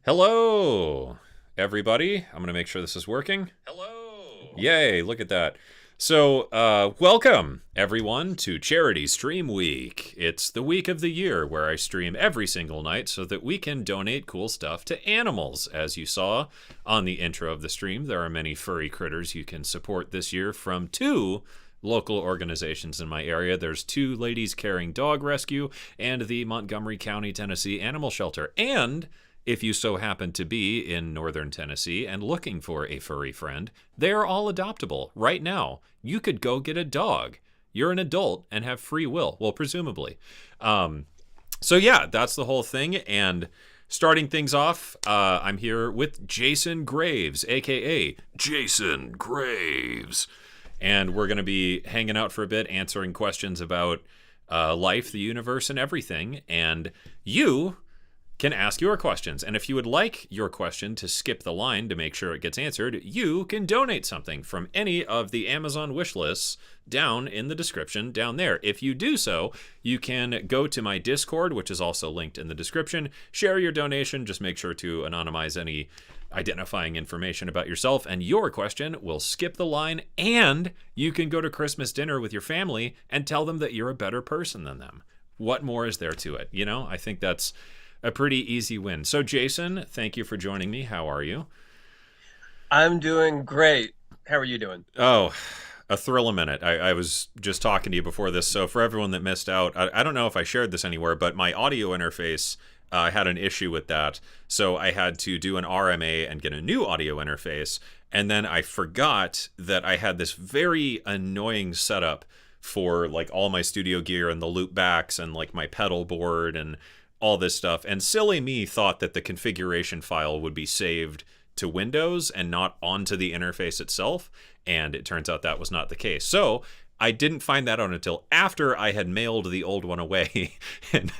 Hello, everybody. I'm going to make sure this is working. Hello. Yay, look at that. So, welcome, everyone, to Charity Stream Week. It's the week of the year where I stream every single night so that we can donate cool stuff to animals. As you saw on the intro of the stream, there are many furry critters you can support this year from two local organizations in my area. There's Two Ladies Caring Dog Rescue and the Montgomery County, Tennessee Animal Shelter. And if you so happen to be in northern Tennessee and looking for a furry friend, they are all adoptable right now. You could go get a dog. You're an adult and have free will. Well, presumably. So yeah, that's the whole thing. And starting things off, I'm here with Jason Graves, aka Jason Graves. And we're going to be hanging out for a bit, answering questions about life, the universe, and everything. And you can ask your questions. And if you would like your question to skip the line to make sure it gets answered, you can donate something from any of the Amazon wish lists down in the description down there. If you do so, you can go to my Discord, which is also linked in the description, share your donation, just make sure to anonymize any identifying information about yourself, and your question will skip the line, and you can go to Christmas dinner with your family and tell them that you're a better person than them. What more is there to it? You know, I think that's a pretty easy win. So, Jason, thank you for joining me. How are you? I'm doing great. How are you doing? Oh, a thrill a minute. I was just talking to you before this. So, for everyone that missed out, I don't know if I shared this anywhere, but my audio interface had an issue with that. So, I had to do an RMA and get a new audio interface. And then I forgot that I had this very annoying setup for like all my studio gear and the loop backs and like my pedal board and all this stuff. And silly me thought that the configuration file would be saved to Windows and not onto the interface itself. And it turns out that was not the case. So I didn't find that out until after I had mailed the old one away. And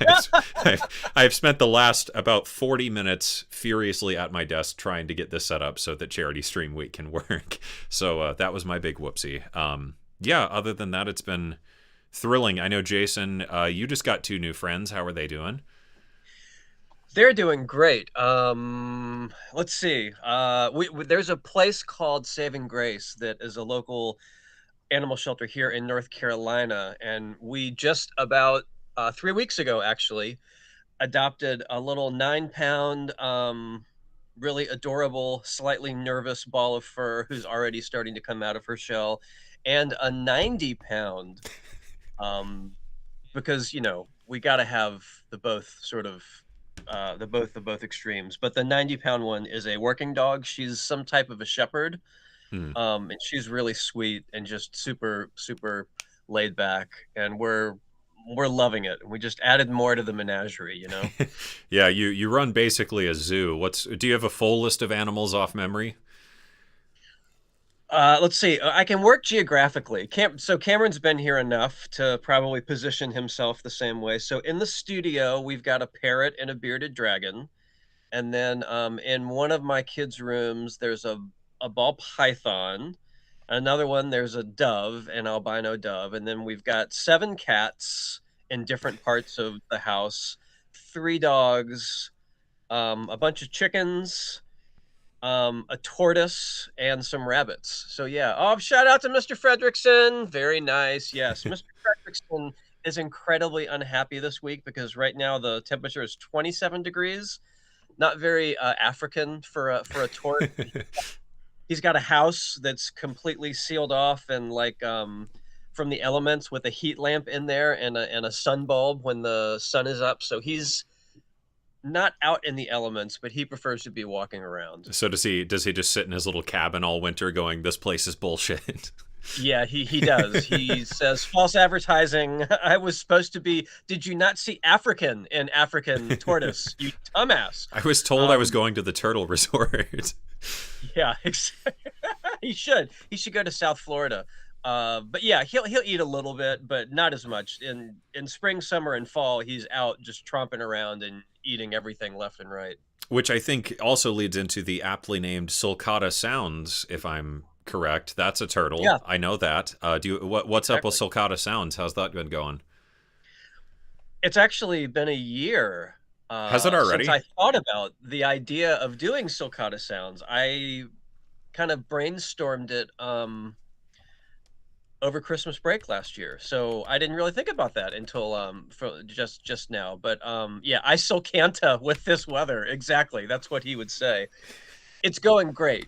I've spent the last about 40 minutes furiously at my desk trying to get this set up so that Charity Stream Week can work. So that was my big whoopsie. Yeah, other than that, it's been thrilling. I know, Jason, you just got two new friends. How are they doing? They're doing great. Let's see. There's a place called Saving Grace that is a local animal shelter here in North Carolina, and we just about 3 weeks ago, actually, adopted a little 9-pound, really adorable, slightly nervous ball of fur who's already starting to come out of her shell, and a 90-pound, because we got to have the both sort of the both extremes. But the 90-pound one is a working dog. She's some type of a shepherd, Hmm. and she's really sweet and just super super laid back, and we're loving it. We just added more to the menagerie. Yeah, you run basically a zoo. Do you have a full list of animals off memory? Let's see. I can work geographically. So Cameron's been here enough to probably position himself the same way. So in the studio, we've got a parrot and a bearded dragon. And then in one of my kids' rooms, there's a ball python. Another one, there's a dove, an albino dove. And then we've got 7 cats in different parts of the house, 3 dogs, a bunch of chickens, a tortoise, and some rabbits. So yeah. Oh, shout out to Mr. Fredrickson. Very nice. Yes, Mr. Fredrickson is incredibly unhappy this week because right now the temperature is 27 degrees. Not very African for a tort. He's got a house that's completely sealed off and like from the elements with a heat lamp in there and a sun bulb when the sun is up. So he's not out in the elements, but he prefers to be walking around. So does he just sit in his little cabin all winter going, this place is bullshit? Yeah, he does. He says false advertising. I was supposed to be. Did you not see African in African tortoise? You dumbass. I was told I was going to the turtle resort. Yeah, he should. He should go to South Florida. But yeah, he'll eat a little bit, but not as much. In spring, summer, and fall, he's out just tromping around and eating everything left and right. Which I think also leads into the aptly named sulcata sounds, if I'm correct. That's a turtle. Yeah, I know that. What's up with exactly. sulcata sounds? How's that been going? It's actually been a year Has it Since already? I thought about the idea of doing sulcata sounds, I kind of brainstormed it over Christmas break last year. So I didn't really think about that until for just now. But yeah, I sulcanta with this weather. Exactly. That's what he would say. It's going great.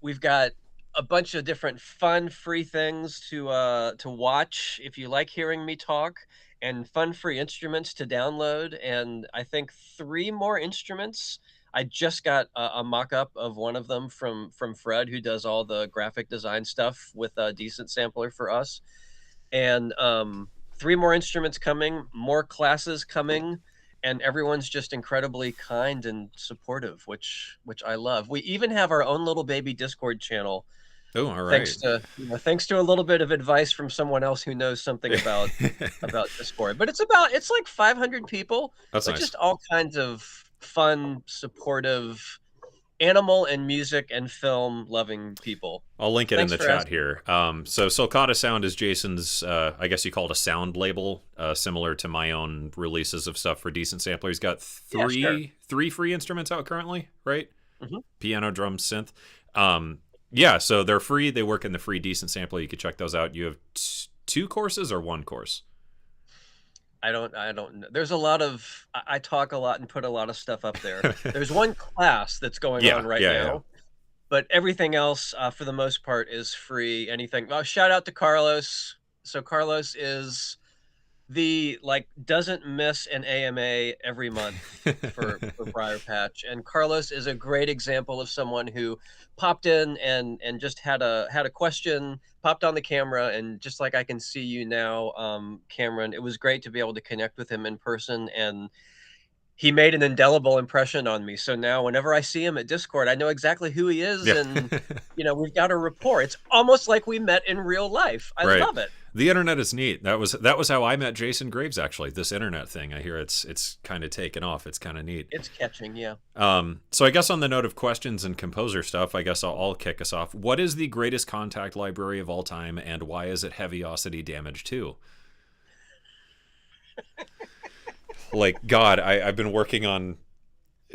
We've got a bunch of different fun, free things to watch if you like hearing me talk, and fun, free instruments to download, and I think 3 more instruments. I just got a mock-up of one of them from Fred, who does all the graphic design stuff with a decent sampler for us, and 3 more instruments coming, more classes coming, and everyone's just incredibly kind and supportive, which I love. We even have our own little baby Discord channel, Oh, all thanks right. to thanks to a little bit of advice from someone else who knows something about Discord. But it's like 500 people, That's but nice. just all kinds of fun, supportive, animal and music and film loving people. I'll link it in Thanks the for chat asking. here. So Sulcata Sound is Jason's, I guess you call it a sound label, similar to my own releases of stuff for Decent Sampler. He's got Yeah, sure. three free instruments out currently, right? Mhm. Piano, drum, synth. Yeah, so they're free. They work in the free Decent Sampler. You can check those out. You have two courses or one course? I don't know. There's a lot of I talk a lot and put a lot of stuff up there. There's one class that's going Yeah, on right yeah, yeah. now, but everything else, for the most part, is free. Anything. Well, shout out to Carlos. So Carlos is the like doesn't miss an AMA every month for Briar Patch, and Carlos is a great example of someone who popped in and just had a question, popped on the camera, and just like I can see you now, Cameron, it was great to be able to connect with him in person, and he made an indelible impression on me. So now whenever I see him at Discord, I know exactly who he is, Yeah. and we've got a rapport. It's almost like we met in real life. I Right. love it. The internet is neat. That was how I met Jason Graves actually. This internet thing. I hear it's kind of taken off. It's kind of neat. It's catching, yeah. So I guess on the note of questions and composer stuff, I guess I'll kick us off. What is the greatest contact library of all time, and why is it Heaviosity Damage 2? Like, God, I've been working on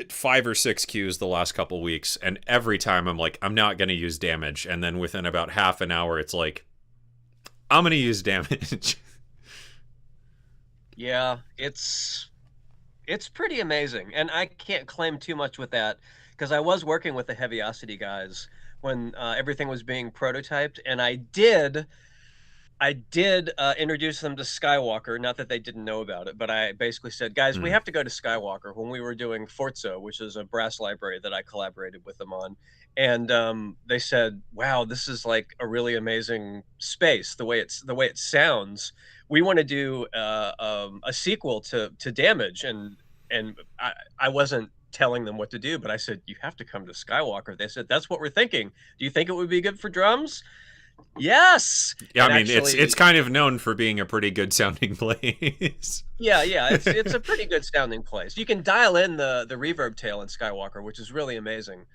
5 or 6 cues the last couple weeks, and every time I'm like, I'm not going to use damage. And then within about half an hour, it's like, I'm going to use damage. Yeah, it's pretty amazing, and I can't claim too much with that because I was working with the Heaviosity guys when everything was being prototyped, and I did introduce them to Skywalker. Not that they didn't know about it, but I basically said, "Guys, we Hmm. have to go to Skywalker." When we were doing Forzo, which is a brass library that I collaborated with them on, and they said, "Wow, this is like a really amazing space. The way it sounds. We want to do a sequel to Damage." And I wasn't telling them what to do, but I said, "You have to come to Skywalker." They said, "That's what we're thinking. Do you think it would be good for drums?" Yes. Yeah, I And mean, it's actually, kind of known for being a pretty good sounding place. yeah, yeah, it's a pretty good sounding place. You can dial in the reverb tail in Skywalker, which is really amazing.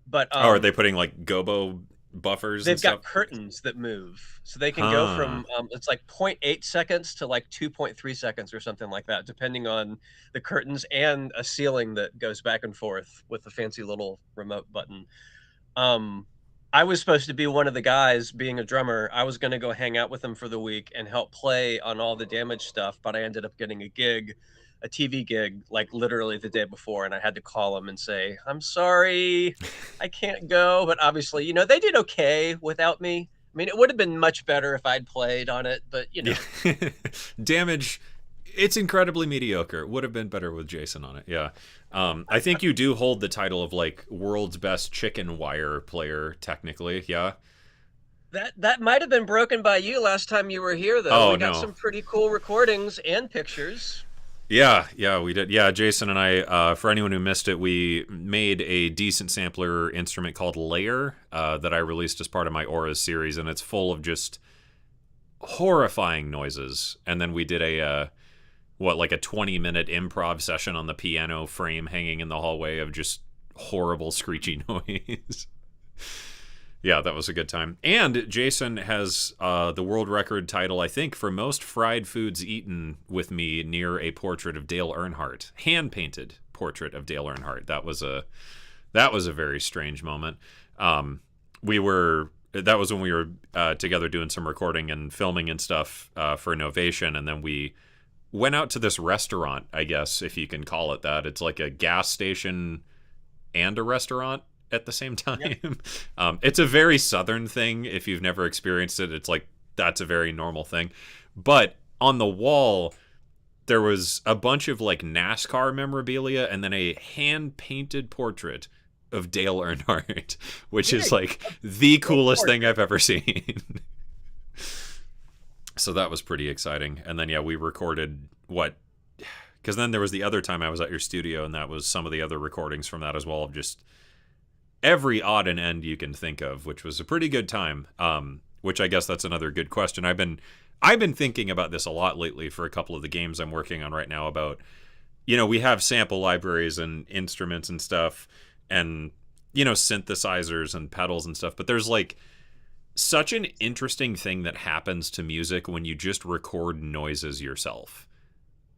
But Oh, are they putting like gobo buffers and they've got stuff? curtains that move, so they can go Huh. from it's like 0.8 seconds to like 2.3 seconds or something like that, depending on the curtains and a ceiling that goes back and forth with a fancy little remote button. Um, I was supposed to be one of the guys being a drummer. I was gonna go hang out with him for the week and help play on all the Damage stuff, but I ended up getting a TV gig, like literally the day before, and I had to call him and say, "I'm sorry, I can't go." But obviously, they did okay without me. I mean, it would have been much better if I'd played on it, but Yeah. Damage, it's incredibly mediocre. It would have been better with Jason on it. Yeah. I think you do hold the title of like world's best chicken wire player, technically. Yeah. that might have been broken by you last time you were here, though. Oh We got no. some pretty cool recordings and pictures. Yeah, yeah, we did. Yeah, Jason and I, for anyone who missed it, we made a decent sampler instrument called Layer that I released as part of my Auras series, and it's full of just horrifying noises. And then we did like a 20-minute improv session on the piano frame hanging in the hallway of just horrible screechy noise. Yeah, that was a good time. And Jason has the world record title, I think, for most fried foods eaten with me near a portrait of Dale Earnhardt, hand painted portrait of Dale Earnhardt. That was a very strange moment. We were that was when we were together doing some recording and filming and stuff for Novation, and then we went out to this restaurant, I guess, if you can call it that. It's like a gas station and a restaurant at the same Yep. time. It's a very southern thing. If you've never experienced it, it's like that's a very normal thing. But on the wall, there was a bunch of like NASCAR memorabilia and then a hand painted portrait of Dale Earnhardt, which is Big. like the Go coolest for it. thing I've ever seen. So that was pretty exciting. And then, yeah, we recorded what? Because then there was the other time I was at your studio, and that was some of the other recordings from that as well, of just every odd and end you can think of, which was a pretty good time. Which I guess that's another good question. I've been thinking about this a lot lately for a couple of the games I'm working on right now about, we have sample libraries and instruments and stuff and, synthesizers and pedals and stuff, but there's like such an interesting thing that happens to music when you just record noises yourself.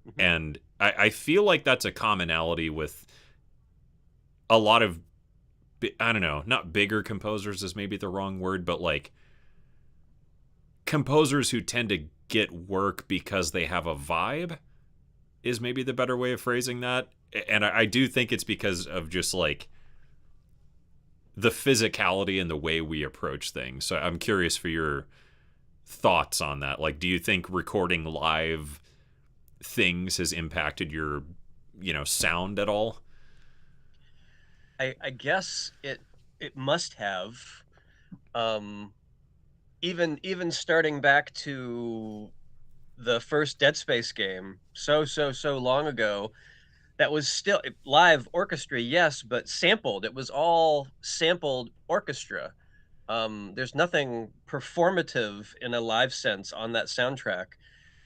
Mhm. And I feel like that's a commonality with a lot of, I don't know, not bigger composers is maybe the wrong word, but like composers who tend to get work because they have a vibe is maybe the better way of phrasing that. And I do think it's because of just like the physicality and the way we approach things. So I'm curious for your thoughts on that. Like, do you think recording live things has impacted your, sound at all? I guess it must have. Um, even starting back to the first Dead Space game so long ago, that was still live orchestra, yes, but sampled. It was all sampled orchestra. There's nothing performative in a live sense on that soundtrack.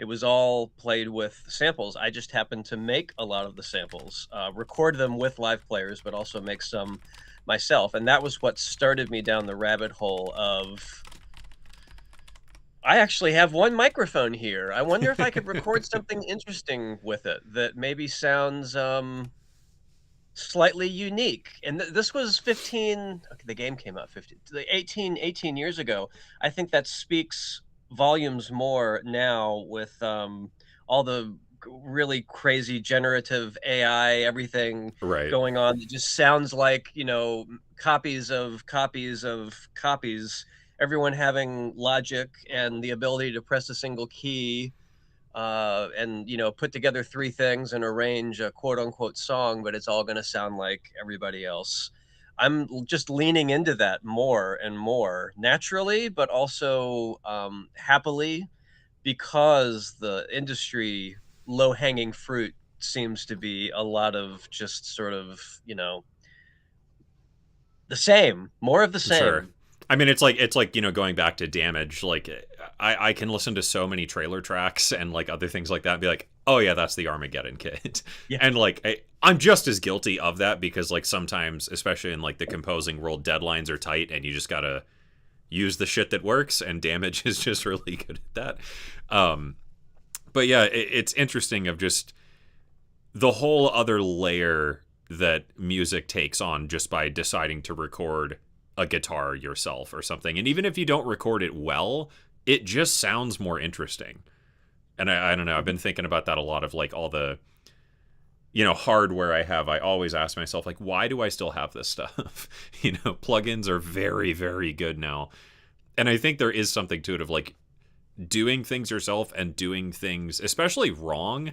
It was all played with samples. I just happened to make a lot of the samples, record them with live players, but also make some myself. And that was what started me down the rabbit hole of I actually have one microphone here. I wonder if I could record something interesting with it that maybe sounds slightly unique. And this was 15, okay, the game came out 15, 18 years ago. I think that speaks volumes more now with all the really crazy generative AI, everything Right. going on that just sounds like, copies of copies of copies, everyone having logic and the ability to press a single key and put together three things and arrange a quote unquote song, but it's all going to sound like everybody else. Just leaning into that more and more naturally, but also happily, because the industry low hanging fruit seems to be a lot of just sort of the same, more of the Sure. same. I mean, it's like going back to Damage. Like, I can listen to so many trailer tracks and like other things like that and be like, oh yeah, that's the Armageddon kid. Yeah. And like I'm just as guilty of that because like sometimes, especially in like the composing world, deadlines are tight and you just gotta use the shit that works. And Damage is just really good at that. But yeah, it's interesting of just the whole other layer that music takes on just by deciding to record a guitar yourself or something. And even if you don't record it well, it just sounds more interesting. And I don't know, I've been thinking about that a lot of like all the, hardware I have. I always ask myself, like, why do I still have this stuff? Plugins are very, very good now. And I think there is something to it of like doing things yourself and doing things, especially wrong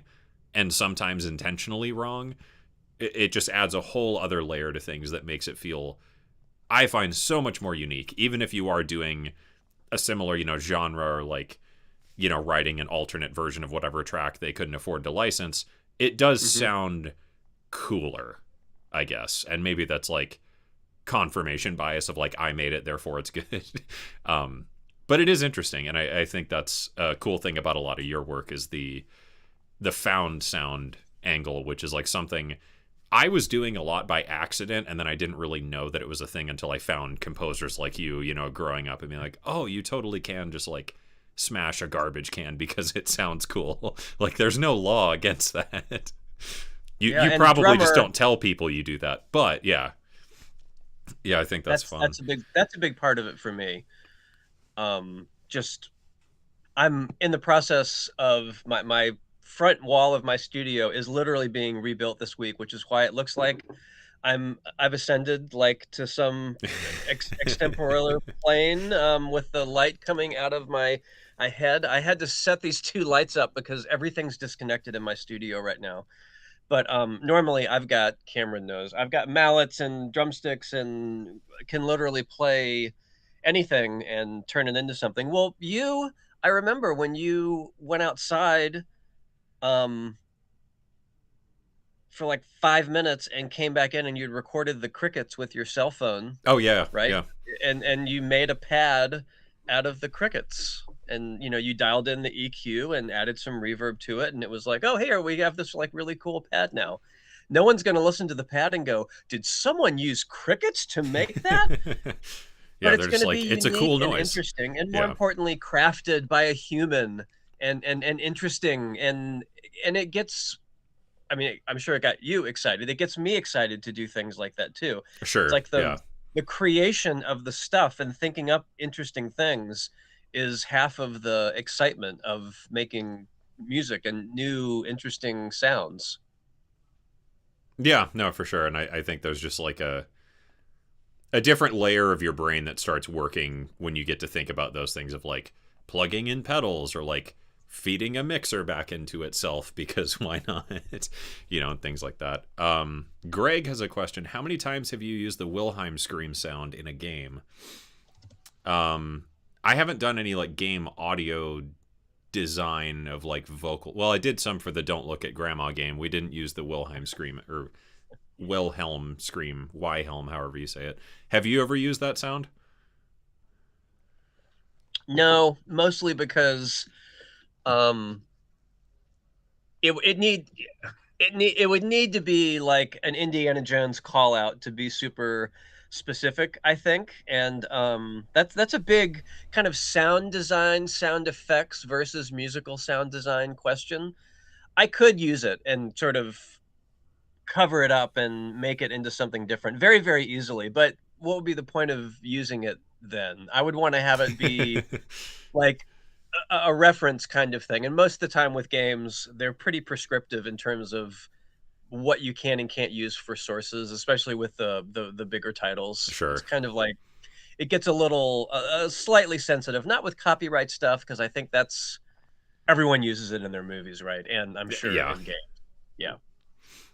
and sometimes intentionally wrong. It just adds a whole other layer to things that makes it feel, I find, so much more unique, even if you are doing a similar, genre or like, writing an alternate version of whatever track they couldn't afford to license. It does Hmm. sound cooler, I guess. And maybe that's like confirmation bias of like, I made it, therefore it's good. But it is interesting. And I think that's a cool thing about a lot of your work is the found sound angle, which is like something I was doing a lot by accident, and then I didn't really know that it was a thing until I found composers like you know, growing up and being like, oh, you totally can just like smash a garbage can because it sounds cool. Like there's no law against that. Yeah, You and probably just drummer, don't tell people you do that. But yeah. Yeah, I think that's fun. that's a big part of it for me. Just I'm in the process of my front wall of my studio is literally being rebuilt this week, which is why it looks like I've ascended like to some extemporal plane with the light coming out of my head. I had to set these two lights up because everything's disconnected in my studio right now. But normally Cameron knows I've got mallets and drumsticks and can literally play anything and turn it into something. Well, I remember when you went outside um, for like 5 minutes and came back in and you'd recorded the crickets with your cell phone, Oh yeah, right? yeah. And you made a pad out of the crickets. And you dialed in the EQ and added some reverb to it, and it was like, oh, here we have this like really cool pad now. No one's going to listen to the pad and go, did someone use crickets to make that? But Yeah, it's they're going just to be like it's a cool unique and noise. interesting, and more Yeah. importantly, crafted by a human and interesting, and it gets. I mean, I'm sure it got you excited. It gets me excited to do things like that too. It's Sure. like Yeah. the creation of the stuff and thinking up interesting things is half of the excitement of making music and new interesting sounds. Yeah, no, for sure. And I think there's just like a different layer of your brain that starts working when you get to think about those things of like plugging in pedals or like feeding a mixer back into itself because why not? You know, and things like that. Greg has a question. How many times have you used the Wilhelm scream sound in a game? I haven't done any like game audio design of like vocal. Well, I did some for the Don't Look at Grandma game. We didn't use the Wilhelm scream or Wilhelm scream, Wilhelm, however you say it. Have you ever used that sound? No, mostly because um it would need to be like an Indiana Jones call out to be super specific, I think. And that's a big kind of sound design, sound effects versus musical sound design question. I could use it and sort of cover it up and make it into something different very, very easily. But what would be the point of using it then? I would want to have it be like a reference kind of thing. And most of the time with games, they're pretty prescriptive in terms of what you can and can't use for sources, especially with the bigger titles. It's Sure. kind of like it gets a little slightly sensitive, not with copyright stuff because I think that's everyone uses it in their movies, right? And I'm sure Yeah. in games. Yeah.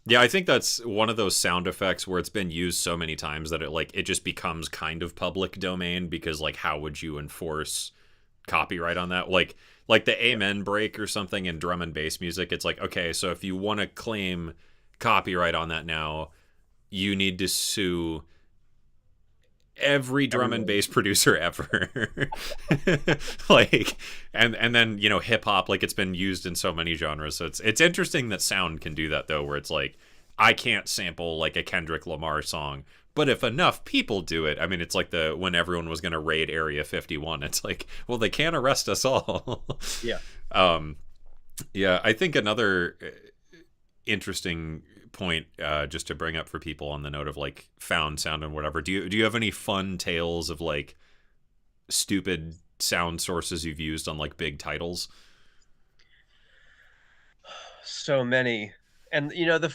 Yeah, I think that's one of those sound effects where it's been used so many times that it just becomes kind of public domain because like how would you enforce copyright on that? Like the amen break or something in drum and bass music, it's like, okay, so if you want to claim copyright on that now, you need to sue every drum and Everyone. bass producer ever. Like and then, you know, hip hop, like it's been used in so many genres. So it's interesting that sound can do that though, where it's like I can't sample like a Kendrick Lamar song, but if enough people do it, I mean, it's like the when everyone was going to raid Area 51, it's like, well, they can't arrest us all. Yeah. um yeah, I think another interesting point, just to bring up for people on the note of like found sound and whatever. Do you have any fun tales of like stupid sound sources you've used on like big titles? So many. And the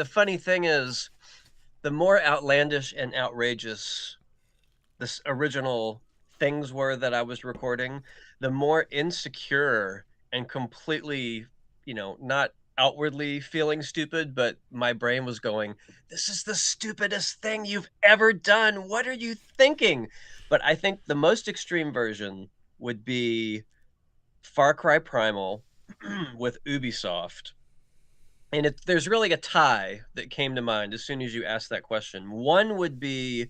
funny thing is the more outlandish and outrageous this original things were that I was recording, the more insecure and completely, not outwardly feeling stupid, but my brain was going, this is the stupidest thing you've ever done. What are you thinking? But I think the most extreme version would be Far Cry Primal with Ubisoft. And there's really a tie that came to mind as soon as you asked that question. One would be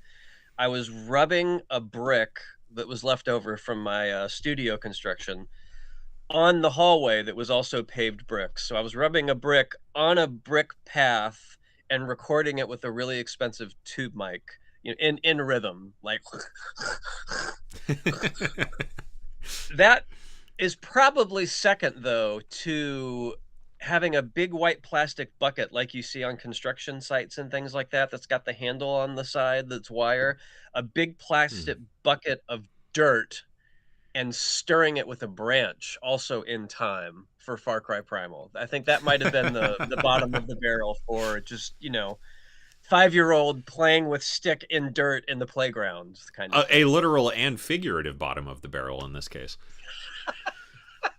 I was rubbing a brick that was left over from my studio construction on the hallway that was also paved bricks. So I was rubbing a brick on a brick path and recording it with a really expensive tube mic, in rhythm, like that is probably second though to having a big white plastic bucket like you see on construction sites and things like that, that's got the handle on the side that's wire, a big Hmm. plastic bucket of dirt and stirring it with a branch also in time for Far Cry Primal. I think that might have been the bottom of the barrel for just, 5-year-old playing with stick in dirt in the playground kind of A thing. literal and figurative bottom of the barrel in this case.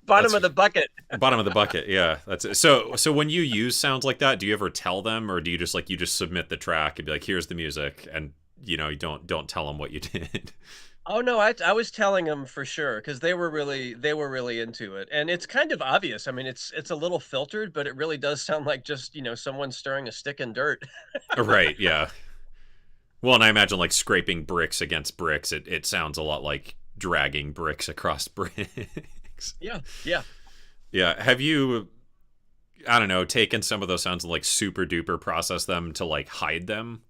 Bottom That's of the bucket. bottom of the bucket. Yeah, that's it. So when you use sounds like that, do you ever tell them, or do you just like you just submit the track and be like, here's the music, and you don't tell them what you did? Oh, no, I was telling them for sure because they were really into it, and it's kind of obvious. I mean, it's a little filtered, but it really does sound like just, someone stirring a stick in dirt. Right. Yeah. Well, and I imagine like scraping bricks against bricks. It sounds a lot like dragging bricks across bricks. Yeah, yeah. Yeah. Have you, I don't know, taken some of those sounds and like super duper process them to like hide them?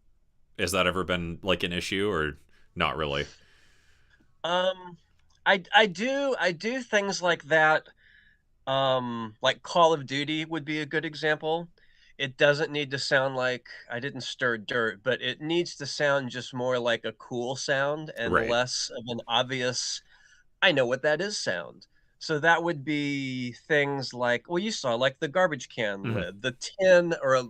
Has that ever been like an issue or not really? Um, I do things like that, like Call of Duty would be a good example. It doesn't need to sound like I didn't stir dirt, but it needs to sound just more like a cool sound and Right. less of an obvious, "I know what that is" sound. So that would be things like well, you saw, like, the garbage can Hmm. lid, the tin or a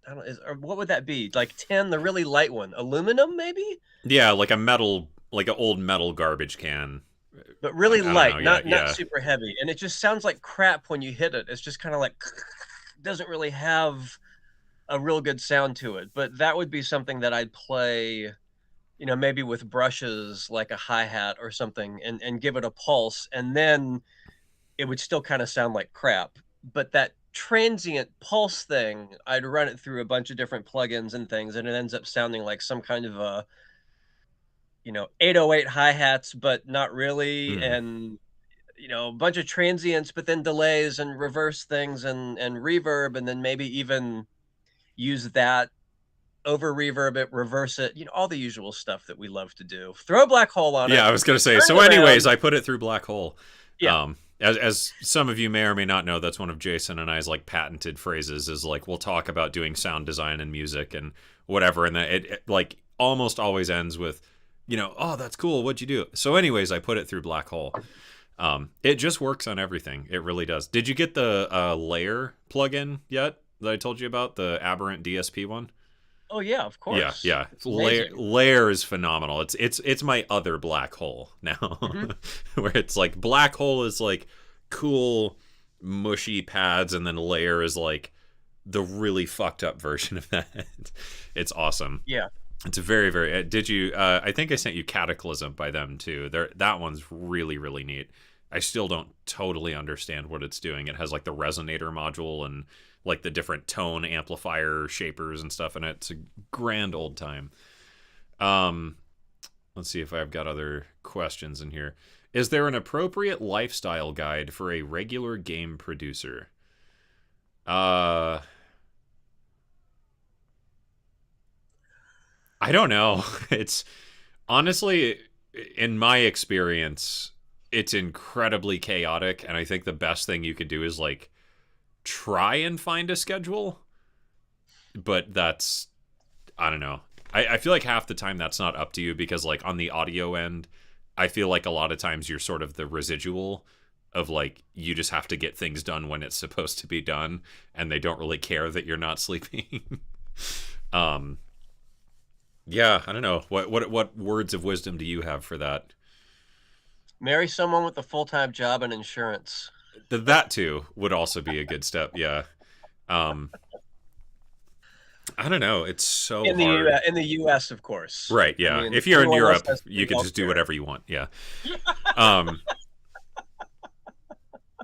I don't is or what would that be? Like tin, the really light one, aluminum maybe? Yeah, like a metal, like an old metal garbage can. But really I don't know. light, Yeah, not yeah. super heavy, and it just sounds like crap when you hit it. It's just kinda like doesn't really have a real good sound to it, but that would be something that I'd play, maybe with brushes, like a hi-hat or something, and give it a pulse, and then it would still kinda sound like crap. But that transient pulse thing, I'd run it through a bunch of different plugins and things, and it ends up sounding like some kind of a, 808 hi-hats, but not really, Mm. and a bunch of transients, but then delays and reverse things and reverb, and then maybe even use that, over reverb it, reverse it, all the usual stuff that we love to do. Throw a black hole on Yeah, it, I was gonna say. turn So, it anyways, around. I put it through Black Hole. Yeah. As some of you may or may not know, that's one of Jason and I's like patented phrases. Is like we'll talk about doing sound design and music and whatever, and then it like almost always ends with, oh, that's cool. What'd you do? So, anyways, I put it through Black Hole. It just works on everything. It really does. Did you get the layer plugin yet that I told you about, the Aberrant DSP one? Oh, yeah, of Yeah, course. yeah. It's amazing. Layer is phenomenal. It's my other black hole now, Mhm. where it's like black hole is like cool mushy pads, and then layer is like the really fucked up version of that. It's awesome. Yeah. It's a very very. Did you? I think I sent you Cataclysm by them too. That one's really really neat. I still don't totally understand what it's doing. It has like the resonator module and like the different tone amplifier shapers and stuff in it. It's a grand old time. Um, let's see if I've got other questions in here. Is there an appropriate lifestyle guide for a regular game producer? Uh, I don't know. It's honestly, in my experience, it's incredibly chaotic, and I think the best thing you could do is like try and find a schedule, but that's I don't know. I feel like half the time that's not up to you because like on the audio end, I feel like a lot of times you're sort of the residual of like you just have to get things done when it's supposed to be done, and they don't really care that you're not sleeping. um yeah, I don't know. What words of wisdom do you have for that? Marry someone with a full-time job and insurance. That too would also be a good step. Yeah. Um I don't know. It's so hard. In the US, of course. Right, I yeah. mean, If you're in everyone else Europe, has you free could just do healthcare. whatever you want. Yeah. Um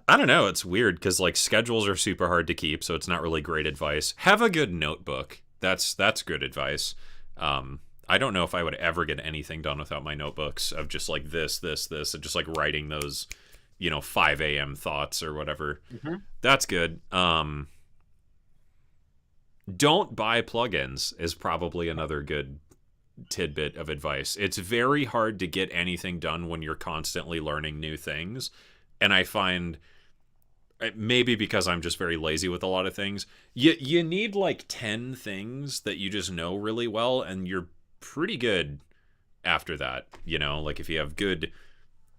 I don't know. It's weird because like schedules are super hard to keep, so it's not really great advice. Have a good notebook. That's good advice. I don't know if I would ever get anything done without my notebooks of just like this, and just like writing those, 5 a.m. thoughts or whatever. Mhm. That's good. Don't buy plugins is probably another good tidbit of advice. It's very hard to get anything done when you're constantly learning new things. And I find, maybe because I'm just very lazy with a lot of things, you need like 10 things that you just know really well, and you're pretty good after that. You know, like if you have good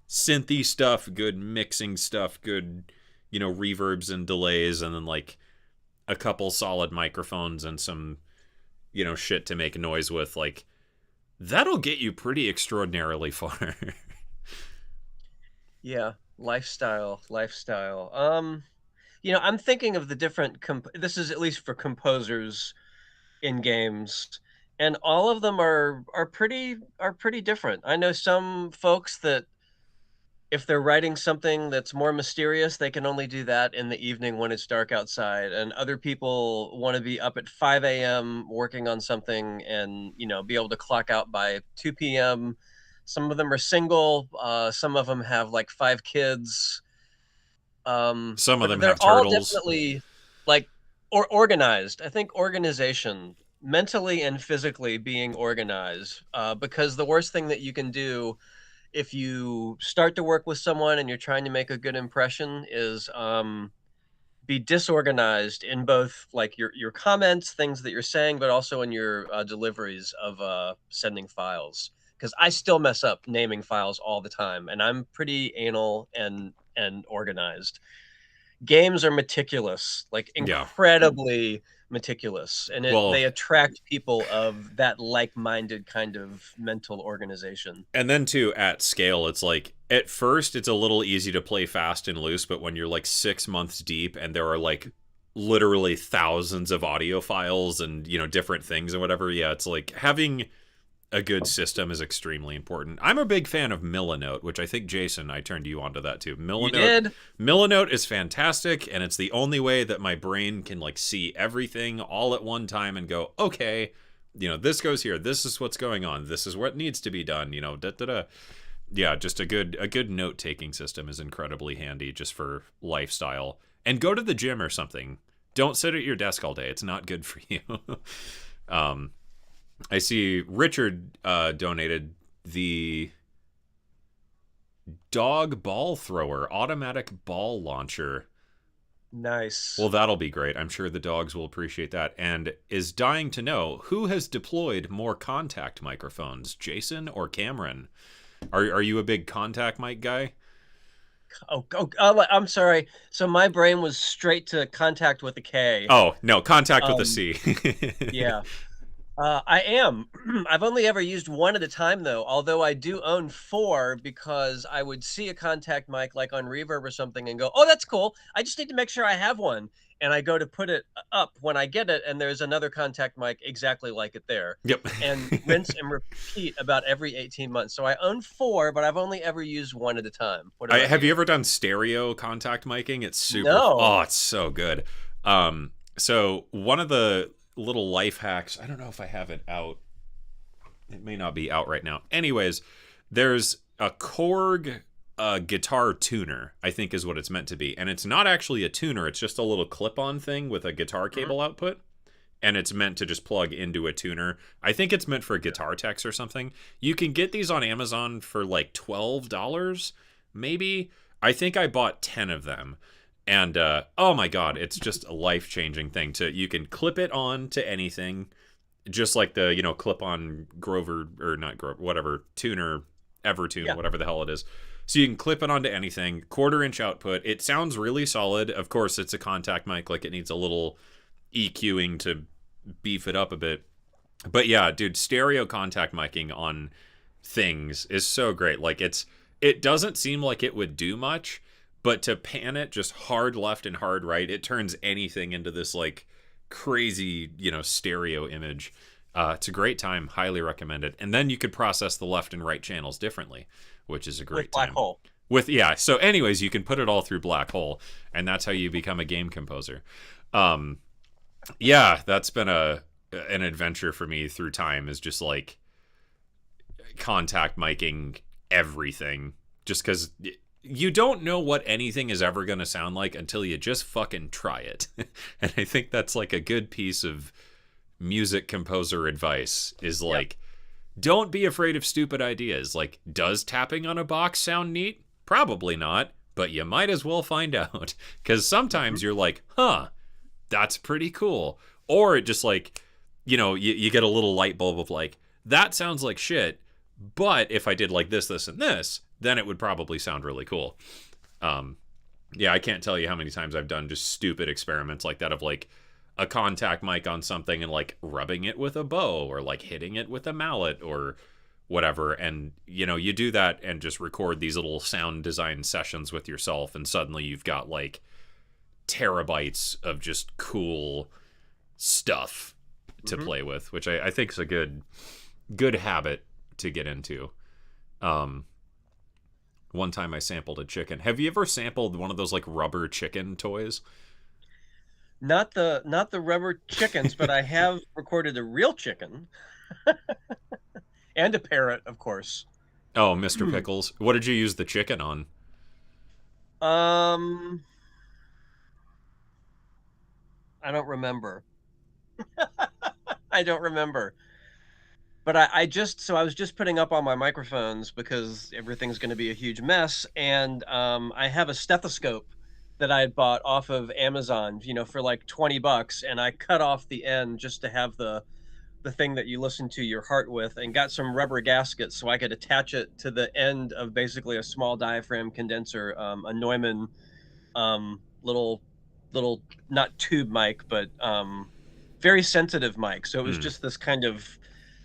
synthy stuff, good mixing stuff, good, reverbs and delays, and then like a couple solid microphones and some, shit to make noise with, like that'll get you pretty extraordinarily far. Yeah, lifestyle. I'm thinking of the different this is at least for composers in games, and all of them are pretty different. I know some folks that if they're writing something that's more mysterious, they can only do that in the evening when it's dark outside. And other people want to be up at 5 a.m. working on something and, be able to clock out by 2 p.m. Some of them are single. Some of them have like 5 kids. Some of But them they're have all turtles. definitely like organized. I think organization, mentally and physically being organized, because the worst thing that you can do if you start to work with someone and you're trying to make a good impression is be disorganized in both like your comments, things that you're saying, but also in your deliveries of sending files. Because I still mess up naming files all the time, and I'm pretty anal and organized. Games are meticulous, like Yeah. incredibly meticulous, and Well, they attract people of that like-minded kind of mental organization. and then too, at scale, it's like at first it's a little easy to play fast and loose, but when you're like 6 months deep and there are like literally thousands of audio files and different things and whatever, yeah, it's like having a good system is extremely important. I'm a big fan of Millinote, which I think Jason, I turned you onto that too. You Millinote, did? Millinote is fantastic, and it's the only way that my brain can like see everything all at one time and go, okay, this goes here. This is what's going on. This is what needs to be done. Da da da. Yeah, just a good note taking system is incredibly handy just for lifestyle. And go to the gym or something. Don't sit at your desk all day. It's not good for you. um, I see Richard donated the dog ball thrower, automatic ball launcher. Nice. Well, that'll be great. I'm sure the dogs will appreciate that. And is dying to know who has deployed more contact microphones, Jason or Cameron? Are you a big contact mic guy? I'm sorry. So my brain was straight to contact with a K. Oh, no, contact with a Um, C. yeah. I am. I've only ever used one at a time, though, although I do own four because I would see a contact mic like on Reverb or something and go, oh, that's cool. I just need to make sure I have one. And I go to put it up when I get it, and there's another contact mic exactly like it there. Yep. And rinse and repeat about every 18 months. So I own four, but I've only ever used one at a time. What about Have you you? ever done stereo contact miking? It's super. Oh, No. it's so good. So one of the little life hacks. I don't know if I have it out. It may not be out right now. Anyways, there's a Korg guitar tuner, I think is what it's meant to be. And it's not actually a tuner, it's just a little clip on thing with a guitar Mhm. cable output. And it's meant to just plug into a tuner. I think it's meant for guitar techs or something. You can get these on Amazon for like $12, maybe. I think I bought 10 of them. And oh my god, it's just a life-changing thing. You can clip it on to anything, just like the clip on Grover, or not Grover, whatever tuner, Evertune, Yeah. whatever the hell it is. So you can clip it onto anything. 1/4 inch output. It sounds really solid. Of course, it's a contact mic, like it needs a little EQing to beef it up a bit. But yeah, dude, stereo contact miking on things is so great. Like it doesn't seem like it would do much, but to pan it just hard left and hard right, it turns anything into this like crazy, stereo image. It's a great time. Highly recommend it. And then you could process the left and right channels differently, which is a With great Black time. Hole. So anyways, you can put it all through Black Hole, and that's how you become a game composer. Um, yeah, that's been an adventure for me through time, is just like contact miking everything, just because you don't know what anything is ever going to sound like until you just fucking try it. And I think that's like a good piece of music composer advice is Yep. like, don't be afraid of stupid ideas. Like, does tapping on a box sound neat? Probably not, but you might as well find out. Because Hmm. sometimes you're like, huh, that's pretty cool. Or it just like, you get a little light bulb of like, that sounds like shit, but if I did like this, and this, then it would probably sound really cool. Um, yeah, I can't tell you how many times I've done just stupid experiments like that of like a contact mic on something and like rubbing it with a bow or like hitting it with a mallet or whatever. And, you do that and just record these little sound design sessions with yourself. And suddenly you've got like terabytes of just cool stuff to Hmm. play with, which I think is a good habit to get into. Um, One time I sampled a chicken. Have you ever sampled one of those like rubber chicken toys? Not the rubber chickens, but I have recorded a real chicken and a parrot, of course. Oh, Mr. Pickles. What did you use the chicken on? um, I don't remember. I don't remember. But I was just putting up all my microphones because everything's going to be a huge mess, and I have a stethoscope that I had bought off of Amazon, for like 20 bucks, and I cut off the end just to have the thing that you listen to your heart with, and got some rubber gaskets so I could attach it to the end of basically a small diaphragm condenser, a Neumann, little not tube mic, but very sensitive mic. So it was Mm, just this kind of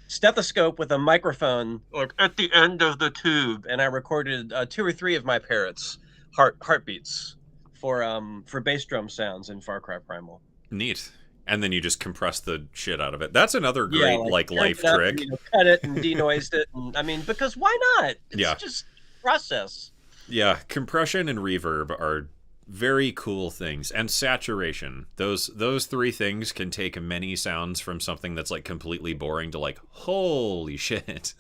stethoscope with a microphone like at the end of the tube, and I recorded two or three of my parrots' heartbeats for bass drum sounds in Far Cry Primal. neat. And then you just compress the shit out of it. That's another Yeah, great like like turned life it up and trick. cut it and denoised it, and I mean, because why not? It's Yeah. just process. Yeah, compression and reverb are very cool things, and saturation. Those three things can take many sounds from something that's like completely boring to like holy shit.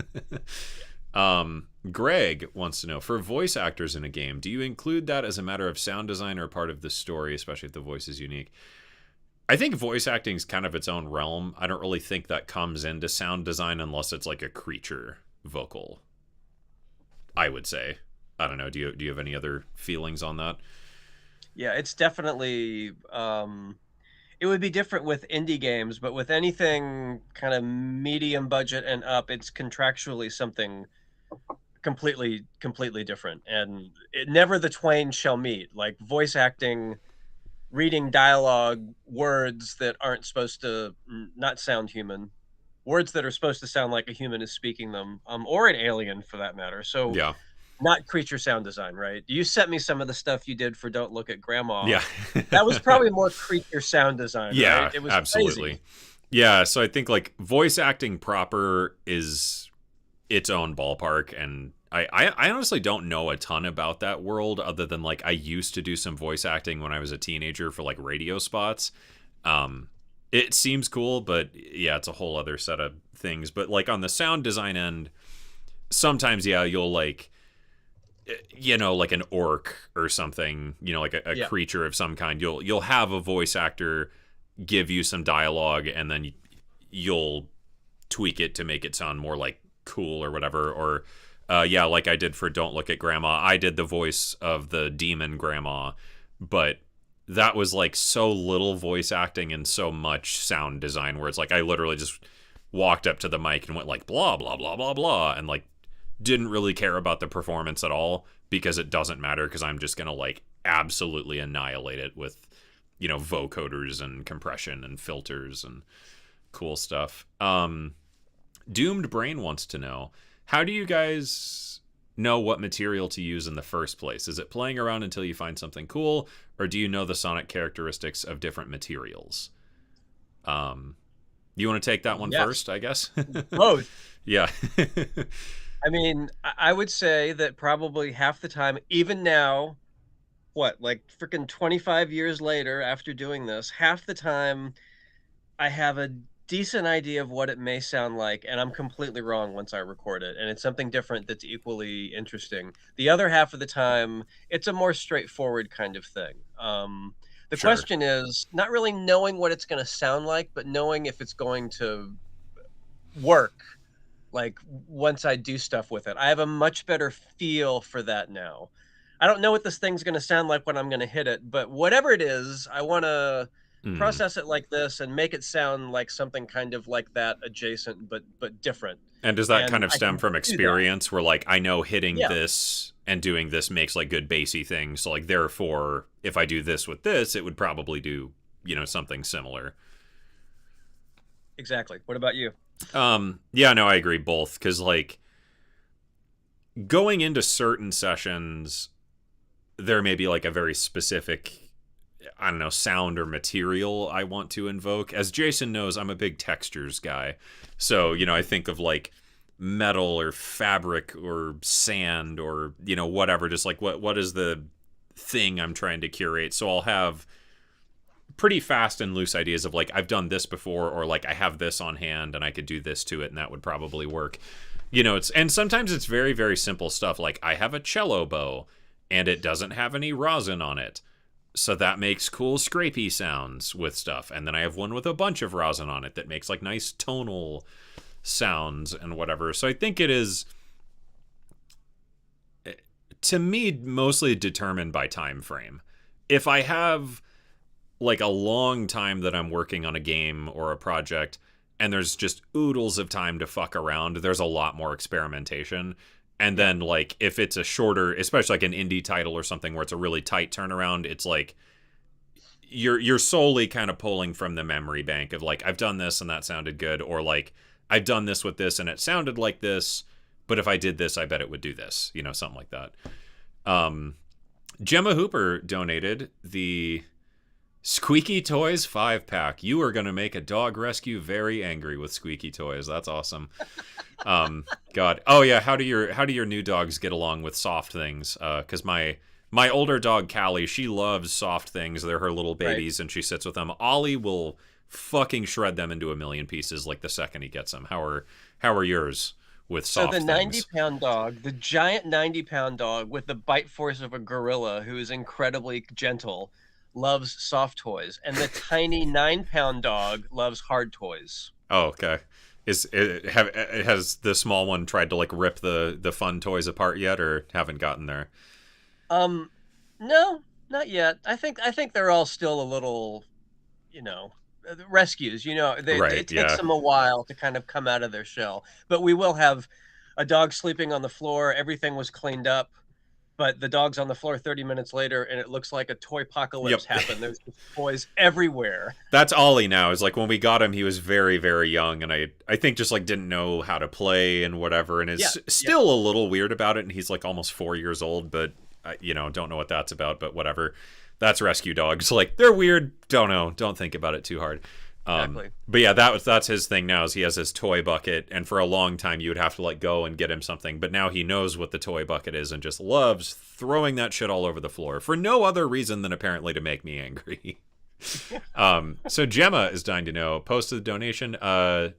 Greg wants to know, for voice actors in a game, do you include that as a matter of sound design or part of the story, especially if the voice is unique? I think voice acting is kind of its own realm. I don't really think that comes into sound design unless it's like a creature vocal, I would say. I don't know. Do you have any other feelings on that? Yeah, it's definitely it would be different with indie games, but with anything kind of medium budget and up, it's contractually something completely different, and never the twain shall meet. Like voice acting, reading dialogue, words that aren't supposed to not sound human, words that are supposed to sound like a human is speaking them, or an alien for that matter. So Yeah. not creature sound design, right? You sent me some of the stuff you did for Don't Look at Grandma. Yeah. That was probably more creature sound design, right? Yeah, It was crazy. absolutely. Yeah, so I think like voice acting proper is its own ballpark, and I honestly don't know a ton about that world other than like I used to do some voice acting when I was a teenager for like radio spots. Um it seems cool, but yeah, it's a whole other set of things. But like on the sound design end, sometimes yeah, you'll like like an orc or something, like a Yeah. creature of some kind. You'll have a voice actor give you some dialogue, and then you'll tweak it to make it sound more like cool or whatever. Or yeah, like I did for Don't Look at Grandma, I did the voice of the demon grandma, but that was like so little voice acting and so much sound design where it's like I literally just walked up to the mic and went like blah blah blah blah blah and like didn't really care about the performance at all because it doesn't matter because I'm just gonna like absolutely annihilate it with vocoders and compression and filters and cool stuff. Doomed Brain wants to know, how do you guys know what material to use in the first place? Is it playing around until you find something cool, or do you know the sonic characteristics of different materials? Um, you want to take that one Yes. first, I guess? Both. Yeah. I mean, I would say that probably half the time, even now, what, like freaking 25 years later after doing this, half the time I have a decent idea of what it may sound like, and I'm completely wrong once I record it, and it's something different that's equally interesting. The other half of the time, it's a more straightforward kind of thing. The Sure. question is not really knowing what it's going to sound like, but knowing if it's going to work. Like once I do stuff with it, I have a much better feel for that now. I don't know what this thing's going to sound like when I'm going to hit it, but whatever it is, I want to Mm. process it like this and make it sound like something kind of like that adjacent but different. And does that And kind of I stem can from do that. experience where like I know hitting Yeah, this and doing this makes like good bassy things. So like therefore if I do this with this, it would probably do, something similar. exactly. What about you? Yeah, no, I agree both cuz like going into certain sessions there may be like a very specific, I don't know, sound or material I want to invoke. As Jason knows, I'm a big textures guy. So, I think of like metal or fabric or sand or, whatever, just like what is the thing I'm trying to curate. So I'll have pretty fast and loose ideas of like I've done this before or like I have this on hand and I could do this to it and that would probably work. It's and sometimes it's very very simple stuff like I have a cello bow and it doesn't have any rosin on it. So that makes cool scrapey sounds with stuff. And then I have one with a bunch of rosin on it that makes like nice tonal sounds and whatever. So I think it is, to me, mostly determined by time frame. If I have like a long time that I'm working on a game or a project and there's just oodles of time to fuck around, there's a lot more experimentation. And Yeah, then like if it's a shorter, especially like an indie title or something where it's a really tight turnaround, it's like you're solely kind of pulling from the memory bank of like I've done this and that sounded good, or like I've done this with this and it sounded like this, but if I did this I bet it would do this, something like that. um Gemma Hooper donated the Squeaky Toys 5-pack. You are going to make a dog rescue very angry with Squeaky Toys. That's awesome. God. Oh yeah, how do your new dogs get along with soft things? Cuz my older dog Callie, she loves soft things. They're her little right. babies and she sits with them. Ollie will fucking shred them into a million pieces like the second he gets them. How are yours with So the soft 90 things? pound dog, the giant 90-pound dog with the bite force of a gorilla who is incredibly gentle, loves soft toys, and the tiny 9-pound dog loves hard toys. Oh, okay. Has the small one tried to like rip the fun toys apart yet, or haven't gotten there? Um, no, not yet. I think they're all still a little, you know, rescues. It Right. takes Yeah. them a while to kind of come out of their shell. But we will have a dog sleeping on the floor. Everything was cleaned up, but the dog's on the floor 30 minutes later, and it looks like a toy apocalypse Yep. happened. There's just toys everywhere. That's Ollie now. Is like when we got him, he was very very young, and I think just like didn't know how to play and whatever, and Yeah, is yeah, still a little weird about it. And he's like almost 4 years old, but don't know what that's about. But whatever. That's rescue dogs. Like they're weird. Don't know. Don't think about it too hard. exactly. But yeah, that's his thing now. Is he has his toy bucket, and for a long time you would have to like go and get him something. But now he knows what the toy bucket is and just loves throwing that shit all over the floor for no other reason than apparently to make me angry. So Gemma is dying to know. Posted the donation.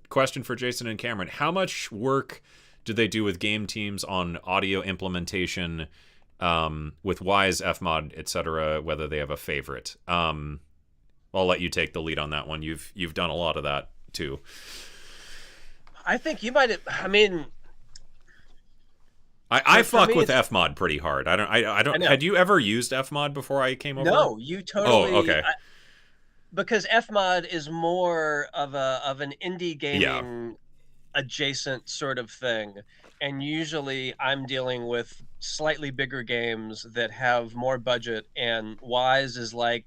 Question for Jason and Cameron: how much work do they do with game teams on audio implementation, with Wise, Fmod, etc.? Whether they have a favorite. I'll let you take the lead on that one. You've done a lot of that too. I think you might have, I mean, I for fuck me, with it's, Fmod pretty hard. I I don't. know. Had you ever used Fmod before I came over? No, you Oh, totally, okay. because Fmod is more of an indie Yeah. gaming adjacent sort of thing, and usually I'm dealing with slightly bigger games that have more budget, and Wise is like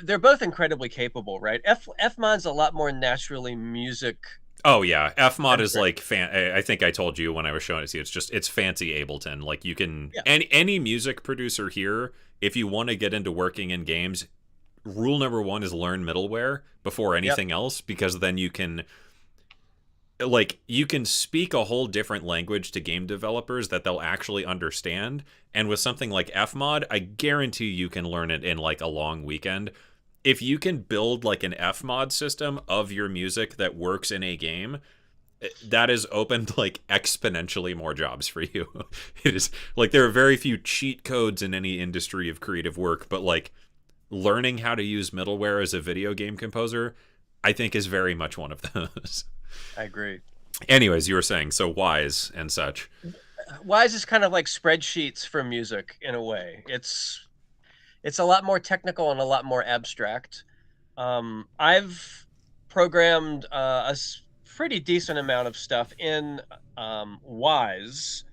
they're both incredibly capable, right? Fmod's a lot more naturally music Oh yeah, Fmod is centric. like I think I told you when I was showing it to you. It's fancy Ableton. Like you can Yeah, any music producer here, if you want to get into working in games, rule number one is learn middleware before yep, anything else, because then you can speak a whole different language to game developers that they'll actually understand. And with something like Fmod, I guarantee you can learn it in like a long weekend. if you can build like an Fmod system of your music that works in a game, that has opened like exponentially more jobs for you. It is like there are very few cheat codes in any industry of creative work, but like learning how to use middleware as a video game composer, I think is very much one of those. I agree. Anyways, you were saying so Wise and such. Wise is kind of like spreadsheets for music in a way. It's a lot more technical and a lot more abstract. I've programmed pretty decent amount of stuff in Wise,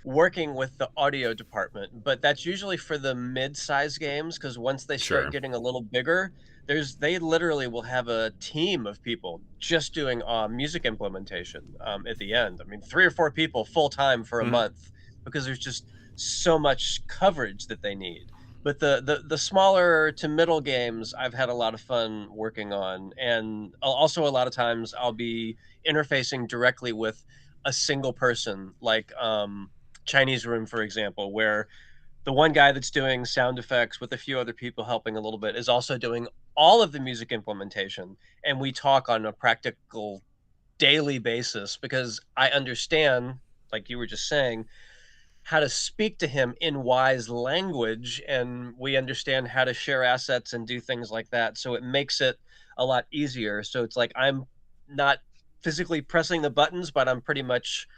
working with the audio department, but that's usually for the mid-size games because once they start Sure. getting a little bigger, they literally will have a team of people just doing music implementation at the end. I mean, 3 or 4 people full time for a Mhm. month because there's just so much coverage that they need. But the smaller to middle games, I've had a lot of fun working on, and also a lot of times I'll be interfacing directly with a single person, like Chinese Room, for example, where the one guy that's doing sound effects with a few other people helping a little bit is also doing all of the music implementation. And we talk on a practical daily basis because I understand, like you were just saying, how to speak to him in wise language. And we understand how to share assets and do things like that. So it makes it a lot easier. So it's like I'm not physically pressing the buttons, but I'm pretty much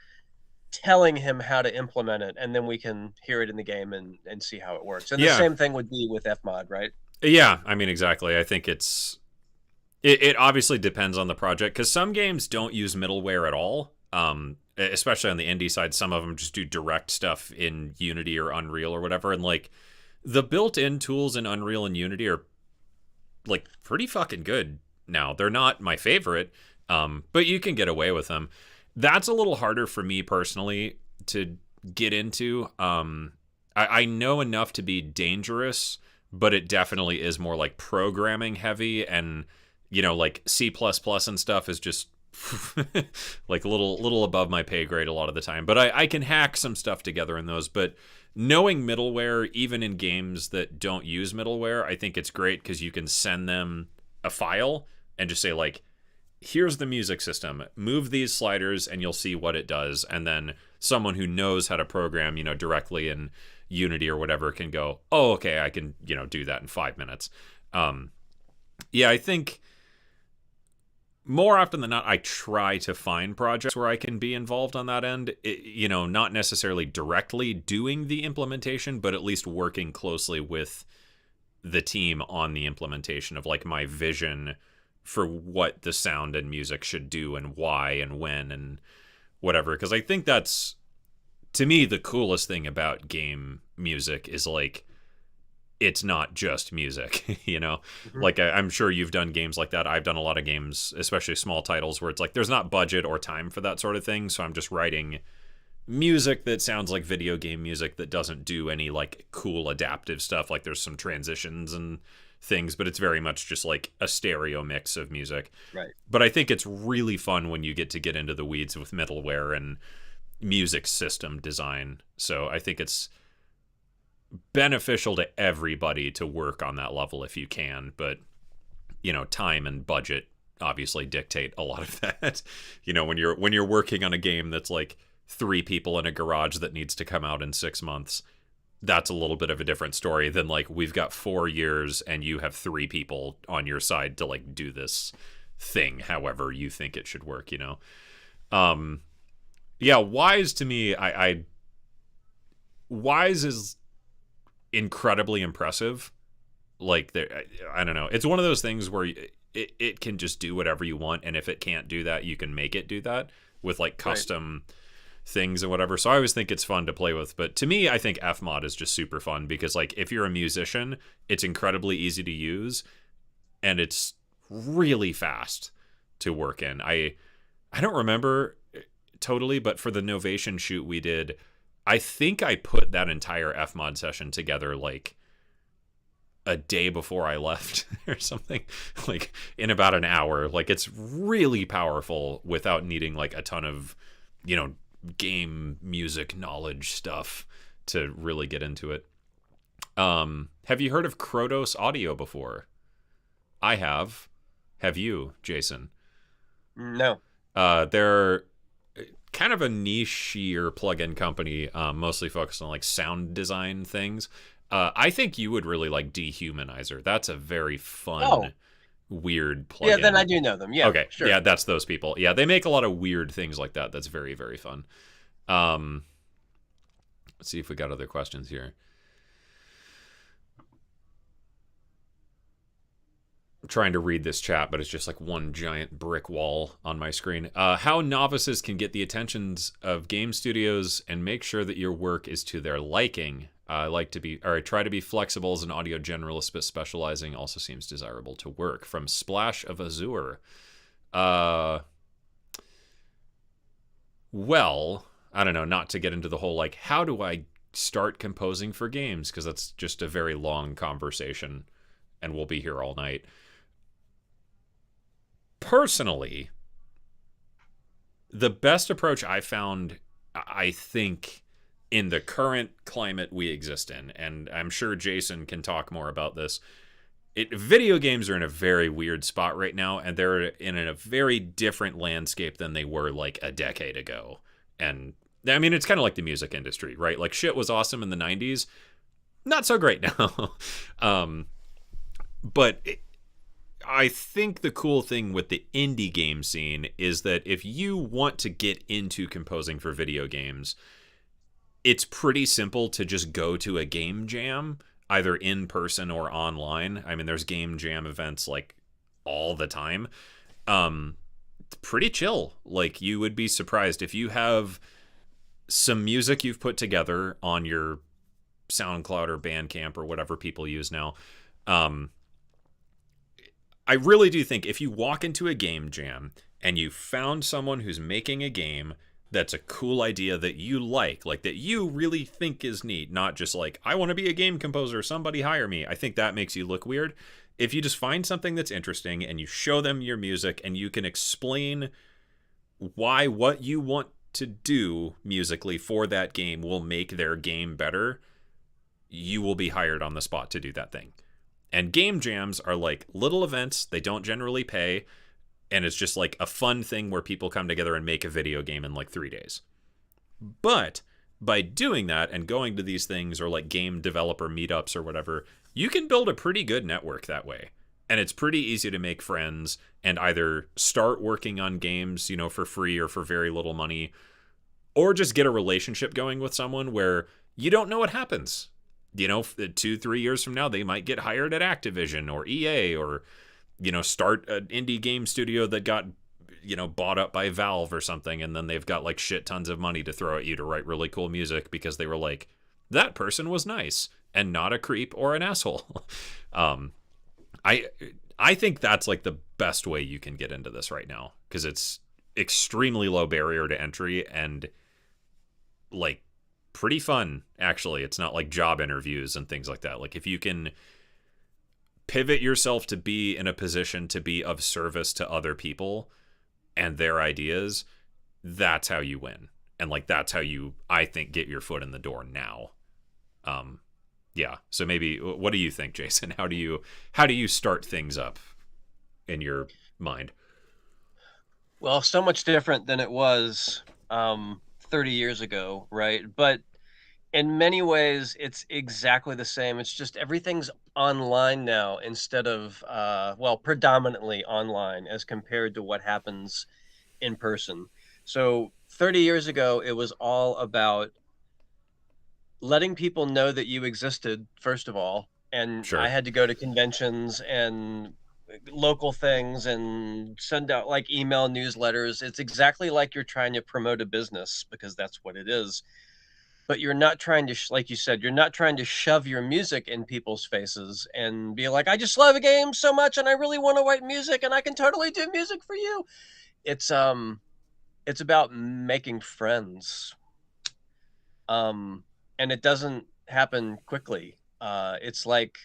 telling him how to implement it, and then we can hear it in the game and see how it works. And the Yeah. same thing would be with Fmod, right? Yeah, I mean exactly. I think it obviously depends on the project cuz some games don't use middleware at all. Especially on the indie side, some of them just do direct stuff in Unity or Unreal or whatever, and like the built-in tools in Unreal and Unity are like pretty fucking good now. They're not my favorite, but you can get away with them. That's a little harder for me personally to get into. I know enough to be dangerous, but it definitely is more like programming heavy, and like C++ and stuff is just like a little above my pay grade a lot of the time. But I can hack some stuff together in those. But knowing middleware, even in games that don't use middleware, I think it's great because you can send them a file and just say like, here's the music system, move these sliders and you'll see what it does. And then someone who knows how to program directly in Unity or whatever can go, oh, okay, I can do that in 5 minutes. Yeah, I think more often than not I try to find projects where I can be involved on that end, not necessarily directly doing the implementation, but at least working closely with the team on the implementation of like my vision for what the sound and music should do and why and when and whatever. Because I think that's, to me, the coolest thing about game music is like, it's not just music, Mhm. Like I'm sure you've done games like that. I've done a lot of games, especially small titles, where it's like there's not budget or time for that sort of thing. So I'm just writing music that sounds like video game music that doesn't do any like cool adaptive stuff. Like there's some transitions and things, but it's very much just like a stereo mix of music. Right. But I think it's really fun when you get into the weeds with middleware and music system design. So I think it's beneficial to everybody to work on that level if you can, but time and budget obviously dictate a lot of that. When you're working on a game that's like 3 people in a garage that needs to come out in 6 months, that's a little bit of a different story than like we've got 4 years and you have 3 people on your side to like do this thing however you think it should work. Yeah, Wise to me, I Wise is incredibly impressive. Like I don't know, it's one of those things where it can just do whatever you want, and if it can't do that, you can make it do that with like Right. custom things and whatever. So I always think it's fun to play with. But to me, I think Fmod is just super fun because like if you're a musician, it's incredibly easy to use and it's really fast to work in. I don't remember totally, but for the Novation shoot we did, I think I put that entire Fmod session together like a day before I left or something, like in about an hour. Like it's really powerful without needing like a ton of, game music knowledge stuff to really get into it. Have you heard of Krotos Audio before? I have. Have you, Jason? No. They're kind of a niche-ier plugin company, mostly focused on like sound design things. I think you would really like Dehumanizer. That's a very Oh, fun, weird yeah, then I plugin. do know them. Yeah, Okay, sure. yeah, that's those people. Yeah, they make a lot of weird things like that. That's very, very fun. Um, let's see if we got other questions here. I'm trying to read this chat, but it's just like one giant brick wall on my screen. How novices can get the attentions of game studios and make sure that your work is to their liking. I like to be, or I try to be flexible as an audio generalist, but specializing also seems desirable to work. From Splash of Azure. Uh, well, I don't know, not to get into the whole like, how do I start composing for games? Because that's just a very long conversation and we'll be here all night. Personally, the best approach I found, I think, in the current climate we exist in, and I'm sure Jason can talk more about this. Video games are in a very weird spot right now, and they're in a very different landscape than they were like a decade ago. And I mean, it's kind of like the music industry, right? Like shit was awesome in the '90s, not so great now. um, but I think the cool thing with the indie game scene is that if you want to get into composing for video games, it's pretty simple to just go to a game jam, either in person or online. I mean, there's game jam events like all the time. It's pretty chill. Like, you would be surprised if you have some music you've put together on your SoundCloud or Bandcamp or whatever people use now. Um, I really do think if you walk into a game jam and you found someone who's making a game that's a cool idea that you like that you really think is neat, not just like, I want to be a game composer, somebody hire me. I think that makes you look weird. If you just find something that's interesting and you show them your music and you can explain why what you want to do musically for that game will make their game better, you will be hired on the spot to do that thing. And game jams are like little events. They don't generally pay. And it's just like a fun thing where people come together and make a video game in like 3 days. But by doing that and going to these things or like game developer meetups or whatever, you can build a pretty good network that way. And it's pretty easy to make friends and either start working on games, for free or for very little money, or just get a relationship going with someone where you don't know what happens. 2-3 years from now, they might get hired at Activision or EA or, start an indie game studio that got, bought up by Valve or something. And then they've got like shit tons of money to throw at you to write really cool music because they were like, that person was nice and not a creep or an asshole. I I think that's like the best way you can get into this right now because it's extremely low barrier to entry and like pretty fun, actually. It's not like job interviews and things like that. Like if you can pivot yourself to be in a position to be of service to other people and their ideas, that's how you win. And like that's how you, I think, get your foot in the door now. Yeah. So maybe what do you think, Jason? How do you start things up in your mind? Well, so much different than it was 30 years ago, right? But in many ways, it's exactly the same. It's just everything's online now instead of, well, predominantly online as compared to what happens in person. So 30 years ago, it was all about letting people know that you existed, first of all. And I Sure. had to go to conventions and local things and send out like email newsletters. It's exactly like you're trying to promote a business because that's what it is. But you're not trying to, like you said, you're not trying to shove your music in people's faces and be like, I just love a game so much and I really want to write music and I can totally do music for you. It's it's about making friends. Um and it doesn't happen quickly. It's like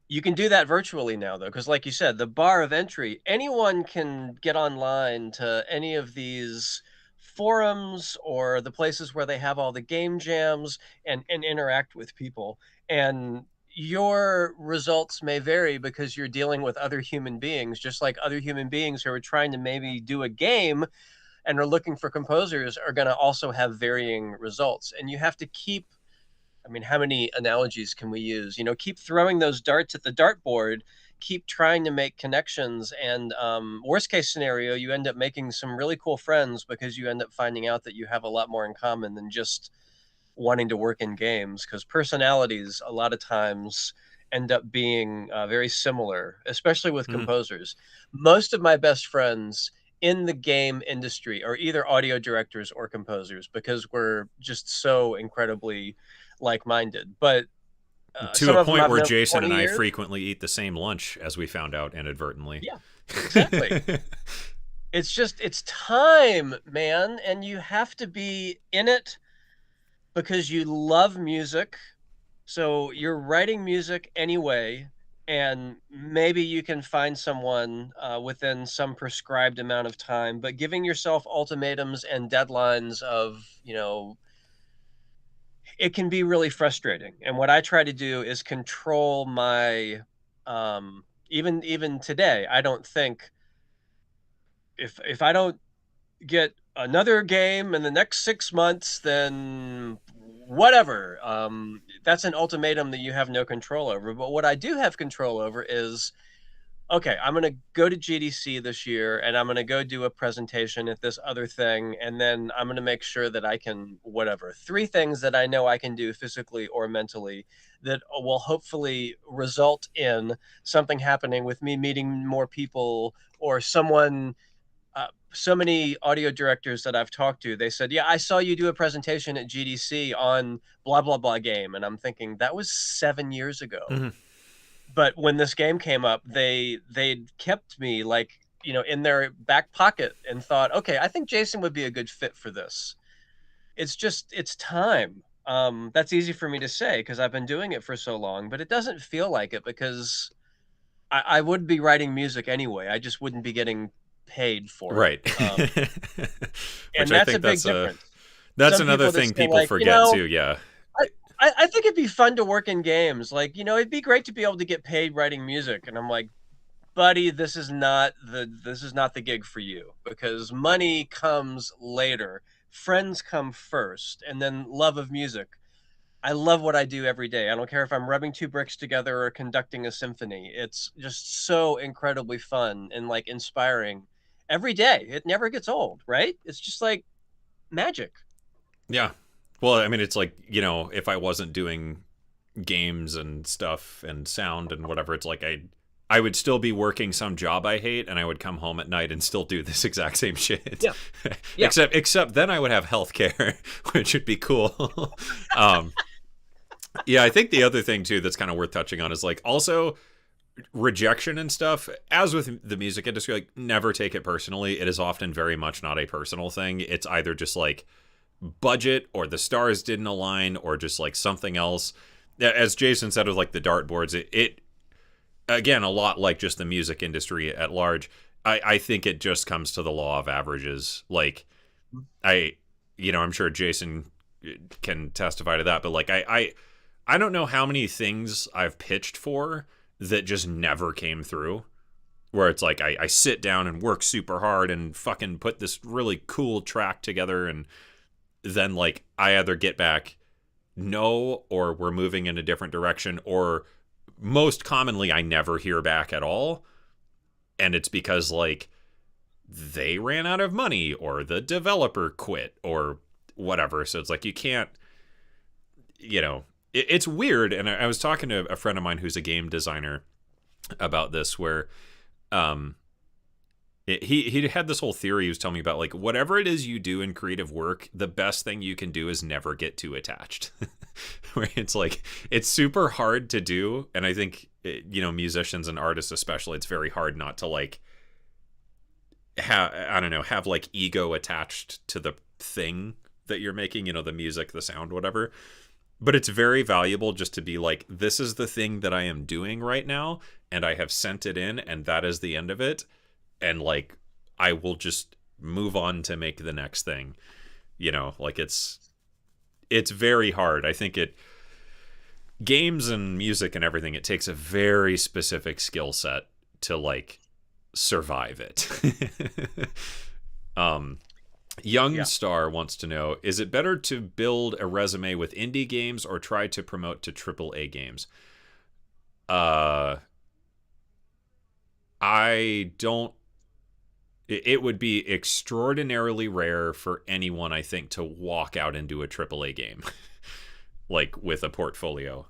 you can do that virtually now, though, because like you said, the bar of entry, anyone can get online to any of these forums or the places where they have all the game jams and interact with people. And your results may vary because you're dealing with other human beings, just like other human beings who are trying to maybe do a game and are looking for composers are going to also have varying results. And you have to keep, I mean, how many analogies can we use? You know, keep throwing those darts at the dartboard, keep trying to make connections. And worst case scenario, you end up making some really cool friends because you end up finding out that you have a lot more in common than just wanting to work in games, because personalities a lot of times end up being very similar, especially with Mhm. composers. Most of my best friends in the game industry are either audio directors or composers because we're just so incredibly like-minded. But To some a of them point I've where known for Jason 20 and I years. frequently eat the same lunch, as we found out inadvertently. Yeah, exactly. It's just, it's time, man, and you have to be in it because you love music. So you're writing music anyway, and maybe you can find someone within some prescribed amount of time, but giving yourself ultimatums and deadlines of, you know, it can be really frustrating. And what I try to do is control my, even today, I don't think, if I don't get another game in the next 6 months, then whatever. That's an ultimatum that you have no control over. But what I do have control over is, okay, I'm going to go to GDC this year and I'm going to go do a presentation at this other thing. And then I'm going to make sure that I can, whatever, three things that I know I can do physically or mentally that will hopefully result in something happening with me meeting more people, or someone, so many audio directors that I've talked to, they said, "Yeah, I saw you do a presentation at GDC on blah blah blah game," and I'm thinking that was 7 years ago. Mhm. But when this game came up, they'd kept me, like, you know, in their back pocket and thought, "Okay, I think Jason would be a good fit for this." It's just, it's time. That's easy for me to say because I've been doing it for so long, but it doesn't feel like it because I would be writing music anyway. I just wouldn't be getting paid for it. Right. Which And I that's a think big that's difference. that's Some another people that thing say people like, you forget know, too. Yeah. I I think it'd be fun to work in games. Like, you know, it'd be great to be able to get paid writing music. And I'm like, buddy, this is not the gig for you, because money comes later. Friends come first, and then love of music. I love what I do every day. I don't care if I'm rubbing two bricks together or conducting a symphony. It's just so incredibly fun and like inspiring every day. It never gets old, right? It's just like magic. Yeah. Well, I mean, it's like, if I wasn't doing games and stuff and sound and whatever, it's like I would still be working some job I hate, and I would come home at night and still do this exact same shit. Yeah. Yeah. except then I would have health care, which would be cool. um yeah, I think the other thing too that's kind of worth touching on is like also rejection and stuff. As with the music industry, like, never take it personally. It is often very much not a personal thing. It's either just like budget, or the stars didn't align, or just like something else. As Jason said with like the dartboards, it again, a lot like just the music industry at large. I think it just comes to the law of averages. Like, I I'm sure Jason can testify to that, but like I don't know how many things I've pitched for that just never came through. Where it's like I sit down and work super hard and fucking put this really cool track together, and then like I either get back no, or we're moving in a different direction, or most commonly I never hear back at all. And it's because like they ran out of money, or the developer quit, or whatever. So it's like you can't, it's weird. And I was talking to a friend of mine who's a game designer about this, where um he had this whole theory. He was telling me about like, whatever it is you do in creative work, the best thing you can do is never get too attached. Where it's like, it's super hard to do, and I think musicians and artists especially, it's very hard not to like have like ego attached to the thing that you're making, the music, the sound, whatever. But it's very valuable just to be like, this is the thing that I am doing right now, and I have sent it in, and that is the end of it. And like, I will just move on to make the next thing. Like, it's very hard. I think games and music and everything, it takes a very specific skill set to like survive it. um Young Yeah. Star wants to know, is it better to build a resume with indie games or try to promote to AAA games? uh I don't, it would be extraordinarily rare for anyone, I think, to walk out into a AAA game like with a portfolio.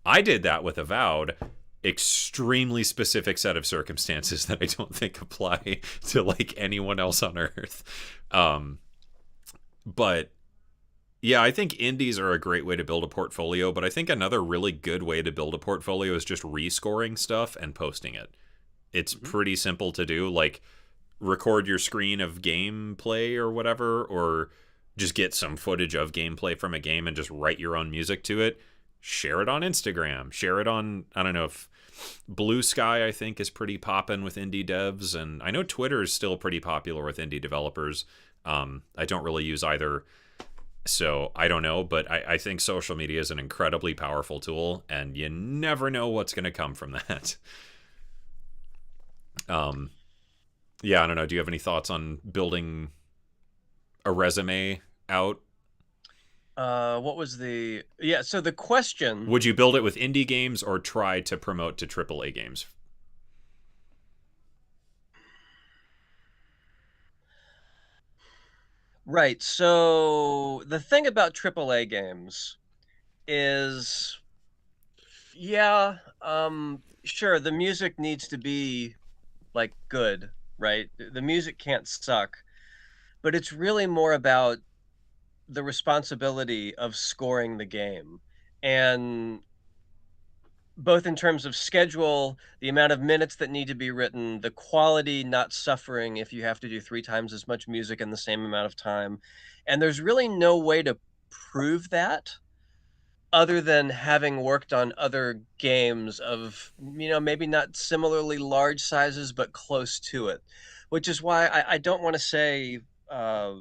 I did that with Avowed. Extremely specific set of circumstances that I don't think apply to like anyone else on earth. But yeah, I think indies are a great way to build a portfolio, but I think another really good way to build a portfolio is just rescoring stuff and posting it. It's Hmm. pretty simple to do. Like, record your screen of gameplay or whatever, or just get some footage of gameplay from a game and just write your own music to it. Share it on Instagram. Share it on, I don't know if Blue Sky, I think, is pretty poppin' with indie devs. And I know Twitter is still pretty popular with indie developers. I don't really use either, so I don't know, but I think social media is an incredibly powerful tool, and you never know what's going to come from that. Um, yeah, I don't know. Do you have any thoughts on building a resume out? What was the yeah? So the question, Would you build it with indie games or try to promote to AAA games? right? So the thing about AAA games is, yeah, sure, the music needs to be like good, right? The music can't suck, but it's really more about the responsibility of scoring the game. And both in terms of schedule, the amount of minutes that need to be written, the quality not suffering if you have to do 3 times as much music in the same amount of time. And there's really no way to prove that other than having worked on other games of, maybe not similarly large sizes, but close to it. Which is why I don't want to say uh,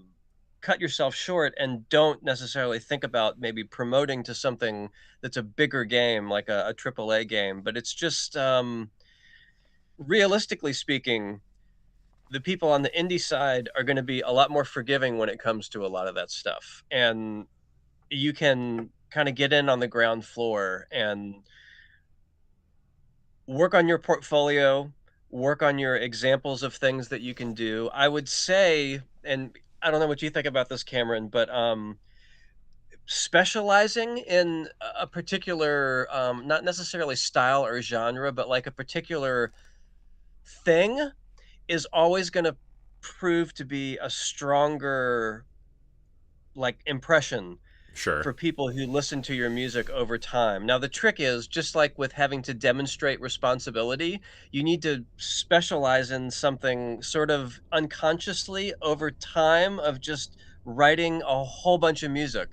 cut yourself short and don't necessarily think about maybe promoting to something that's a bigger game, like a AAA game. But it's just, realistically speaking, the people on the indie side are going to be a lot more forgiving when it comes to a lot of that stuff. And you can kind of get in on the ground floor and work on your portfolio, work on your examples of things that you can do. I would say, and I don't know what you think about this, Cameron, but specializing in a particular, not necessarily style or genre, but like a particular thing is always going to prove to be a stronger like impression Sure. for people who listen to your music over time. Now, the trick is just like with having to demonstrate responsibility, you need to specialize in something sort of unconsciously over time of just writing a whole bunch of music.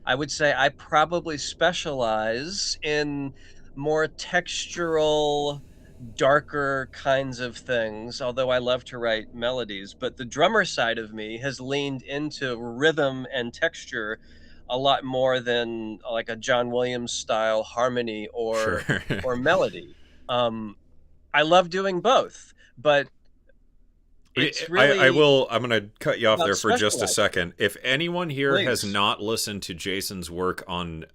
I would say I probably specialize in more textural, darker kinds of things, although I love to write melodies. But the drummer side of me has leaned into rhythm and texture a lot more than like a John Williams style harmony Sure. or melody. Um, I love doing both, but it's I really will, I'm going to cut you off about there for just a specializing. second. If anyone here has Please. not listened to Jason's work on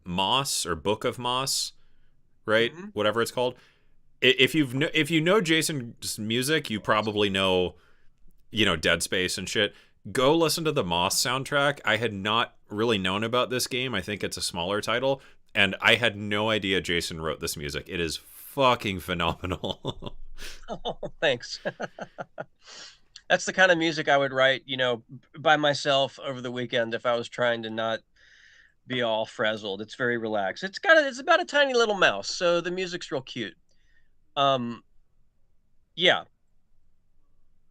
Moss or Book of Moss, right? Mhm. Whatever it's called. If you know Jason's music, you probably know, Dead Space and shit. Go listen to the Moss soundtrack. I had not really known about this game. I think it's a smaller title, and I had no idea Jason wrote this music. It is fucking phenomenal. Oh, thanks. That's the kind of music I would write, by myself over the weekend if I was trying to not be all frazzled. It's very relaxed. It's about a tiny little mouse, so the music's real cute. Um, yeah,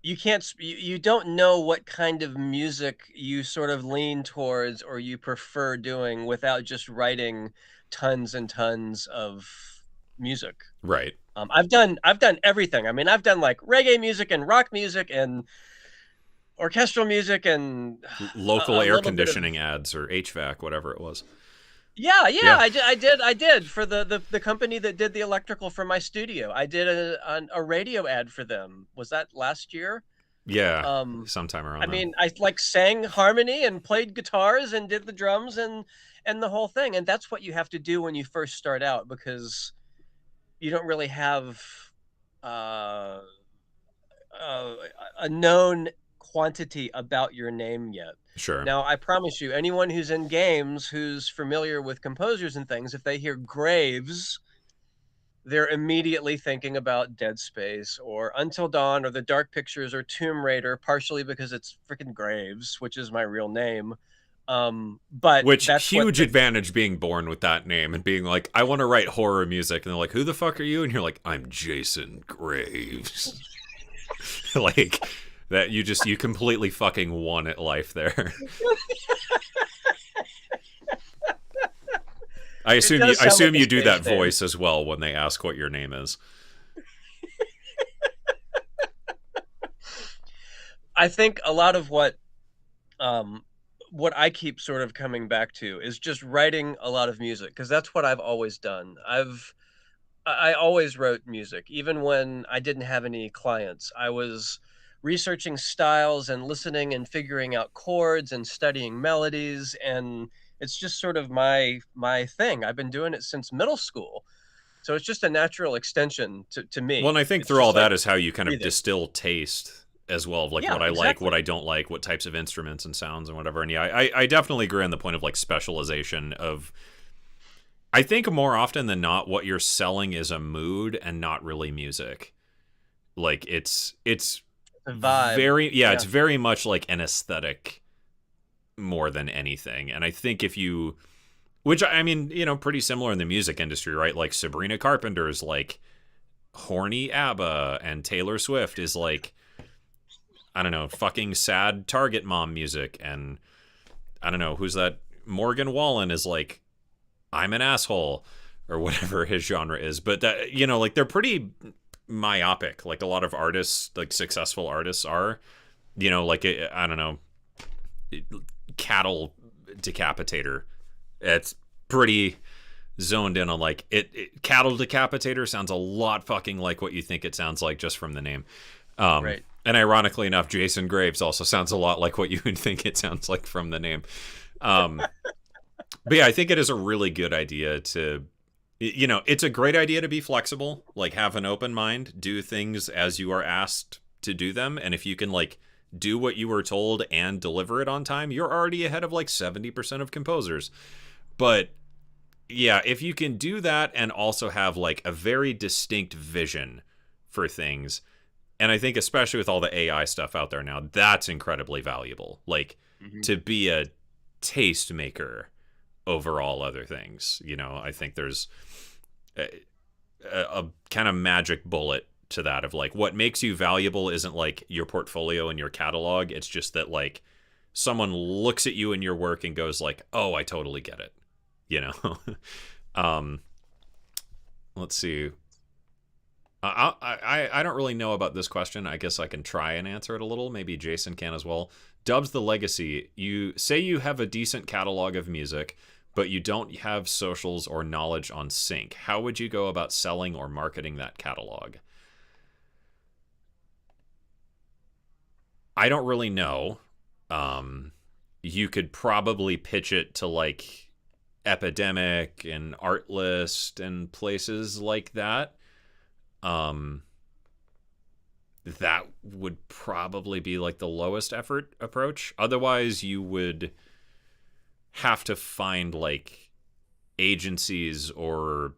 you can't you don't know what kind of music you sort of lean towards or you prefer doing without just writing tons and tons of music. Right. I've done everything. I mean, I've done like reggae music and rock music and orchestral music and Local a air little bit of conditioning ads or HVAC, whatever it was. Yeah, Yeah. I did for the company that did the electrical for my studio. I did a radio ad for them. Was that last year? Yeah. Um, Sometime I around then. mean, I like sang harmony and played guitars and did the drums and the whole thing. And that's what you have to do when you first start out because you don't really have uh, uh, a known quantity about your name yet. Sure. Now, I promise you, anyone who's in games who's familiar with composers and things, if they hear Graves, they're immediately thinking about Dead Space or Until Dawn or The Dark Pictures or Tomb Raider, partially because it's freaking Graves, which is my real name. But Which that's what huge advantage being born with that name and being like, I want to write horror music, and they're like, who the fuck are you? And you're like, I'm Jason Graves. Like that, you completely fucking won at life there. it does I sound like assume a you do stage that name. voice as well when they ask what your name is. I think a lot of um, what I keep sort of coming back to is just writing a lot of music because that's what I've always done. I always wrote music, even when I didn't have any clients. I was researching styles and listening and figuring out chords and studying melodies, and it's just sort of my thing. I've been doing it since middle school, so it's just a natural extension to Well, and me. I think It's through all just like that is how you kind of breathing. distill taste as well of like Yeah, what I like, what exactly. I don't like, what types of instruments and sounds and whatever. And yeah, I definitely agree on the point of like specialization of I think more often than not what you're selling is a mood and not really music. Like it's The vibe. very yeah, it's Yeah. very much like an aesthetic more than anything. And I think if you which I mean, pretty similar in the music industry, right? Like Sabrina Carpenter's like horny ABBA and Taylor Swift is like I don't know, fucking sad Target mom music and I don't know, who's that Morgan Wallen is like I'm an asshole or whatever his genre is. But that like they're pretty myopic like a lot of artists, like successful artists are, like I don't know, cattle decapitator. It's pretty zoned in on like cattle decapitator sounds a lot fucking like what you think it sounds like just from the name. Right. And ironically enough, Jason Graves also sounds a lot like what you would think it sounds like from the name. Um, but yeah, I think it is a really good idea to, it's a great idea to be flexible, like have an open mind, do things as you are asked to do them. And if you can like do what you were told and deliver it on time, you're already ahead of like 70% of composers. But yeah, if you can do that and also have like a very distinct vision for things, and I think especially with all the AI stuff out there now, that's incredibly valuable. Like Mhm. to be a tastemaker over all other things. I think there's a kind of magic bullet to that of like what makes you valuable isn't like your portfolio and your catalog. It's just that like someone looks at you and your work and goes like, "Oh, I totally get it." You know. um, let's see. I don't really know about this question. I guess I can try and answer it a little. Maybe Jason can as well. Dubs the Legacy. You say you have a decent catalog of music, but you don't have socials or knowledge on sync. How would you go about selling or marketing that catalog? I don't really know. You could probably pitch it to like Epidemic and Artlist and places like that. Um, that would probably be like the lowest effort approach. Otherwise, you would have to find like agencies or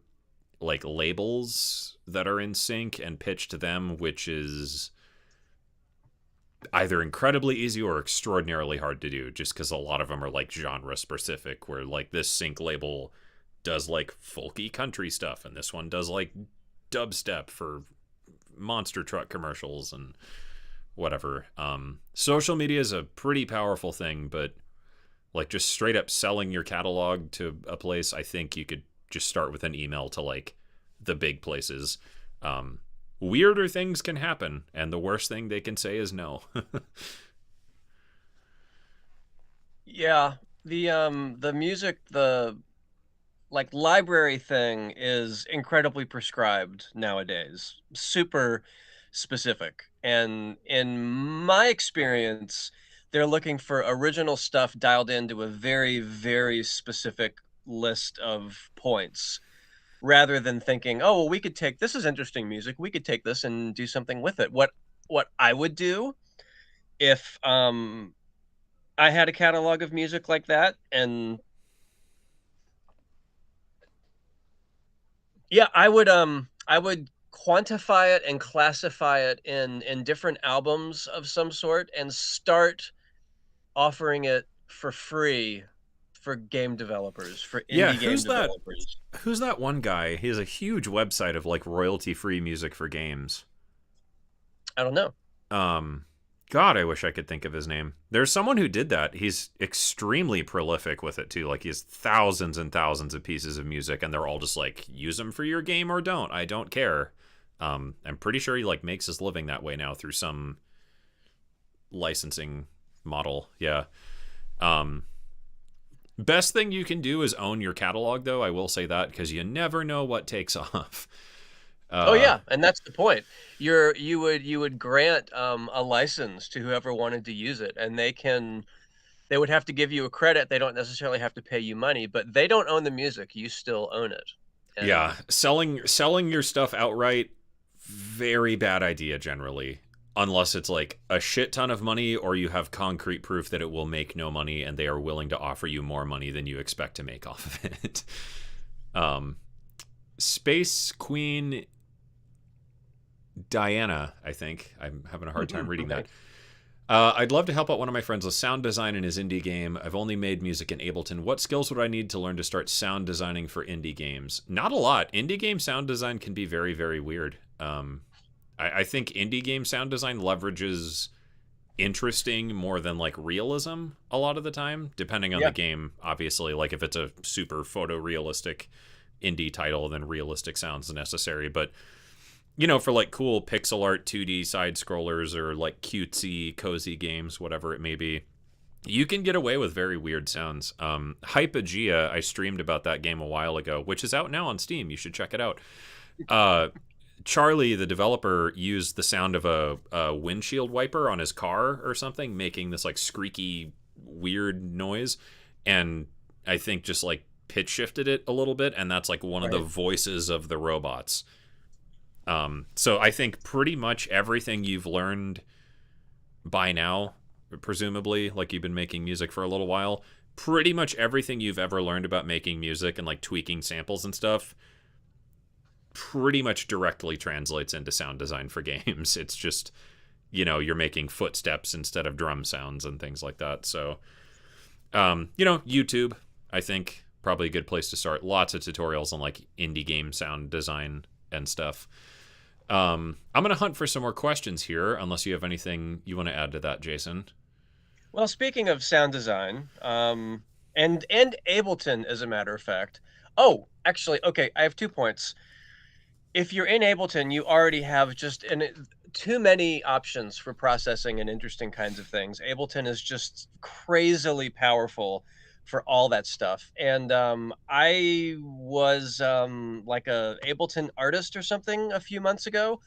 like labels that are in sync and pitch to them, which is either incredibly easy or extraordinarily hard to do just because a lot of them are like genre specific where like this sync label does like folky country stuff and this one does like dubstep for monster truck commercials and whatever. Social media is a pretty powerful thing, but like just straight up selling your catalog to a place, I think you could just start with an email to like the big places. um Weirder things can happen and the worst thing they can say is no. Yeah, the music, the like library thing is incredibly prescribed nowadays, super specific. And in my experience, they're looking for original stuff dialed into a very, very specific list of points rather than thinking, oh, well, we could take this is interesting music. We could take this and do something with it. What I would do if I had a catalog of music like that, and yeah, I would quantify it and classify it in different albums of some sort and start offering it for free for game developers, for Yeah, indie game developers. who's that one guy? He has a huge website of like royalty-free music for games. I don't know. Um God, I wish I could think of his name. There's someone who did that. He's extremely prolific with it too. Like he has thousands and thousands of pieces of music, and they're all just like, use them for your game or don't. I don't care. I'm pretty sure he like makes his living that way now through some licensing model. Yeah. Um, Best thing you can do is own your catalog, though. I will say that because you never know what takes off. Oh Uh, yeah, and that's the point. You would grant a license to whoever wanted to use it, and they would have to give you a credit. They don't necessarily have to pay you money, but they don't own the music. You still own it. yeah, And selling your stuff outright, very bad idea generally. Unless it's like a shit ton of money, or you have concrete proof that it will make no money, and they are willing to offer you more money than you expect to make off of it. um, Space Queen Diana, I think. I'm having a hard time reading okay. that. I'd love to help out one of my friends with sound design in his indie game. I've only made music in Ableton. What skills would I need to learn to start sound designing for indie games? Not a lot. Indie game sound design can be very, very weird. I think indie game sound design leverages interesting more than like realism a lot of the time, depending on the Yeah. game. Obviously, like if it's a super photorealistic indie title, then realistic sounds necessary. But for like cool pixel art 2D side scrollers or like cutesy, cozy games, whatever it may be, you can get away with very weird sounds. Hypogea, I streamed about that game a while ago, which is out now on Steam. You should check it out. Charlie, the developer, used the sound of a windshield wiper on his car or something, making this like squeaky, weird noise. And I think just like pitch shifted it a little bit. And that's like one of the Right. voices of the robots. So I think pretty much everything you've learned by now, presumably, like you've been making music for a little while, pretty much everything you've ever learned about making music and like tweaking samples and stuff pretty much directly translates into sound design for games. It's just, you're making footsteps instead of drum sounds and things like that. So, YouTube, I think, probably a good place to start. Lots of tutorials on like indie game sound design and stuff. I'm going to hunt for some more questions here, unless you have anything you want to add to that, Jason. Well, speaking of sound design, and Ableton, as a matter of fact. Oh, actually, okay, I have 2 points. If you're in Ableton, you already have too many options for processing and interesting kinds of things. Ableton is just crazily powerful for all that stuff. And I was like a Ableton artist or something a few months ago.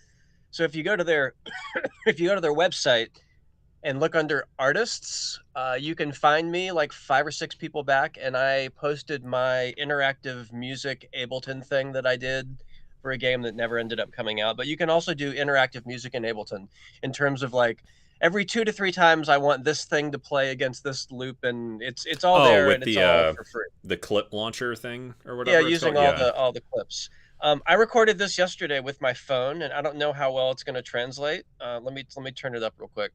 So if you go to their if you go to their website and look under artists, you can find me like 5 or 6 people back, and I posted my interactive music Ableton thing that I did for a game that never ended up coming out. But you can also do interactive music in Ableton in terms of like every 2 to 3 times I want this thing to play against this loop, and it's all Oh, there with and it's all for free. the clip launcher thing or Yeah, whatever it's using called. Yeah. all the clips. I recorded this yesterday with my phone, and I don't know how well it's going to translate. Let me turn it up real quick.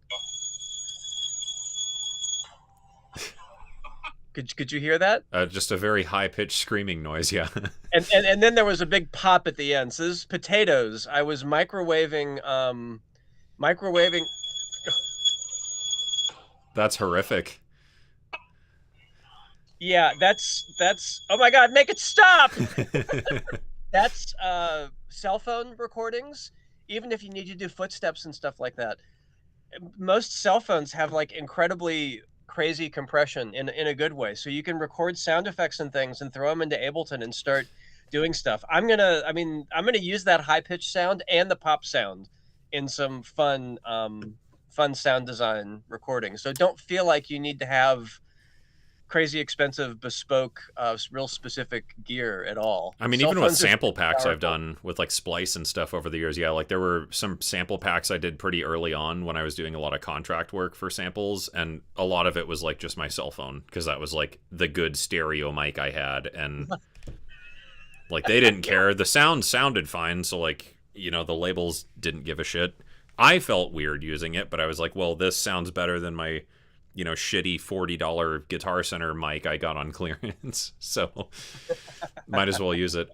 Could you hear that? Just a very high pitched screaming noise. Yeah. And then there was a big pop at the end. So this is potatoes. I was microwaving. That's horrific. Yeah, that's. Oh my God, make it stop! That's cell phone recordings. Even if you need to do footsteps and stuff like that, most cell phones have like incredibly crazy compression in a good way. So you can record sound effects and things and throw them into Ableton and start doing stuff. I'm gonna use that high pitched sound and the pop sound in some fun sound design recordings. So don't feel like you need to have crazy expensive bespoke real specific gear at all. I mean, Cell even with phones are sample packs I've powerful. done with like Splice and stuff over the years, yeah, like there were some sample packs I did pretty early on when I was doing a lot of contract work for samples, and a lot of it was like just my cell phone because that was like the good stereo mic I had, and like they didn't care. The sound sounded fine, so like, you know, the labels didn't give a shit. I felt weird using it, but I was like, well, this sounds better than my, you know, shitty $40 Guitar Center mic I got on clearance. So might as well use it.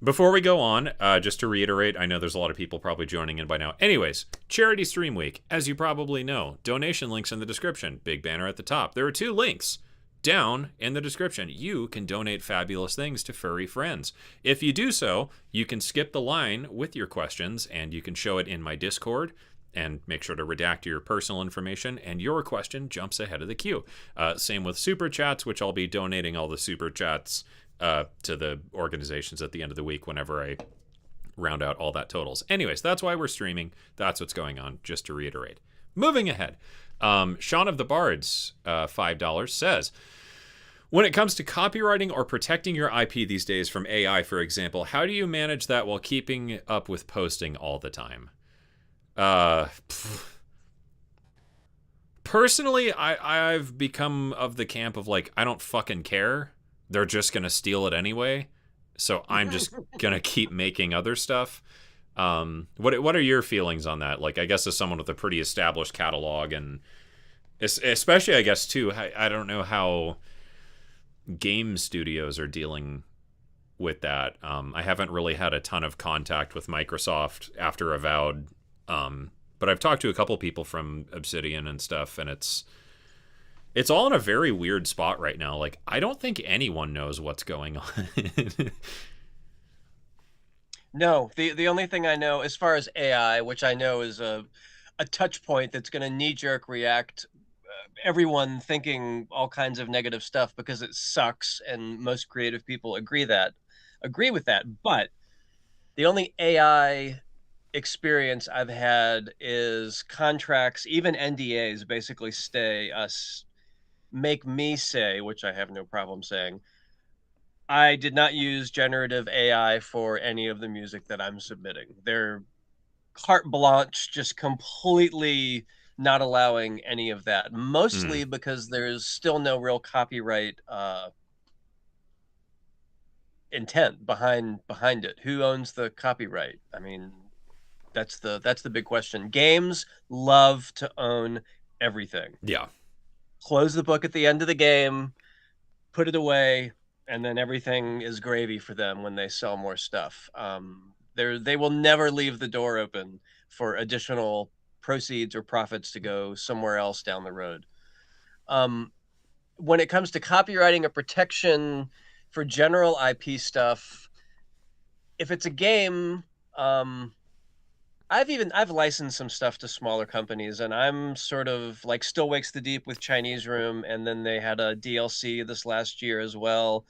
Before we go on, just to reiterate, I know there's a lot of people probably joining in by now. Anyways, Charity Stream Week, as you probably know, donation links in the description. Big banner at the top. There are 2 links down in the description. You can donate fabulous things to furry friends. If you do so, you can skip the line with your questions, and you can show it in my Discord, and make sure to redact your personal information, and your question jumps ahead of the queue. Same with super chats, which I'll be donating all the super chats to the organizations at the end of the week whenever I round out all that totals. Anyways, that's why we're streaming. That's what's going on, just to reiterate. Moving ahead. Sean of the Bards, $5, says, when it comes to copywriting or protecting your IP these days from AI, for example, how do you manage that while keeping up with posting all the time? Personally, I've become of the camp of like, I don't fucking care. They're just gonna steal it anyway. So I'm just gonna keep making other stuff. What are your feelings on that? Like, I guess as someone with a pretty established catalog, and especially, I guess too, I don't know how game studios are dealing with that. I haven't really had a ton of contact with Microsoft after Avowed, but I've talked to a couple people from Obsidian and stuff, and it's all in a very weird spot right now. Like, I don't think anyone knows what's going on. No, the only thing I know as far as AI, which I know is a touch point that's going to knee-jerk react everyone thinking all kinds of negative stuff because it sucks, and most creative people agree with that. But the only AI experience I've had is contracts, even NDAs basically make me say, which I have no problem saying, I did not use generative AI for any of the music that I'm submitting. They're carte blanche, just completely not allowing any of that, mostly because there's still no real copyright intent behind it. Who owns the copyright? I mean, that's the big question. Games love to own everything. Yeah. Close the book at the end of the game, put it away, and then everything is gravy for them when they sell more stuff. They will never leave the door open for additional proceeds or profits to go somewhere else down the road. When it comes to copywriting or protection for general IP stuff, if it's a game, I've licensed some stuff to smaller companies, and I'm sort of like Still Wakes the Deep with Chinese Room, and then they had a DLC this last year as well.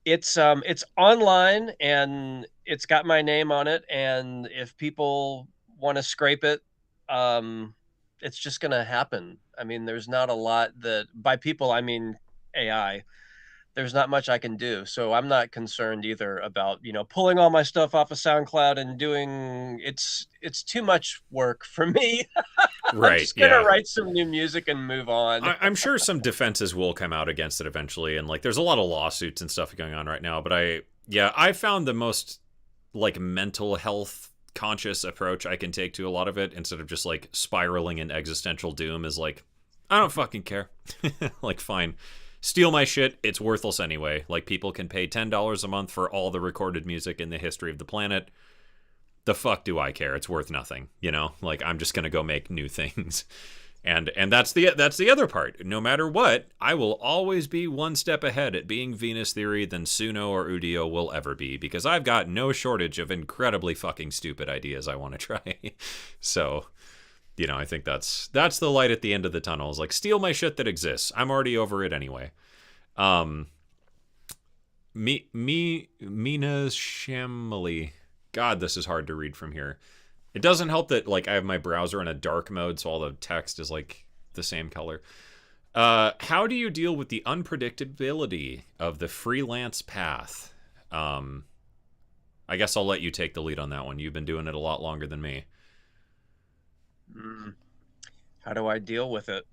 It's online, and it's got my name on it, and if people want to scrape it, it's just going to happen. I mean, there's not a lot that, by people I mean AI, there's not much I can do. So I'm not concerned either about, pulling all my stuff off of SoundCloud and doing it's too much work for me. I'm Right. just gonna Yeah. write some new music and move on. I'm sure some defenses will come out against it eventually, and like there's a lot of lawsuits and stuff going on right now. But I found the most like mental health conscious approach I can take to a lot of it, instead of just like spiraling in existential doom, is like, I don't fucking care. Like, fine, steal my shit. It's worthless anyway. Like, people can pay $10 a month for all the recorded music in the history of the planet. The fuck do I care? It's worth nothing, Like, I'm just gonna go make new things. And that's the other part. No matter what, I will always be one step ahead at being Venus Theory than Suno or Udio will ever be, because I've got no shortage of incredibly fucking stupid ideas I want to try. So, I think that's the light at the end of the tunnel. Is like, steal my shit that exists. I'm already over it anyway. Mina Shamali. God, this is hard to read from here. It doesn't help that like I have my browser in a dark mode, so all the text is like the same color. How do you deal with the unpredictability of the freelance path? I guess I'll let you take the lead on that one. You've been doing it a lot longer than me. How do I deal with it?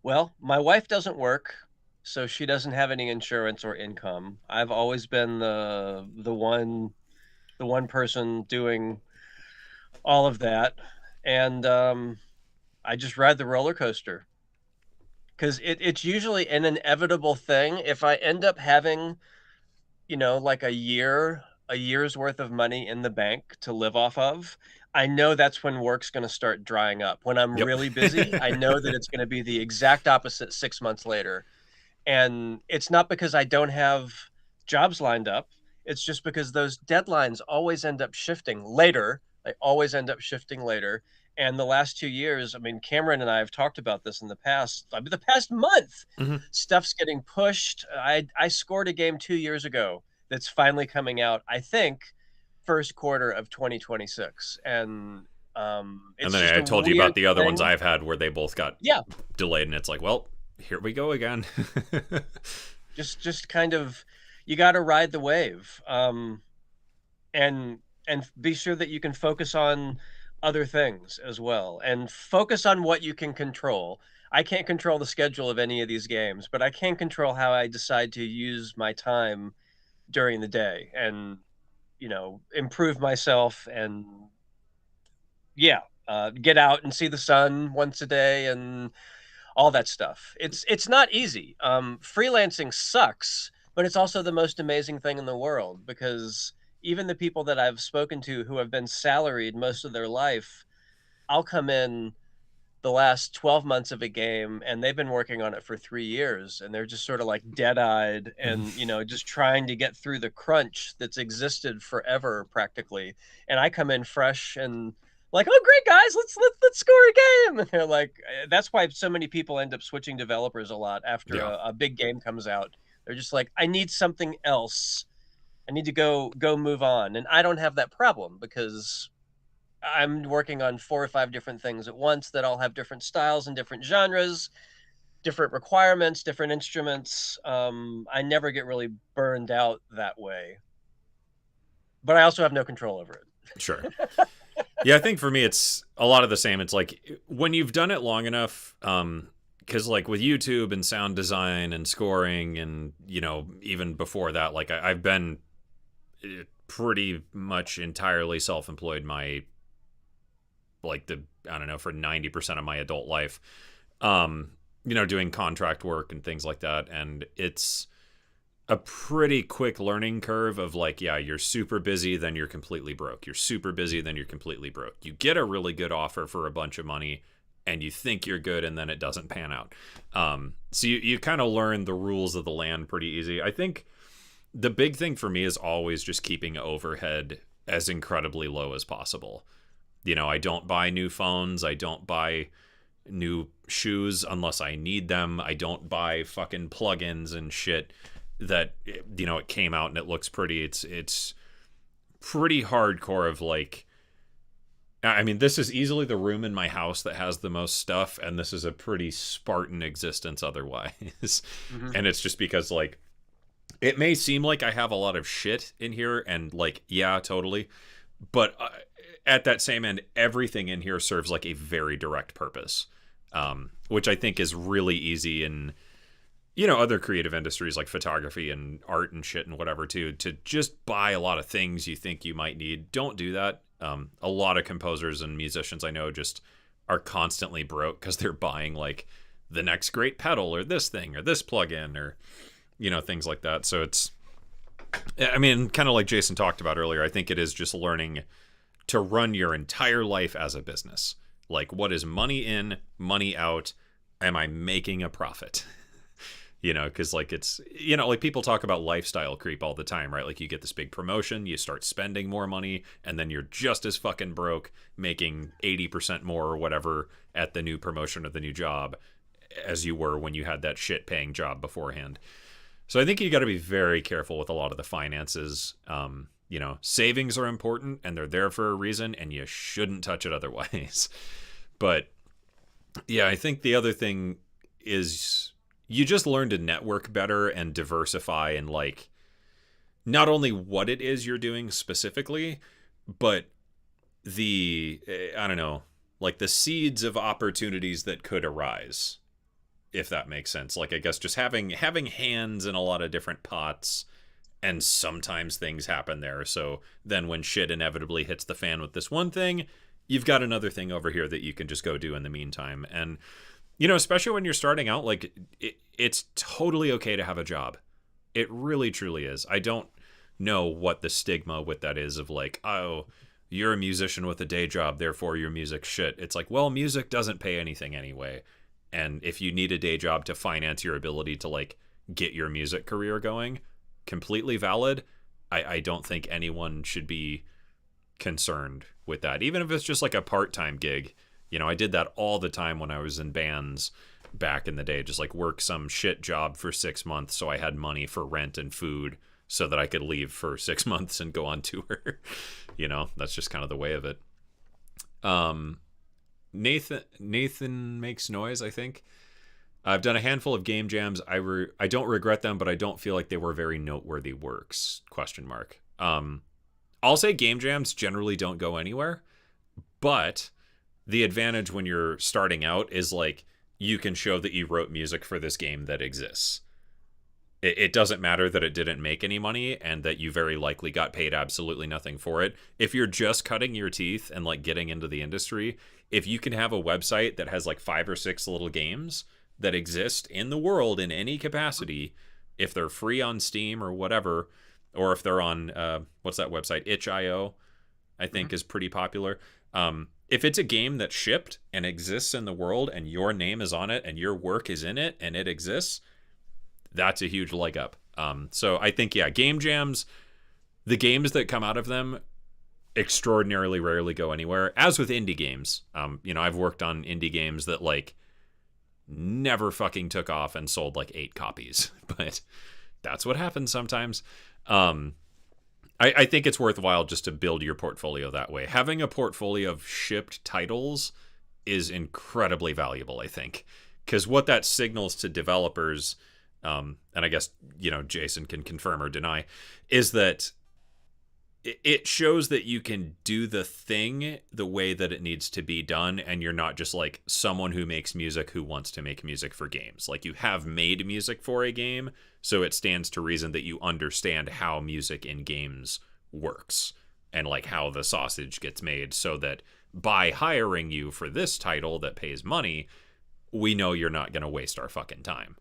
Well, my wife doesn't work, so she doesn't have any insurance or income. I've always been the one person doing all of that, and I just ride the roller coaster because it's usually an inevitable thing. If I end up having, like a year's worth of money in the bank to live off of, I know that's when work's going to start drying up. When I'm Yep. really busy, I know that it's going to be the exact opposite 6 months later. And it's not because I don't have jobs lined up. It's just because those deadlines always end up shifting later. They always end up shifting later. And the last 2 years, I mean, Cameron and I have talked about this in the past. I mean, the past month, Mm-hmm. stuff's getting pushed. I scored a game 2 years ago that's finally coming out, I think, first quarter of 2026. And And it's then just I a told you weird about the other ones thing. I've had where they both got Yeah, delayed, and it's like, well, here we go again. just kind of, you got to ride the wave, and be sure that you can focus on other things as well, and focus on what you can control. I can't control the schedule of any of these games, but I can control how I decide to use my time during the day, and improve myself, and yeah, get out and see the sun once a day, and all that stuff. It's not easy. Freelancing sucks, but it's also the most amazing thing in the world, because even the people that I've spoken to who have been salaried most of their life, I'll come in the last 12 months of a game and they've been working on it for 3 years, and they're just sort of like dead-eyed, and just trying to get through the crunch that's existed forever practically. And I come in fresh and like, oh great guys, let's score a game. And they're like, that's why so many people end up switching developers a lot after Yeah, a big game comes out. They're just like, I need something else. I need to go move on. And I don't have that problem because I'm working on 4 or 5 different things at once that all have different styles and different genres, different requirements, different instruments. I never get really burned out that way, but I also have no control over it. sure. Yeah, I think for me it's a lot of the same. It's like when you've done it long enough, because like with YouTube and sound design and scoring, and even before that, like I've been pretty much entirely self-employed my like the I don't know, for 90% of my adult life, doing contract work and things like that. And it's a pretty quick learning curve of like, yeah, you're super busy, then you're completely broke. You're super busy, then you're completely broke. You get a really good offer for a bunch of money and you think you're good, and then it doesn't pan out. So you kind of learn the rules of the land pretty easy. I think the big thing for me is always just keeping overhead as incredibly low as possible. I don't buy new phones. I don't buy new shoes unless I need them. I don't buy fucking plugins and shit that it came out and it looks pretty. It's pretty hardcore of like, I mean, this is easily the room in my house that has the most stuff, and this is a pretty Spartan existence otherwise. Mm-hmm. And it's just because like it may seem like I have a lot of shit in here, and like, yeah, totally, but at that same end, everything in here serves like a very direct purpose, which I think is really easy in other creative industries like photography and art and shit and whatever too, to just buy a lot of things you think you might need. Don't do that. A lot of composers and musicians I know just are constantly broke because they're buying like the next great pedal or this thing or this plugin or things like that. So it's, I mean, kind of like Jason talked about earlier, I think it is just learning to run your entire life as a business. Like, what is money in, money out? Am I making a profit? Because like it's, like people talk about lifestyle creep all the time, right? Like you get this big promotion, you start spending more money, and then you're just as fucking broke, making 80% more or whatever at the new promotion or the new job as you were when you had that shit paying job beforehand. So I think you got to be very careful with a lot of the finances. Savings are important and they're there for a reason, and you shouldn't touch it otherwise. But yeah, I think the other thing is you just learn to network better and diversify, and like not only what it is you're doing specifically, but the I don't know, like the seeds of opportunities that could arise, if that makes sense. Like I guess just having hands in a lot of different pots, and sometimes things happen there. So then when shit inevitably hits the fan with this one thing, you've got another thing over here that you can just go do in the meantime. And especially when you're starting out, like it's totally okay to have a job. It really truly is. I don't know what the stigma with that is of like, oh, you're a musician with a day job, therefore your music shit. It's like, well, music doesn't pay anything anyway. And if you need a day job to finance your ability to like get your music career going, completely valid. I don't think anyone should be concerned with that, even if it's just like a part-time gig. I did that all the time when I was in bands back in the day, just like work some shit job for 6 months so I had money for rent and food so that I could leave for 6 months and go on tour. That's just kind of the way of it. Nathan makes noise, I think. I've done a handful of game jams. I don't regret them, but I don't feel like they were very noteworthy works. ? I'll say game jams generally don't go anywhere, but the advantage when you're starting out is like you can show that you wrote music for this game that exists. It doesn't matter that it didn't make any money and that you very likely got paid absolutely nothing for it. If you're just cutting your teeth and like getting into the industry, if you can have a website that has like 5 or 6 little games that exist in the world in any capacity, if they're free on Steam or whatever, or if they're on what's that website, itch.io, I think is pretty popular. If it's a game that shipped and exists in the world and your name is on it and your work is in it and it exists, that's a huge leg up. So I think, yeah, game jams, the games that come out of them extraordinarily rarely go anywhere, as with indie games. I've worked on indie games that like never fucking took off and sold like 8 copies, but that's what happens sometimes. I think it's worthwhile just to build your portfolio that way. Having a portfolio of shipped titles is incredibly valuable, I think, because what that signals to developers, and I guess, Jason can confirm or deny, is that it shows that you can do the thing the way that it needs to be done, and you're not just like someone who makes music who wants to make music for games. Like, you have made music for a game, so it stands to reason that you understand how music in games works and like how the sausage gets made, so that by hiring you for this title that pays money, we know you're not going to waste our fucking time,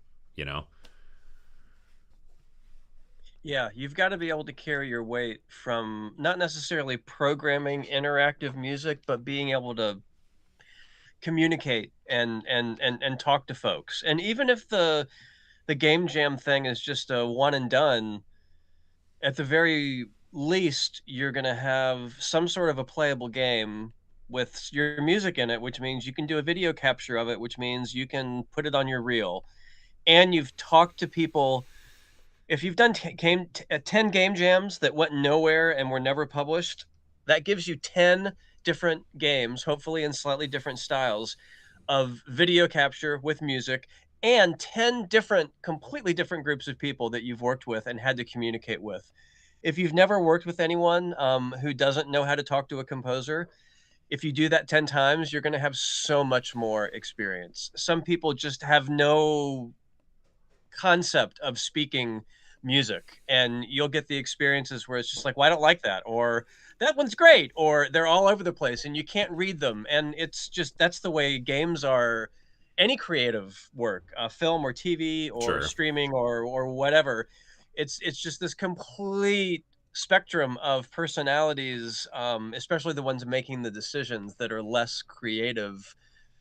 Yeah, you've got to be able to carry your weight from not necessarily programming interactive music, but being able to communicate and talk to folks. And even if the game jam thing is just a one and done, at the very least, you're going to have some sort of a playable game with your music in it, which means you can do a video capture of it, which means you can put it on your reel. And you've talked to people. If you've done 10 game jams that went nowhere and were never published, that gives you 10 different games, hopefully in slightly different styles, of video capture with music, and 10 different, completely different groups of people that you've worked with and had to communicate with. If you've never worked with anyone who doesn't know how to talk to a composer, if you do that 10 times, you're going to have so much more experience. Some people just have no concept of speaking music, and you'll get the experiences where it's just like, well, I don't like that, or that one's great, or they're all over the place and you can't read them. And it's just, that's the way games are. Any creative work, film or TV or Sure. streaming or whatever, it's just this complete spectrum of personalities, especially the ones making the decisions that are less creative.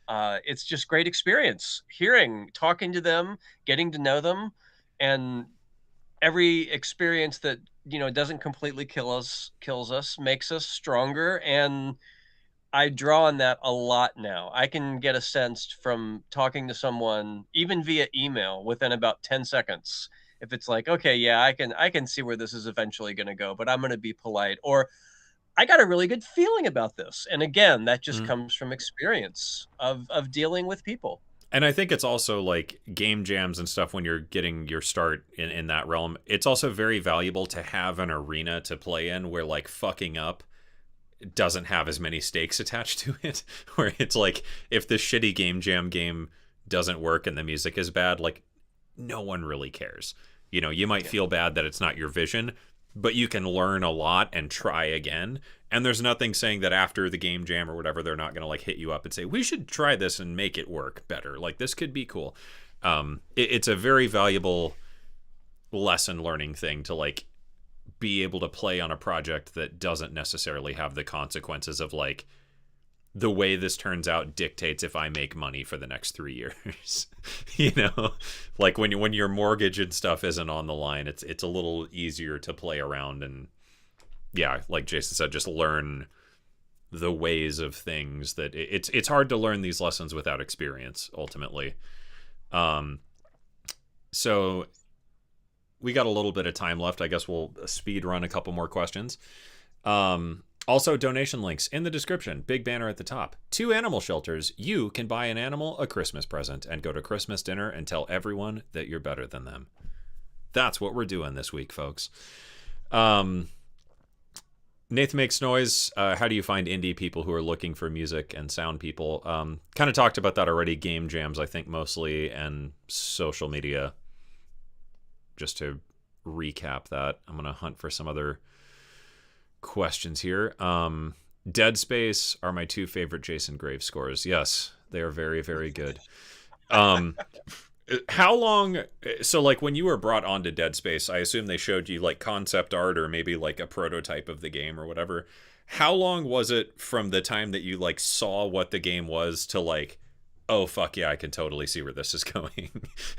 It's just great experience hearing, talking to them, getting to know them, and every experience that doesn't completely kills us makes us stronger. And I draw on that a lot now. I can get a sense from talking to someone, even via email, within about 10 seconds. If it's like, okay, yeah, I can see where this is eventually going to go, but I'm going to be polite, or I got a really good feeling about this. And again, that just Mm. comes from experience of dealing with people. And I think it's also like game jams and stuff when you're getting your start in that realm. It's also very valuable to have an arena to play in where like fucking up doesn't have as many stakes attached to it. Where it's like if the shitty game jam game doesn't work and the music is bad, like no one really cares. You might Yeah. feel bad that it's not your vision, but you can learn a lot and try again. And there's nothing saying that after the game jam or whatever, they're not going to like hit you up and say, we should try this and make it work better. Like this could be cool. It's a very valuable lesson learning thing to like be able to play on a project that doesn't necessarily have the consequences of like the way this turns out dictates if I make money for the next 3 years. Like when your mortgage and stuff isn't on the line, it's a little easier to play around and yeah, like Jason said, just learn the ways of things that it's hard to learn these lessons without experience ultimately. So we got a little bit of time left. I guess we'll speed run a couple more questions. Also, donation links in the description. Big banner at the top. 2 animal shelters. You can buy an animal a Christmas present and go to Christmas dinner and tell everyone that you're better than them. That's what we're doing this week, folks. Nathan Makes Noise. How do you find indie people who are looking for music and sound people? Kind of talked about that already. Game jams, I think, mostly, and social media. Just to recap that, I'm going to hunt for some other questions here. Dead Space are my 2 favorite Jason Graves scores. Yes, they are very, very good. How long? So, like, when you were brought onto Dead Space, I assume they showed you like concept art or maybe like a prototype of the game or whatever. How long was it from the time that you like saw what the game was to like, oh fuck yeah, I can totally see where this is going?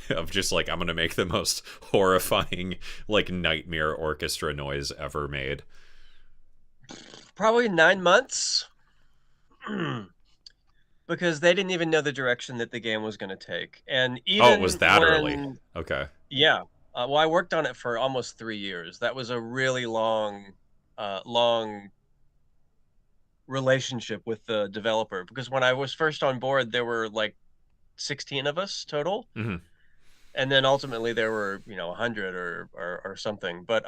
Of just like, I'm gonna make the most horrifying like nightmare orchestra noise ever made. Probably 9 months. Because they didn't even know the direction that the game was going to take. And Oh, it was even that early. when, Okay. yeah, well, I worked on it for almost 3 years. That was a really long relationship with the developer. Because when I was first on board, there were like 16 of us total. Mm-hmm. And then ultimately there were, 100 or something. But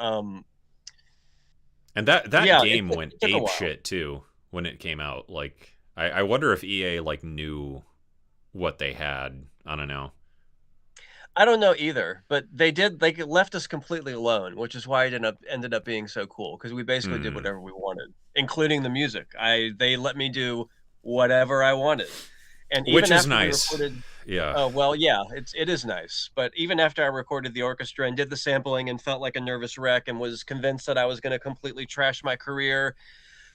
And that yeah, game it went took a ape while. shit too when it came out. Like, I wonder if EA like knew what they had. I don't know. I don't know either, but they did. They left us completely alone, which is why it ended up being so cool because we basically did Mm. whatever we wanted, including the music. They let me do whatever I wanted, and Which even is after we nice. recorded, Yeah. oh well, yeah, it is nice. But even after I recorded the orchestra and did the sampling and felt like a nervous wreck and was convinced that I was going to completely trash my career,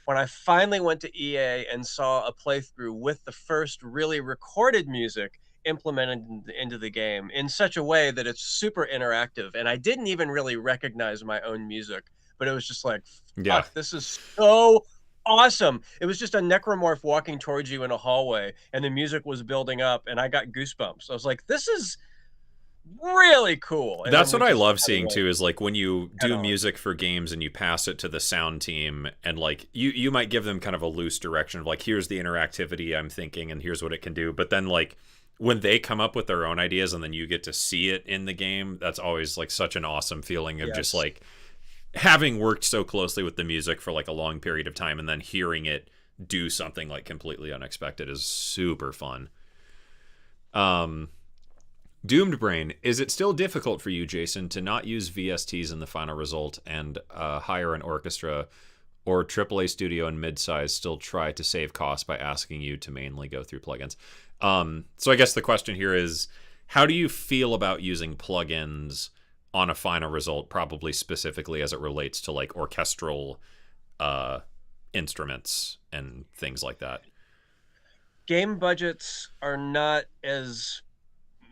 when I finally went to EA and saw a playthrough with the first really recorded music implemented into the game in such a way that it's super interactive, and I didn't even really recognize my own music, but it was just like, Yeah. fuck, this is so awesome. It was just a necromorph walking towards you in a hallway, and the music was building up, and I got goosebumps. I was like, this is really cool. And then That's we what I just love kind of seeing went too is like when you head do on. music for games and you pass it to the sound team and like you might give them kind of a loose direction of like here's the interactivity I'm thinking and here's what it can do, but then like when they come up with their own ideas and then you get to see it in the game, that's always like such an awesome feeling of just Yes. like having worked so closely with the music for like a long period of time and then hearing it do something like completely unexpected is super fun. um Doomed Brain, is it still difficult for you, Jason, to not use VSTs in the final result and hire an orchestra, or AAA studio and midsize still try to save costs by asking you to mainly go through plugins? So I guess the question here is, how do you feel about using plugins on a final result, probably specifically as it relates to like orchestral uh, instruments and things like that? game budgets are not as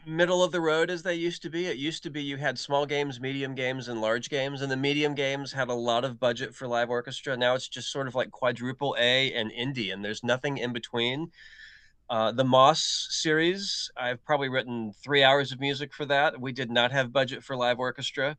middle of the road as they used to be. It used to be you had small games, medium games, and large games, and the medium games had a lot of budget for live orchestra. Now it's just sort of like quadruple A and indie, and there's nothing in between. The Moss series, I've probably written 3 hours of music for that. We did not have budget for live orchestra,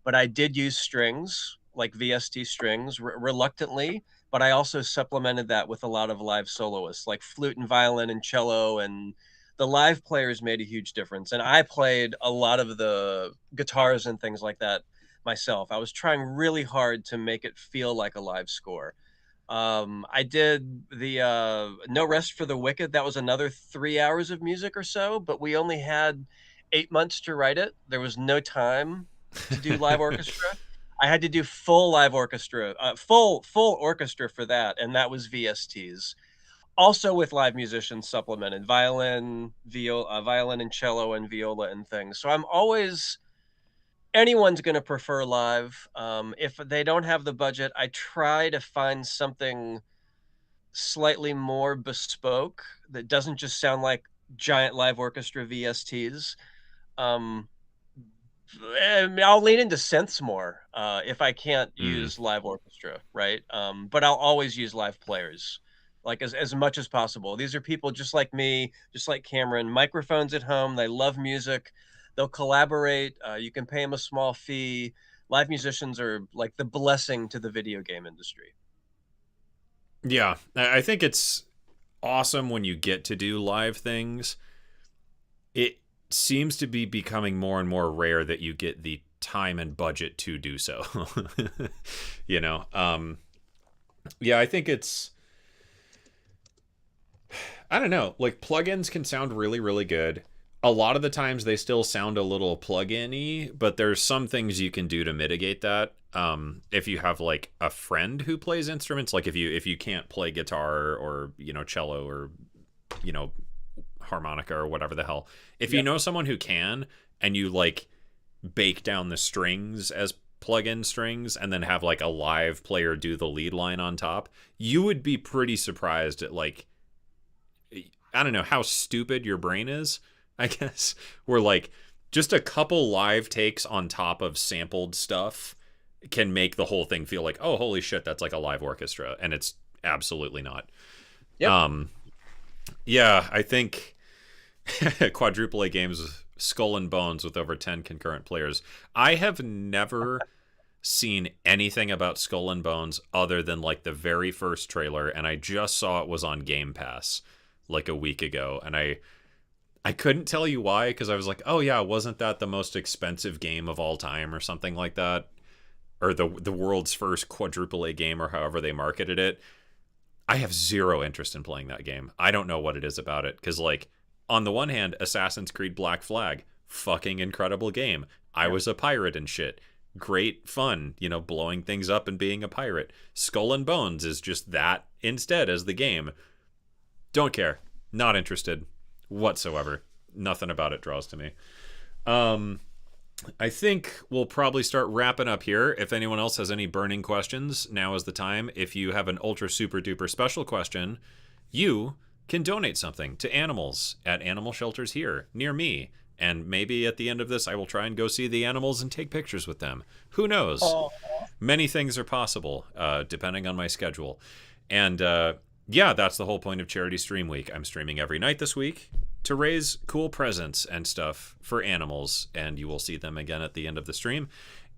but I did use strings, like VST strings, reluctantly. But I also supplemented that with a lot of live soloists, like flute and violin and cello, and the live players made a huge difference. And I played a lot of the guitars and things like that myself. I was trying really hard to make it feel like a live score. I did the No Rest for the Wicked. That was another 3 hours of music or so, but we only had 8 months to write it. There was no time to do live orchestra. I had to do full live orchestra, full orchestra for that, and that was VSTs. Also with live musicians supplemented, violin and cello and viola and things. So I'm always anyone's going to prefer live. If they don't have the budget, I try to find something slightly more bespoke that doesn't just sound like giant live orchestra VSTs. Um, I'll lean into synths more if I can't Mm. use live orchestra, right? But I'll always use live players, like as much as possible. These are people just like me, just like Cameron, microphones at home. They love music. They'll collaborate. You can pay them a small fee. Live musicians are like the blessing to the video game industry. Yeah, I think it's awesome when you get to do live things. It seems to be becoming more and more rare that you get the time and budget to do so. you know, yeah, I think it's, I don't know, like plugins can sound really, really good. A lot of the times they still sound a little plug-in-y, but there's some things you can do to mitigate that. If you have like a friend who plays instruments, like if you can't play guitar or cello or you know harmonica or whatever the hell, if you Yep. know someone who can, and you like bake down the strings as plug-in strings and then have like a live player do the lead line on top, you would be pretty surprised at like, I don't know how stupid your brain is, I guess. Where like just a couple live takes on top of sampled stuff can make the whole thing feel like, oh, holy shit, that's like a live orchestra. And it's absolutely not. Yep. Um, yeah, I think quadruple A games, Skull and Bones with over 10 concurrent players. I have never seen anything about Skull and Bones other than like the very first trailer, and I just saw it was on Game Pass like a week ago, and I couldn't tell you why, because I was like, oh yeah, wasn't that the most expensive game of all time or something like that, or the world's first quadruple A game, or however they marketed it. I have zero interest in playing that game. I don't know what it is about it, because like on the one hand, Assassin's Creed Black Flag, fucking incredible game. I Yep. was a pirate and shit. Great fun, blowing things up and being a pirate. Skull and Bones is just that instead as the game. Don't care. Not interested whatsoever. Nothing about it draws to me. Um, I think we'll probably start wrapping up here. If anyone else has any burning questions, now is the time. If you have an ultra super duper special question, you can donate something to animals at animal shelters here near me. And maybe at the end of this, I will try and go see the animals and take pictures with them. Who knows? Oh, Many things are possible, depending on my schedule. And yeah, that's the whole point of Charity Stream Week. I'm streaming every night this week to raise cool presents and stuff for animals, and you will see them again at the end of the stream.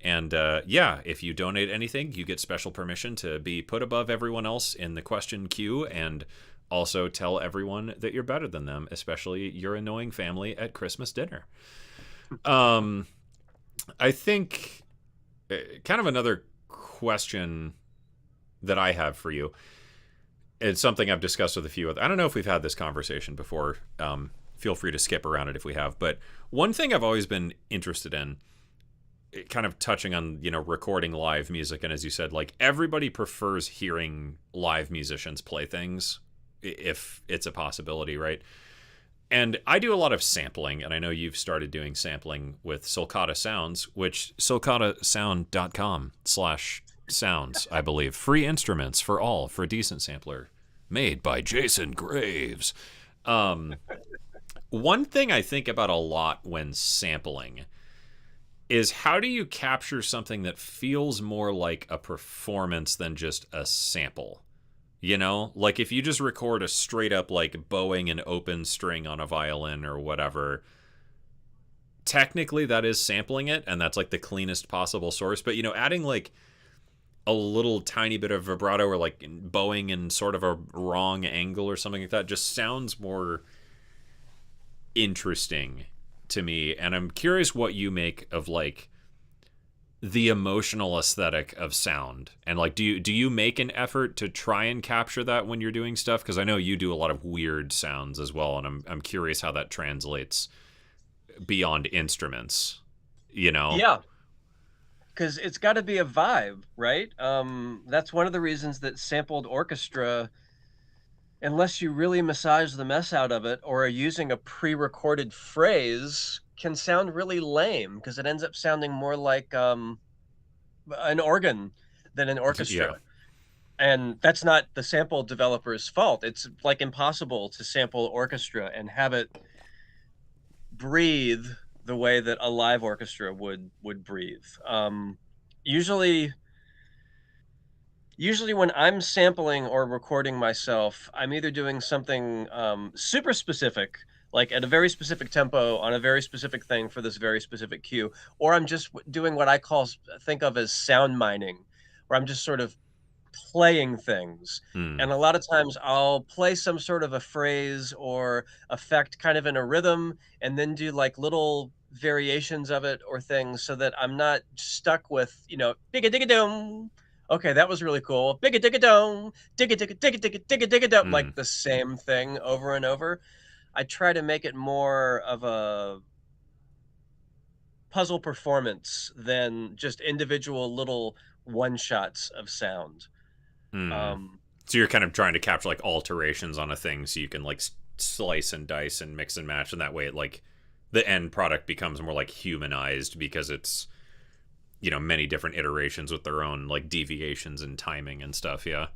And yeah, if you donate anything, you get special permission to be put above everyone else in the question queue, and also tell everyone that you're better than them, especially your annoying family at Christmas dinner. I think kind of another question that I have for you. It's something I've discussed with a few other. I don't know if we've had this conversation before. Feel free to skip around it if we have. But one thing I've always been interested in, kind of touching on, recording live music, and as you said, like everybody prefers hearing live musicians play things if it's a possibility, right? And I do a lot of sampling, and I know you've started doing sampling with Sulcata Sounds, which sulcatasound.com/sounds, I believe. Free instruments for all, for a decent sampler. made by Jason Graves. Um, One thing I think about a lot when sampling is how do you capture something that feels more like a performance than just a sample? You know, like if you just record a straight up like bowing an open string on a violin or whatever, technically that is sampling it and that's like the cleanest possible source. But, you know, adding like a little tiny bit of vibrato or like bowing in sort of a wrong angle or something like that just sounds more interesting to me. And I'm curious what you make of like the emotional aesthetic of sound, and like do you make an effort to try and capture that when you're doing stuff, because I know you do a lot of weird sounds as well, and I'm curious how that translates beyond instruments, you know. Yeah, because it's got to be a vibe, right? That's one of the reasons that sampled orchestra, unless you really massage the mess out of it or are using a pre-recorded phrase, can sound really lame because it ends up sounding more like an organ than an Yeah. orchestra. And that's not the sample developer's fault. It's like impossible to sample orchestra and have it breathe the way that a live orchestra would breathe. Usually usually when I'm sampling or recording myself, I'm either doing something super specific, like at a very specific tempo on a very specific thing for this very specific cue, or I'm just doing what I think of as sound mining, where I'm just sort of playing things. Hmm. And a lot of times I'll play some sort of a phrase or effect kind of in a rhythm and then do like little variations of it or things so that I'm not stuck with, digga digga dum. Okay, that was really cool. Digga digga dum, digga digga digga digga digga digga dum, Hmm. like the same thing over and over. I try to make it more of a puzzle performance than just individual little one shots of sound. Hmm. Um, So you're kind of trying to capture like alterations on a thing so you can like slice and dice and mix and match, and that way it like the end product becomes more like humanized because it's, you know, many different iterations with their own like deviations and timing and stuff. Yeah.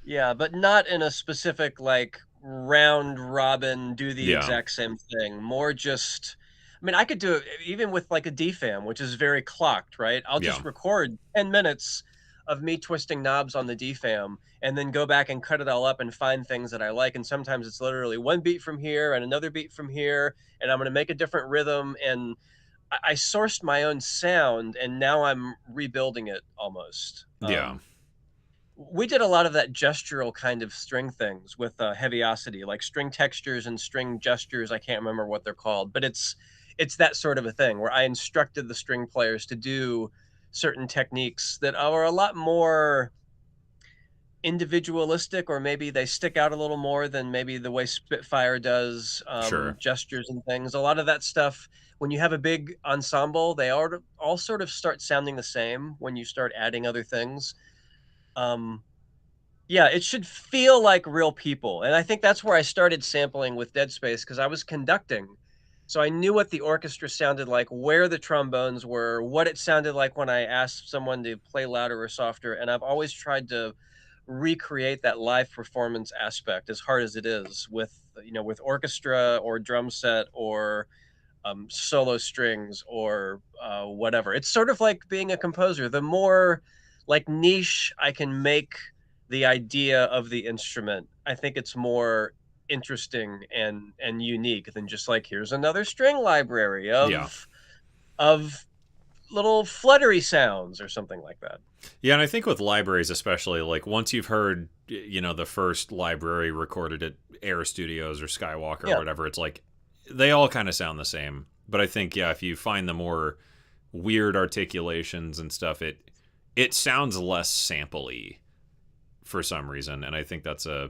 Yeah, but not in a specific like round robin, do the Yeah. exact same thing. More just, I mean, I could do it even with like a DFAM, which is very clocked, right? I'll Yeah. just record 10 minutes of me twisting knobs on the DFAM and then go back and cut it all up and find things that I like. And sometimes it's literally one beat from here and another beat from here, and I'm going to make a different rhythm. And I sourced my own sound, and now I'm rebuilding it almost. Yeah. We did a lot of that gestural kind of string things with Heaviosity, like string textures and string gestures. I can't remember what they're called, but it's that sort of a thing where I instructed the string players to do certain techniques that are a lot more individualistic, or maybe they stick out a little more than maybe the way Spitfire does, Sure. gestures and things. A lot of that stuff, when you have a big ensemble, they all sort of start sounding the same when you start adding other things. Um, yeah, it should feel like real people, and I think that's where I started sampling with Dead Space because I was conducting. So I knew what the orchestra sounded like, where the trombones were, what it sounded like when I asked someone to play louder or softer, and I've always tried to recreate that live performance aspect as hard as it is with, with orchestra or drum set or solo strings or whatever. It's sort of like being a composer. The more like niche I can make the idea of the instrument, I think it's more interesting and unique than just like here's another string library Yeah. of little fluttery sounds or something like that. Yeah, and I think with libraries especially, like once you've heard, you know, the first library recorded at Air Studios or Skywalker or Yeah. whatever, it's like they all kind of sound the same. But I think yeah, if you find the more weird articulations and stuff, it sounds less sampley for some reason, and I think that's a,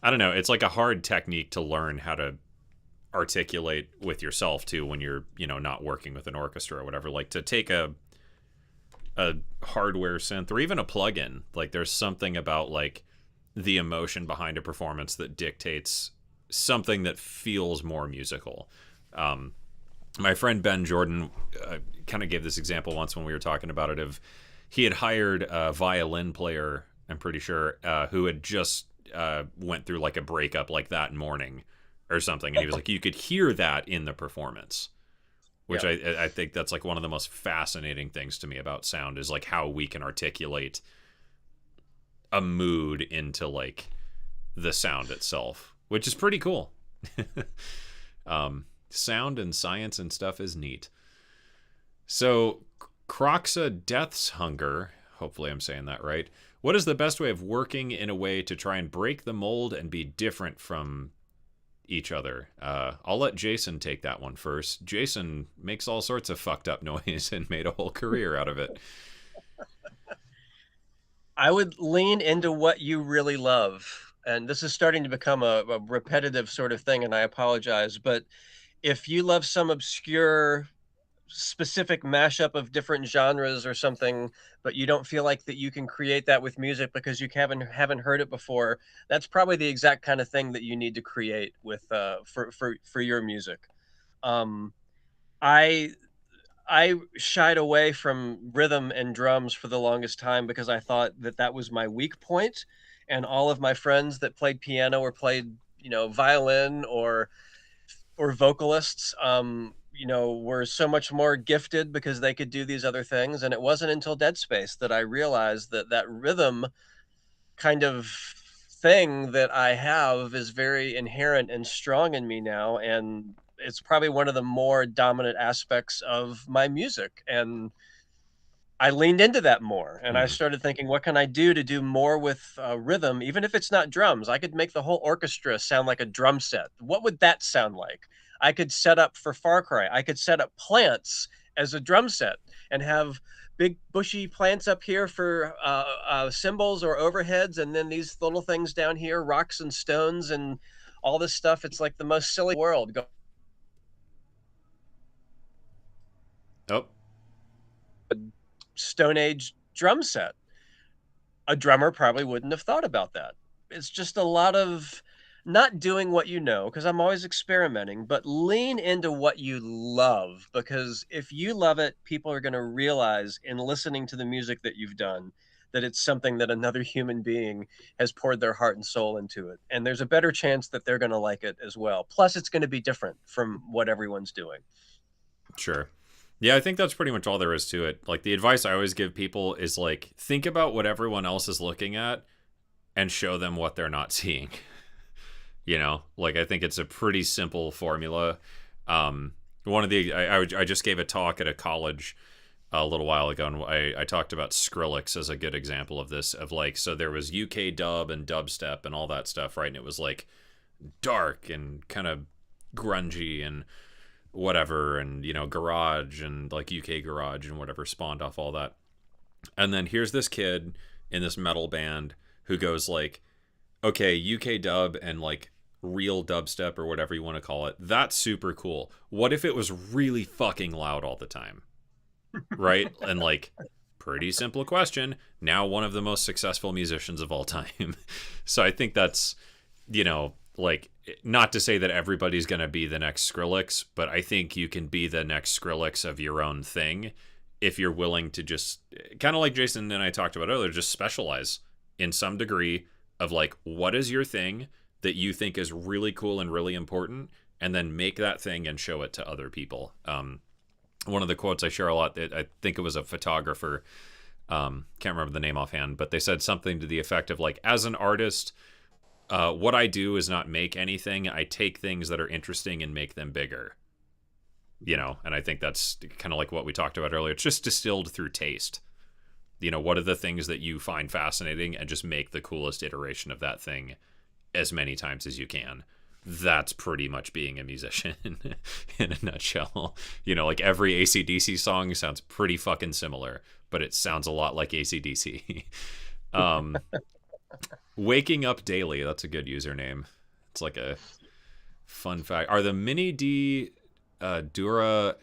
I don't know, it's like a hard technique to learn how to articulate with yourself too when you're, you know, not working with an orchestra or whatever, like to take a hardware synth or even a plugin, like there's something about like the emotion behind a performance that dictates something that feels more musical. um, my friend Ben Jordan kind of gave this example once when we were talking about it, of he had hired a violin player, I'm pretty sure, who had just went through like a breakup like that morning or something, and he was like, you could hear that in the performance, which Yeah. I think that's like one of the most fascinating things to me about sound is like how we can articulate a mood into like the sound itself, which is pretty cool. Sound and science and stuff is neat. So, Croxa Death's Hunger, hopefully I'm saying that right. What is the best way of working in a way to try and break the mold and be different from each other? I'll let Jason take that one first. Jason makes all sorts of fucked up noise and made a whole career out of it. I would lean into what you really love. And this is starting to become a repetitive sort of thing, and I apologize. But if you love some obscure, specific mashup of different genres or something, but you don't feel like that you can create that with music because you haven't heard it before, that's probably the exact kind of thing that you need to create with for your music. Um, I I shied away from rhythm and drums for the longest time because I thought that that was my weak point, and all of my friends that played piano or played, violin or vocalists, were so much more gifted because they could do these other things. And it wasn't until Dead Space that I realized that that rhythm kind of thing that I have is very inherent and strong in me now. And it's probably one of the more dominant aspects of my music. And I leaned into that more, and I Hmm. started thinking, what can I do to do more with rhythm, even if it's not drums? I could make the whole orchestra sound like a drum set. What would that sound like? I could set up for Far Cry. I could set up plants as a drum set and have big bushy plants up here for cymbals or overheads, and then these little things down here, rocks and stones and all this stuff. It's like the most silly world. Oh, Stone Age drum set. A drummer probably wouldn't have thought about that. It's just a lot of not doing what you know, because I'm always experimenting, but lean into what you love. Because if you love it, people are going to realize in listening to the music that you've done that it's something that another human being has poured their heart and soul into it. And there's a better chance that they're going to like it as well. Plus, it's going to be different from what everyone's doing. sure. Yeah, I think that's pretty much all there is to it. Like the advice I always give people is like think about what everyone else is looking at and show them what they're not seeing. Like I think it's a pretty simple formula. One of the I just gave a talk at a college a little while ago, and I talked about Skrillex as a good example of this. Of like, so there was UK dub and dubstep and all that stuff, right? And it was like dark and kind of grungy and whatever, and garage and like UK garage and whatever spawned off all that. And then here's this kid in this metal band who goes like, okay, UK dub and like real dubstep or whatever you want to call it, that's super cool. What if it was really fucking loud all the time? Right? And like, pretty simple question. Now one of the most successful musicians of all time. So I think that's, like, not to say that everybody's going to be the next Skrillex, but I think you can be the next Skrillex of your own thing if you're willing to just, kind of like Jason and I talked about earlier, just specialize in some degree of like, what is your thing that you think is really cool and really important, and then make that thing and show it to other people. One of the quotes I share a lot, I think it was a photographer, can't remember the name offhand, but they said something to the effect of like, as an artist, what I do is not make anything. I take things that are interesting and make them bigger. And I think that's kind of like what we talked about earlier. It's just distilled through taste. What are the things that you find fascinating, and just make the coolest iteration of that thing as many times as you can. That's pretty much being a musician in a nutshell. Like every AC/DC song sounds pretty fucking similar, but it sounds a lot like AC/DC. Waking Up Daily, that's a good username. It's like a fun fact. Are the Mini D, Dura,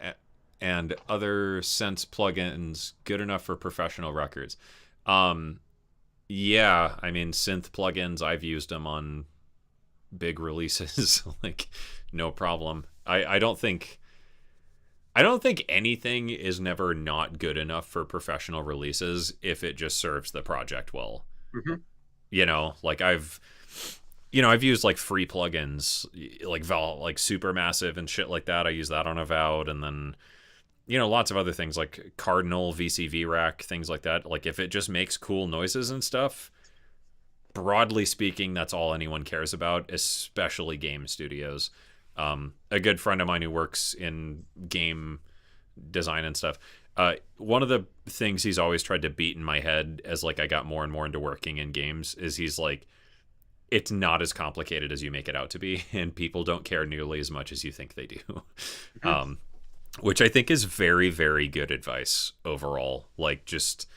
and other Sense plugins good enough for professional records? Yeah, I mean, synth plugins, I've used them on big releases. Like, no problem. I don't think anything is never not good enough for professional releases if it just serves the project well. Mhm. Like I've used like free plugins like like Supermassive and shit like that. I use that on Avowed, and then lots of other things like Cardinal, VCV Rack, things like that. Like if it just makes cool noises and stuff, broadly speaking, that's all anyone cares about, especially game studios. A good friend of mine who works in game design and stuff, one of the things he's always tried to beat in my head as like I got more and more into working in games is he's like, it's not as complicated as you make it out to be, and people don't care nearly as much as you think they do. Which I think is very, very good advice overall. Like, just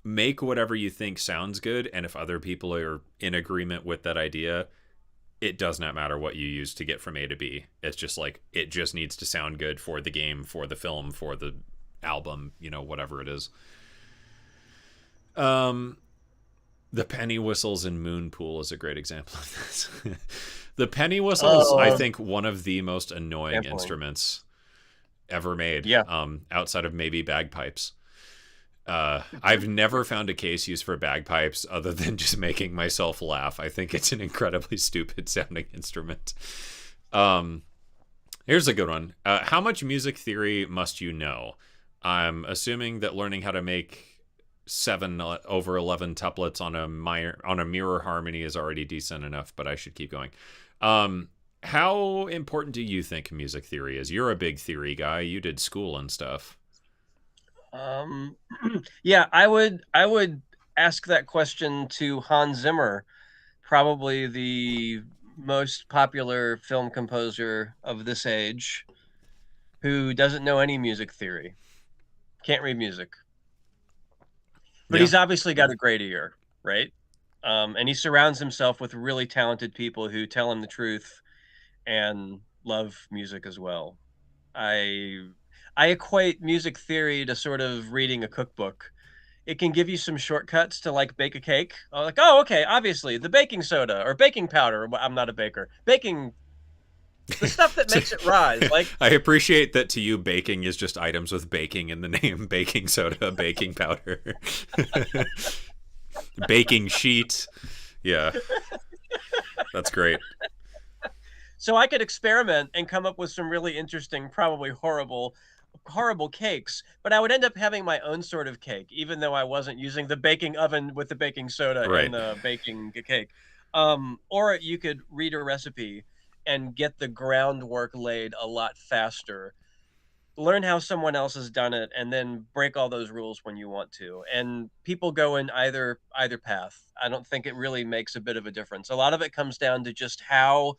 make whatever you think sounds good, and if other people are in agreement with that idea, it does not matter what you use to get from A to B. It's just like, it just needs to sound good for the game, for the film, for the album, whatever it is. The penny whistles in Moonpool is a great example of this. The penny whistle is, I think, one of the most annoying instruments ever made. Yeah. Outside of maybe bagpipes. I've never found a case use for bagpipes other than just making myself laugh. I think it's an incredibly stupid sounding instrument. Here's a good one. How much music theory must you know? I'm assuming that learning how to make 7 over 11 tuplets on a mirror harmony is already decent enough, but I should keep going. How important do you think music theory is? You're a big theory guy. You did school and stuff. Yeah, I would ask that question to Hans Zimmer, probably the most popular film composer of this age, who doesn't know any music theory, can't read music, but he's obviously got a great ear, right? And he surrounds himself with really talented people who tell him the truth and love music as well. I equate music theory to sort of reading a cookbook. It can give you some shortcuts to like bake a cake. Like, oh, okay, obviously the baking soda or baking powder. I'm not a baker. Baking, the stuff that makes it rise. Like, I appreciate that to you, baking is just items with baking in the name. Baking soda, baking powder, baking sheet. Yeah, that's great. So I could experiment and come up with some really interesting, probably horrible cakes, but I would end up having my own sort of cake, even though I wasn't using the baking oven with the baking soda in the baking cake. Or you could read a recipe and get the groundwork laid a lot faster. Learn how someone else has done it, and then break all those rules when you want to. And people go in either path. I don't think it really makes a bit of a difference. A lot of it comes down to just how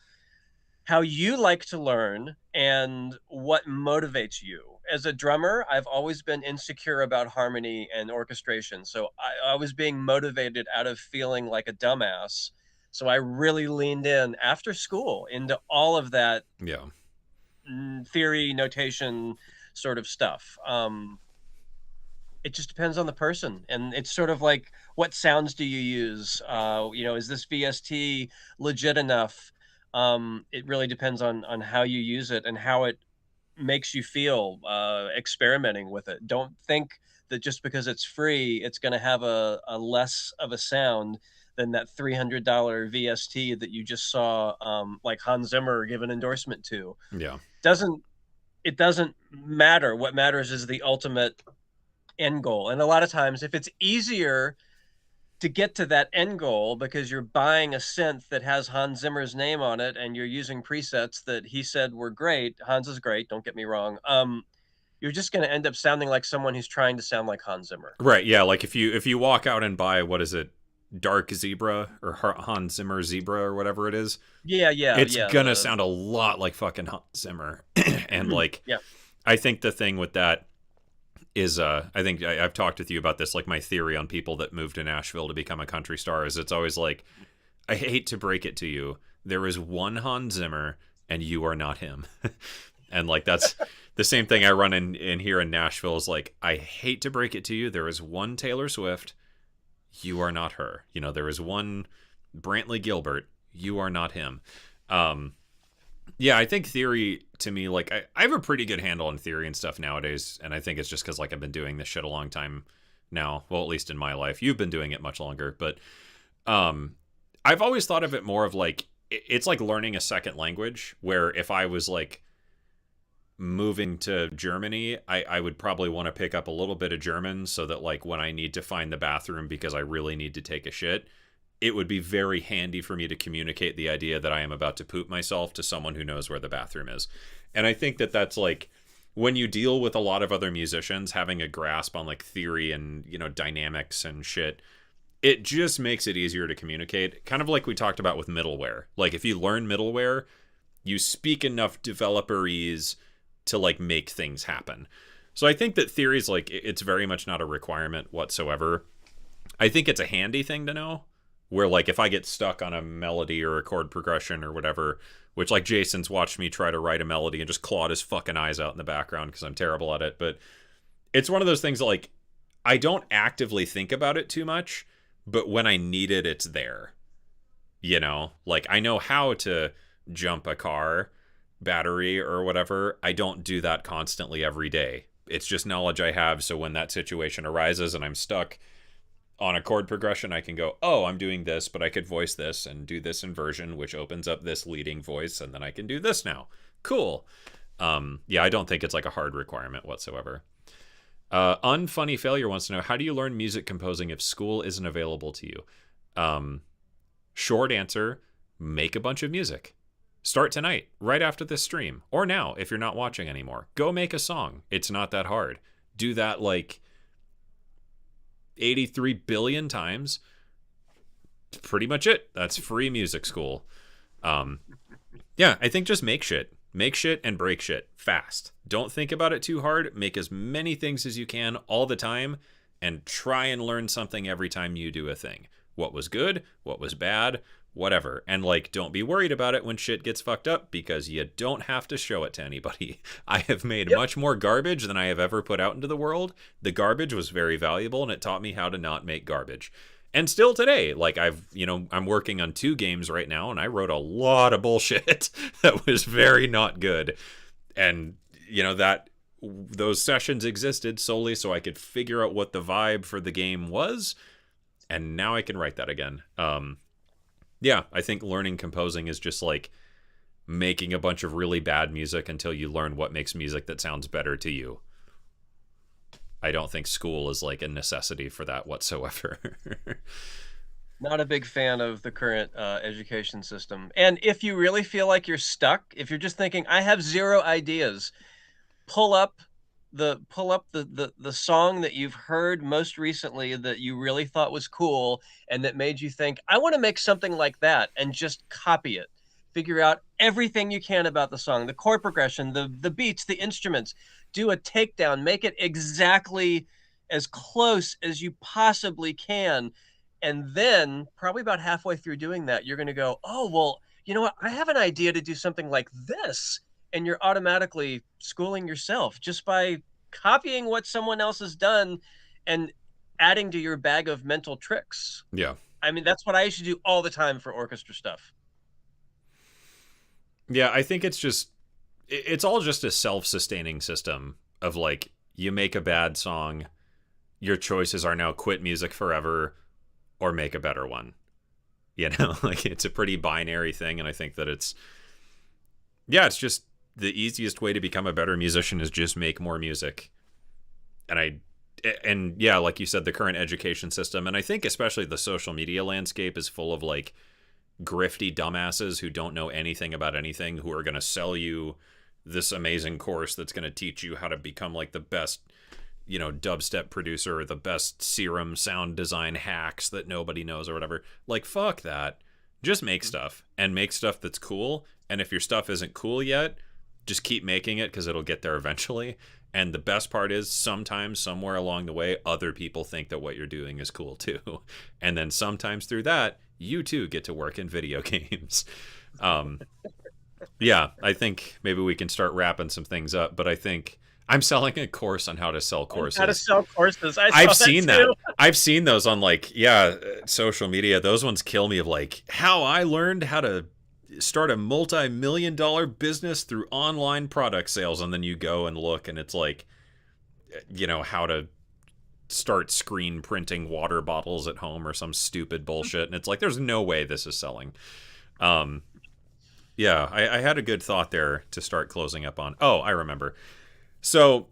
you like to learn and what motivates you. As a drummer, I've always been insecure about harmony and orchestration. So I was being motivated out of feeling like a dumbass. So I really leaned in after school into all of that theory, notation sort of stuff. It just depends on the person. And it's sort of like, what sounds do you use? Is this VST legit enough? It really depends on how you use it and how it makes you feel experimenting with it. Don't think that just because it's free, it's going to have a less of a sound than that $300 VST that you just saw, like Hans Zimmer give an endorsement to. Yeah. It doesn't matter. What matters is the ultimate end goal. And a lot of times, if it's easier to get to that end goal because you're buying a synth that has Hans Zimmer's name on it and you're using presets that he said were great. Hans is great, don't get me wrong. You're just going to end up sounding like someone who's trying to sound like Hans Zimmer. Right, yeah, like if you walk out and buy, what is it, Dark Zebra or Hans Zimmer Zebra or whatever it is. Yeah. It's gonna sound a lot like fucking Hans Zimmer. And like, I think the thing with that is I think I've talked with you about this, like my theory on people that move to Nashville to become a country star is it's always like, I hate to break it to you, there is one Hans Zimmer and you are not him. And like that's the same thing I run in here in Nashville is like, I hate to break it to you, there is one Taylor Swift, you are not her. There is one Brantley Gilbert, you are not him. Yeah, I think theory to me, like I have a pretty good handle on theory and stuff nowadays, and I think it's just because like I've been doing this shit a long time now. Well, at least in my life, you've been doing it much longer, but I've always thought of it more of like it's like learning a second language. Where if I was like moving to Germany, I would probably want to pick up a little bit of German so that like when I need to find the bathroom because I really need to take a shit, it would be very handy for me to communicate the idea that I am about to poop myself to someone who knows where the bathroom is. And I think that that's like when you deal with a lot of other musicians, having a grasp on like theory and, you know, dynamics and shit, it just makes it easier to communicate. Kind of like we talked about with middleware. Like if you learn middleware, you speak enough developerese to like make things happen. So I think that theory is like it's very much not a requirement whatsoever. I think it's a handy thing to know where like if I get stuck on a melody or a chord progression or whatever, which like Jason's watched me try to write a melody and just clawed his fucking eyes out in the background because I'm terrible at it, but it's one of those things that like I don't actively think about it too much, but when I need it, it's there. You know, like I know how to jump a car battery or whatever. I don't do that constantly every day. It's just knowledge I have. So when that situation arises and I'm stuck on a chord progression, I can go, oh, I'm doing this, but I could voice this and do this inversion, which opens up this leading voice, and then I can do this now. Cool. Yeah, I don't think it's like a hard requirement whatsoever. Unfunny Failure wants to know, how do you learn music composing if school isn't available to you? Short answer, make a bunch of music. Start tonight, right after this stream, or now if you're not watching anymore. Go make a song. It's not that hard. Do that like 83 billion times. Pretty much it. That's free music school. Yeah, I think just make shit. Make shit and break shit fast. Don't think about it too hard. Make as many things as you can all the time and try and learn something every time you do a thing. What was good, what was bad, whatever. And like, don't be worried about it when shit gets fucked up because you don't have to show it to anybody. I have made much more garbage than I have ever put out into the world. The garbage was very valuable and it taught me how to not make garbage. And still today, like I'm working on 2 games right now and I wrote a lot of bullshit that was very not good. And those sessions existed solely so I could figure out what the vibe for the game was. And now I can write that again. Yeah, I think learning composing is just like making a bunch of really bad music until you learn what makes music that sounds better to you. I don't think school is like a necessity for that whatsoever. Not a big fan of the current education system. And if you really feel like you're stuck, if you're just thinking, I have 0 ideas, pull up the song that you've heard most recently that you really thought was cool and that made you think, I want to make something like that, and just copy it. Figure out everything you can about the song, the chord progression, the beats, the instruments. Do a takedown, make it exactly as close as you possibly can. And then probably about halfway through doing that, you're going to go, oh, well, you know what? I have an idea to do something like this. And you're automatically schooling yourself just by copying what someone else has done and adding to your bag of mental tricks. Yeah. I mean, that's what I used to do all the time for orchestra stuff. Yeah, I think it's all just a self-sustaining system of like, you make a bad song, your choices are now quit music forever or make a better one. You know, like it's a pretty binary thing. And I think that it's just the easiest way to become a better musician is just make more music. And yeah, like you said, the current education system, and I think especially the social media landscape is full of like grifty dumbasses who don't know anything about anything, who are going to sell you this amazing course that's going to teach you how to become like the best, dubstep producer or the best serum sound design hacks that nobody knows or whatever. Like, fuck that. Just make stuff and make stuff that's cool. And if your stuff isn't cool yet, just keep making it because it'll get there eventually. And the best part is sometimes somewhere along the way, other people think that what you're doing is cool too. And then sometimes through that, you too get to work in video games. Yeah, I think maybe we can start wrapping some things up, but I think I'm selling a course on how to sell courses. How to sell courses. I've seen that. I've seen those on like, social media. Those ones kill me of like how I learned how to start a multi-million-dollar business through online product sales. And then you go and look and it's like, how to start screen printing water bottles at home or some stupid bullshit, and it's like there's no way this is selling. Um, yeah, I had a good thought there to start closing up on. Oh, I remember. So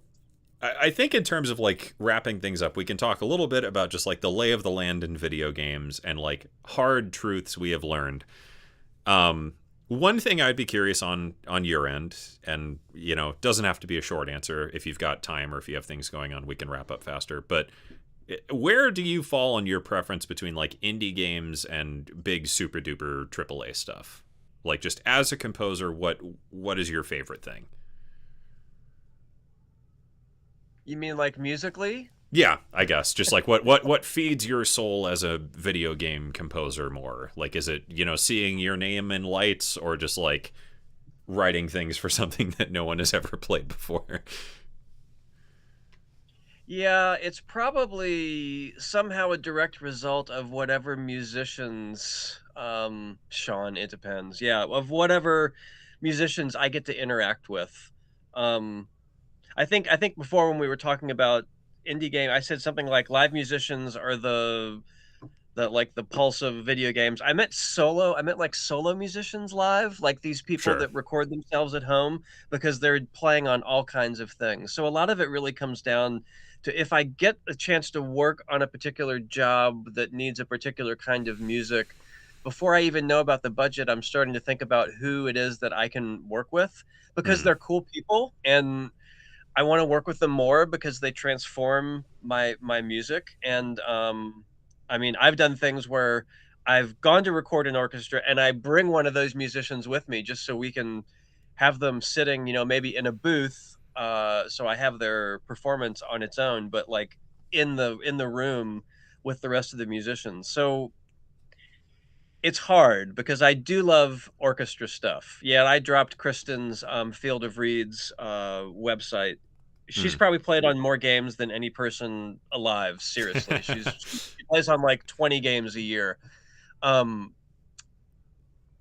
I think in terms of like wrapping things up, we can talk a little bit about just like the lay of the land in video games and like hard truths we have learned. Um, One thing I'd be curious on your end, and you know, doesn't have to be a short answer. If you've got time or if you have things going on, we can wrap up faster. But where do you fall on your preference between like indie games and big super duper AAA stuff? Like just as a composer, what is your favorite thing? You mean like musically? Yeah, I guess just like what feeds your soul as a video game composer more? Like is it, you know, seeing your name in lights or just like writing things for something that no one has ever played before? Yeah, it's probably somehow a direct result of whatever musicians, Sean, it depends. Yeah, of whatever musicians I get to interact with. Um, I think before when we were talking about indie game, I said something like live musicians are the like the pulse of video games. I meant like solo musicians live, like these people Sure. that record themselves at home because they're playing on all kinds of things. So a lot of it really comes down to if I get a chance to work on a particular job that needs a particular kind of music, before I even know about the budget, I'm starting to think about who it is that I can work with because Mm. they're cool people and I want to work with them more because they transform my music. And I mean, I've done things where I've gone to record an orchestra and I bring one of those musicians with me just so we can have them sitting, you know, maybe in a booth. So I have their performance on its own, but like in the room with the rest of the musicians. So it's hard because I do love orchestra stuff. Yeah, I dropped Kristen's Field of Reeds website. She's Mm. probably played on more games than any person alive. Seriously, she plays on like 20 games a year. Um,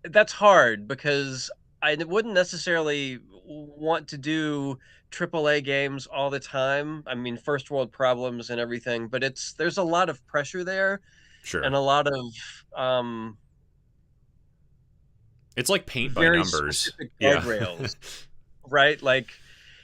that's hard because I wouldn't necessarily want to do AAA games all the time. I mean, first world problems and everything, but there's a lot of pressure there and Sure. a lot of um, It's like paint by very numbers. specific Yeah. guardrails, right? Like,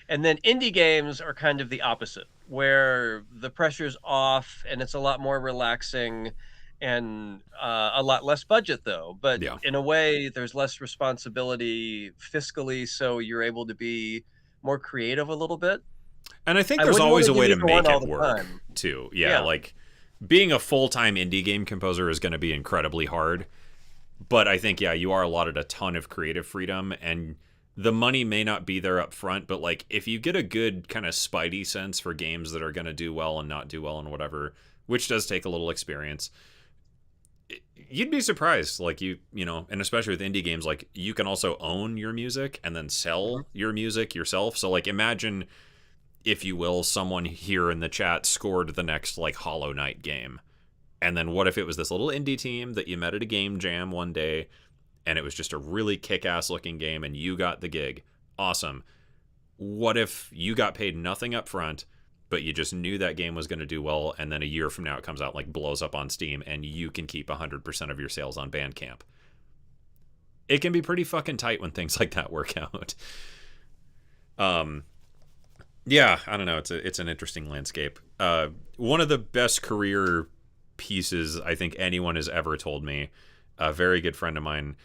and then indie games are kind of the opposite, where the pressure's off and it's a lot more relaxing and a lot less budget, though. But Yeah. in a way, there's less responsibility fiscally, so you're able to be more creative a little bit. And I think I there's wouldn't want always to a do way to either one make all it the work time. too. Yeah, Yeah. like being a full-time indie game composer is going to be incredibly hard, but I think yeah, you are allotted a ton of creative freedom and the money may not be there up front, but like if you get a good kind of spidey sense for games that are going to do well and not do well and whatever, which does take a little experience, you'd be surprised like you know, and especially with indie games like you can also own your music and then Mhm. sell your music yourself. So like imagine if you will, someone here in the chat scored the next like Hollow Knight game. And then what if it was this little indie team that you met at a game jam one day and it was just a really kick-ass looking game and you got the gig? Awesome. What if you got paid nothing up front, but you just knew that game was going to do well and then a year from now it comes out like blows up on Steam and you can keep 100% of your sales on Bandcamp? It can be pretty fucking tight when things like that work out. Um Yeah, I don't know. It's an interesting landscape. One of the best career pieces I think anyone has ever told me, a very good friend of mine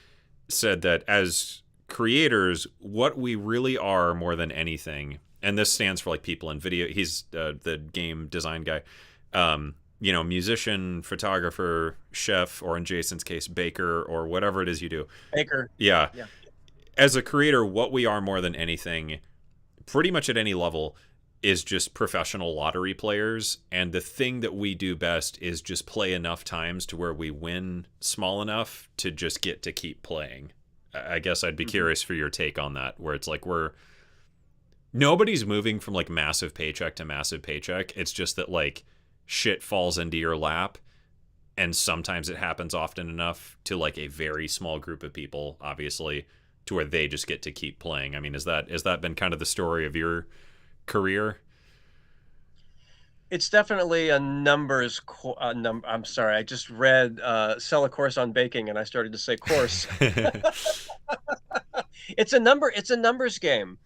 said that as creators, what we really are more than anything, and this stands for like people in video. He's the game design guy. You know, musician, photographer, chef, or in Jason's case, baker, or whatever it is you do. Baker. Yeah, Yeah. as a creator, what we are more than anything pretty much at any level is just professional lottery players, and the thing that we do best is just play enough times to where we win small enough to just get to keep playing. I guess I'd be Mhm. curious for your take on that, where it's like we're nobody's moving from like massive paycheck to massive paycheck. It's just that like shit falls into your lap, and sometimes it happens often enough to like a very small group of people, obviously, to where they just get to keep playing. I mean, has that been kind of the story of your career? It's definitely a numbers I'm sorry, I just read sell a course on baking and I started to say course. It's a numbers game.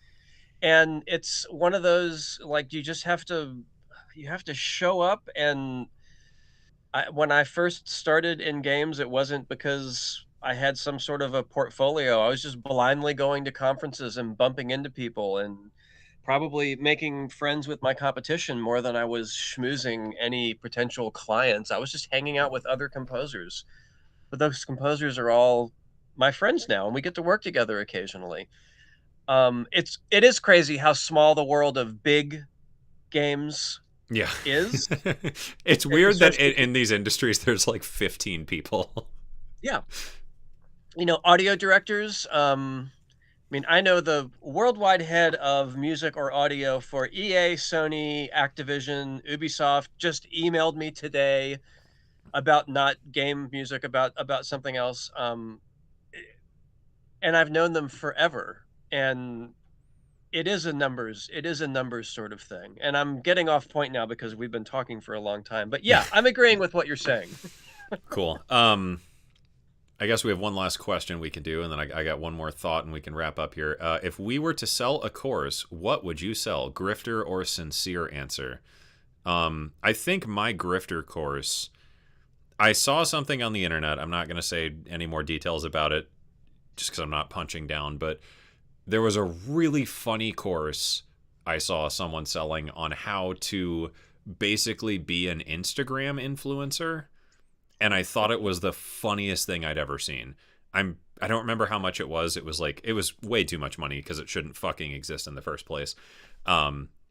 And it's one of those like you have to show up and when I first started in games, it wasn't because I had some sort of a portfolio. I was just blindly going to conferences and bumping into people and probably making friends with my competition more than I was schmoozing any potential clients. I was just hanging out with other composers. But those composers are all my friends now, and we get to work together occasionally. It is crazy how small the world of big games Yeah. is, It's weird that especially in these industries there's like 15 people. yeah. Audio directors. I mean, I know the worldwide head of music or audio for EA, Sony, Activision, Ubisoft just emailed me today about not game music, about something else. And I've known them forever. And it is a numbers sort of thing. And I'm getting off point now because we've been talking for a long time. But yeah, I'm agreeing with what you're saying. Cool. I guess we have one last question we can do, and then I got one more thought, and we can wrap up here. If we were to sell a course, what would you sell? Grifter or sincere answer? I think my grifter course, I saw something on the internet. I'm not going to say any more details about it just because I'm not punching down, but there was a really funny course I saw someone selling on how to basically be an Instagram influencer, and I thought it was the funniest thing I'd ever seen. I don't remember how much it was. It was way too much money because it shouldn't fucking exist in the first place.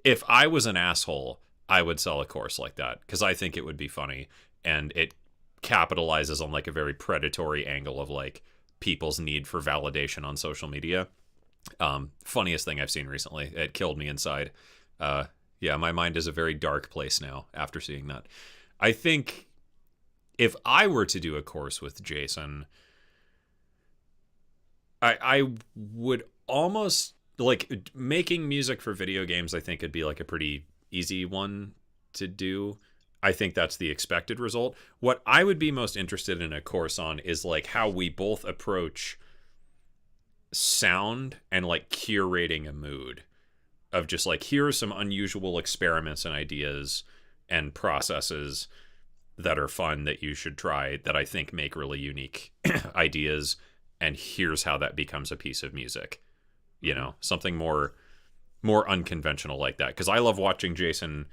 If I was an asshole, I would sell a course like that because I think it would be funny, and it capitalizes on like a very predatory angle of like people's need for validation on social media. Funniest thing I've seen recently. It killed me inside. Yeah, my mind is a very dark place now after seeing that. I think if I were to do a course with Jason, I would almost like making music for video games. I think it'd be like a pretty easy one to do. I think that's the expected result. What I would be most interested in a course on is like how we both approach sound and like curating a mood of just like here are some unusual experiments and ideas and processes that are fun that you should try that I think make really unique ideas, and here's how that becomes a piece of music. You know, something more unconventional like that, because I love watching Jason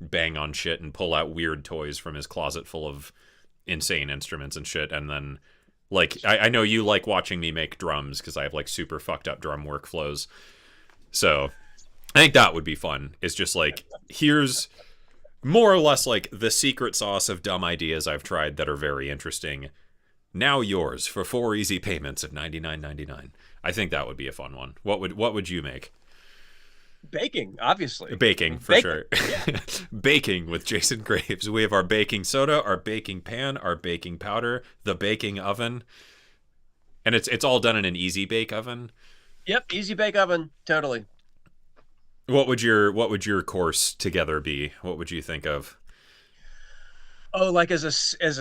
bang on shit and pull out weird toys from his closet full of insane instruments and shit, and then like I know you like watching me make drums because I have like super fucked up drum workflows. So I think that would be fun. It's just like here's more or less like the secret sauce of dumb ideas I've tried that are very interesting. Now yours for 4 easy payments of $99.99. I think that would be a fun one. What would you make? Baking, obviously. Baking for Baking, sure. yeah. Baking with Jason Graves. We have our baking soda, our baking pan, our baking powder, the baking oven, and it's all done in an easy bake oven. Yep, easy bake oven, totally. What would your course together be? What would you think of? Oh, like as a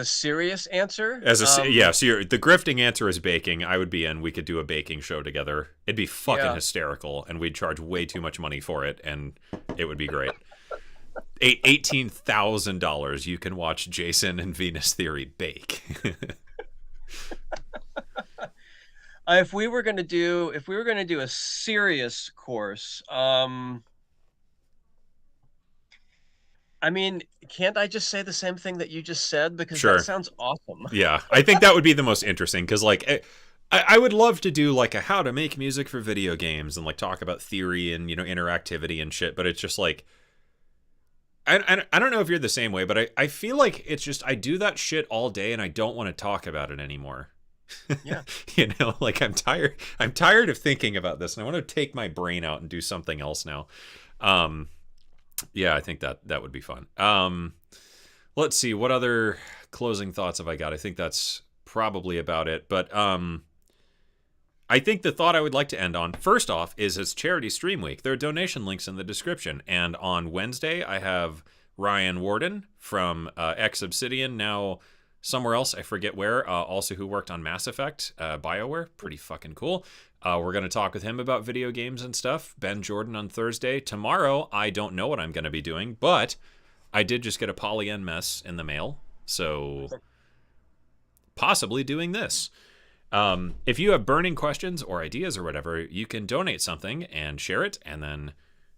serious answer? Yeah, so the grifting answer is baking. I would be in. We could do a baking show together. It'd be fucking Yeah. hysterical, and we'd charge way too much money for it, and it would be great. $18,000. You can watch Jason and Venus Theory bake. If we were gonna do a serious course, I mean, can't I just say the same thing that you just said? Because that Sure. sounds awesome. Yeah, I think that would be the most interesting because, like, I would love to do like a how to make music for video games and like talk about theory and interactivity and shit. But it's just like I don't know if you're the same way, but I feel like it's just I do that shit all day and I don't want to talk about it anymore. Yeah. Like I'm tired of thinking about this and I want to take my brain out and do something else now. Um, yeah, I think that would be fun. Let's see what other closing thoughts have I got. I think that's probably about it. But I think the thought I would like to end on, first off, is it's Charity Stream Week. There are donation links in the description. And on Wednesday, I have Ryan Warden from X Obsidian, now somewhere else, I forget where, also who worked on Mass Effect, BioWare, pretty fucking cool. We're going to talk with him about video games and stuff. Ben Jordan on Thursday. Tomorrow, I don't know what I'm going to be doing, but I did just get a Poly-N mess in the mail, so possibly doing this. If you have burning questions or ideas or whatever, you can donate something and share it, and then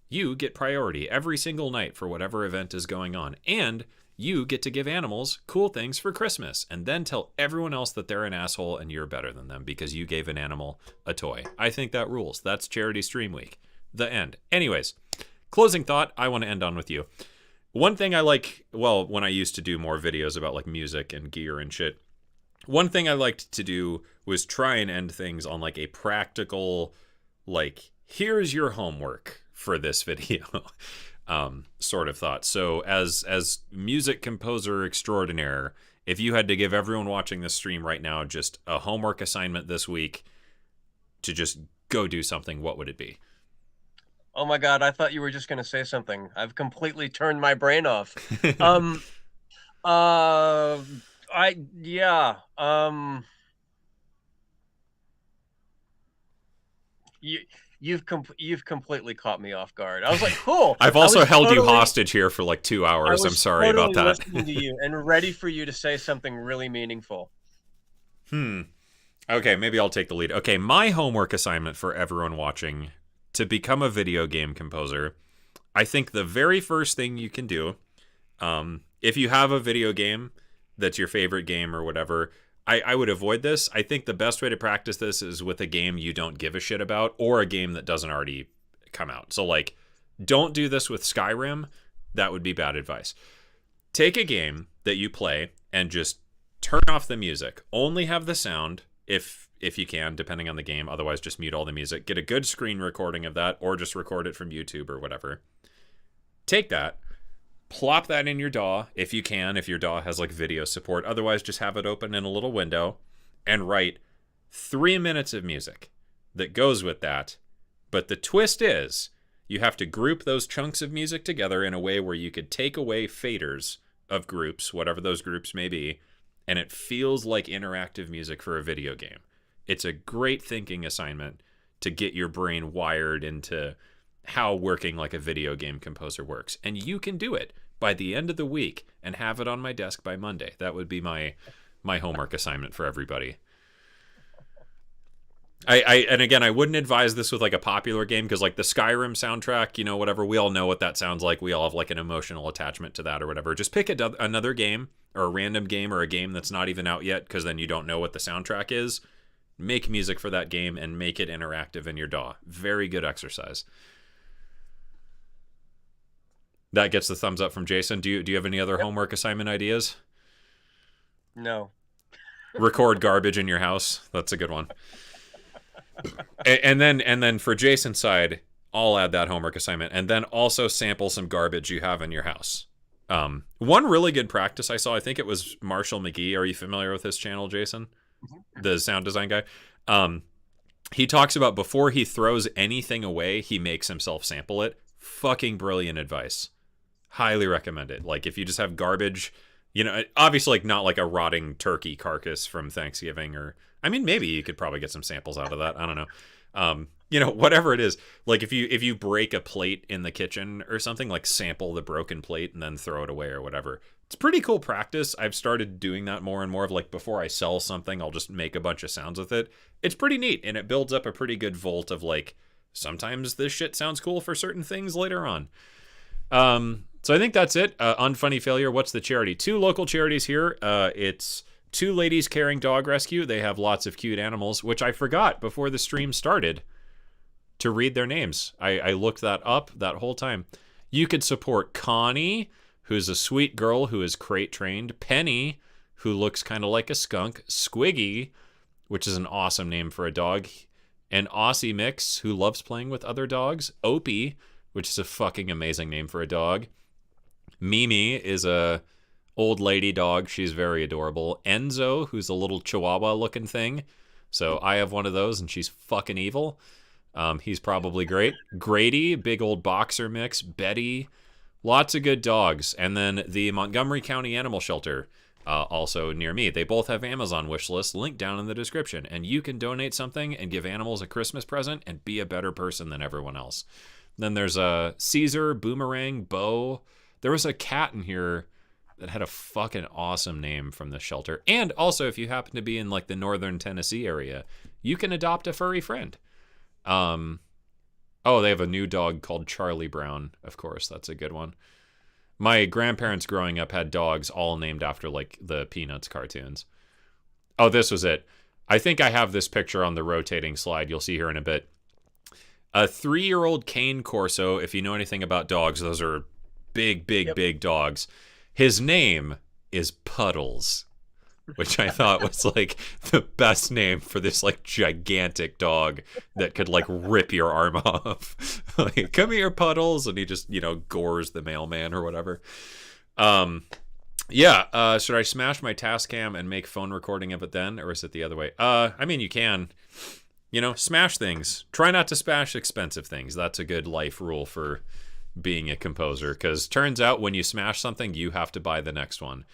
you get priority every single night for whatever event is going on. And you get to give animals cool things for Christmas and then tell everyone else that they're an asshole and you're better than them because you gave an animal a toy. I think that rules. That's Charity Stream Week. The end. Anyways, closing thought I want to end on with you. One thing I like, well, when I used to do more videos about like music and gear and shit, one thing I liked to do was try and end things on like a practical, like, here's your homework for this video sort of thought. So as music composer extraordinaire, if you had to give everyone watching this stream right now just a homework assignment this week to just go do something, what would it be? Oh my God, I thought you were just going to say something. I've completely turned my brain off. um, yeah. You've completely caught me off guard. I was like, cool. I've also held you hostage here for like 2 hours. I'm sorry about that. Listening to you and ready for you to say something really meaningful. Okay, maybe I'll take the lead. Okay, my homework assignment for everyone watching to become a video game composer, I think the very first thing you can do, if you have a video game that's your favorite game or whatever, I would avoid this. I think the best way to practice this is with a game you don't give a shit about or a game that doesn't already come out. So, like, don't do this with Skyrim. That would be bad advice. Take a game that you play and just turn off the music. Only have the sound if you can, depending on the game. Otherwise, just mute all the music. Get a good screen recording of that or just record it from YouTube or whatever. Take that. Plop that in your DAW if you can, if your DAW has like video support. Otherwise, just have it open in a little window and write 3 minutes of music that goes with that. But the twist is you have to group those chunks of music together in a way where you could take away faders of groups, whatever those groups may be, and it feels like interactive music for a video game. It's a great thinking assignment to get your brain wired into how working like a video game composer works. And you can do it by the end of the week and have it on my desk by Monday. That would be my homework assignment for everybody. And again, I wouldn't advise this with like a popular game because like the Skyrim soundtrack, you know, whatever, we all know what that sounds like. We all have like an emotional attachment to that or whatever. Just pick another game or a random game or a game that's not even out yet because then you don't know what the soundtrack is. Make music for that game and make it interactive in your DAW. Very good exercise. That gets the thumbs up from Jason. Do you have any other homework assignment ideas? No. Record garbage in your house. That's a good one. and then for Jason's side, I'll add that homework assignment. And then also sample some garbage you have in your house. One really good practice I saw, I think it was Marshall McGee. Are you familiar with his channel, Jason? The sound design guy. He talks about before he throws anything away, he makes himself sample it. Fucking brilliant advice. Highly recommend it. Like if you just have garbage, you know, obviously like not like a rotting turkey carcass from Thanksgiving or, I mean, maybe you could probably get some samples out of that. I don't know. You know, whatever it is, like if you break a plate in the kitchen or something, like sample the broken plate and then throw it away or whatever. It's pretty cool practice. I've started doing that more and more of like before I sell something, I'll just make a bunch of sounds with it. It's pretty neat and it builds up a pretty good vault of like, sometimes this shit sounds cool for certain things later on. So I think that's it. Unfunny Failure. What's the charity? 2 local charities here. It's 2 Ladies Caring Dog Rescue. They have lots of cute animals, which I forgot before the stream started to read their names. I looked that up that whole time. You could support Connie, who's a sweet girl who is crate trained. Penny, who looks kind of like a skunk. Squiggy, which is an awesome name for a dog. And Aussie Mix, who loves playing with other dogs. Opie, which is a fucking amazing name for a dog. Mimi is a old lady dog. She's very adorable. Enzo, who's a little chihuahua looking thing. So I have one of those and she's fucking evil. He's probably great. Grady, big old boxer mix. Betty, Lots of good dogs. And then the Montgomery County Animal Shelter, also near me. They both have Amazon wish lists linked down in the description. And you can donate something and give animals a Christmas present and be a better person than everyone else. Then there's a Caesar, Boomerang, Bo. There was a cat in here that had a fucking awesome name from the shelter. And also, if you happen to be in like the northern Tennessee area, you can adopt a furry friend. Oh, they have a new dog called Charlie Brown. Of course, that's a good one. My grandparents growing up had dogs all named after like the Peanuts cartoons. Oh, this was it. I think I have this picture on the rotating slide. You'll see here in a bit. A 3-year-old cane Corso. If you know anything about dogs, those are big, big, big dogs. His name is Puddles, which I thought was like the best name for this like gigantic dog that could like rip your arm off. Like, come here, Puddles, and he just, you know, gores the mailman or whatever. Yeah, should I smash my Tascam and make phone recording of it then, or is it the other way? I mean, you can, you know, smash things. Try not to smash expensive things. That's a good life rule for being a composer, because turns out when you smash something, you have to buy the next one.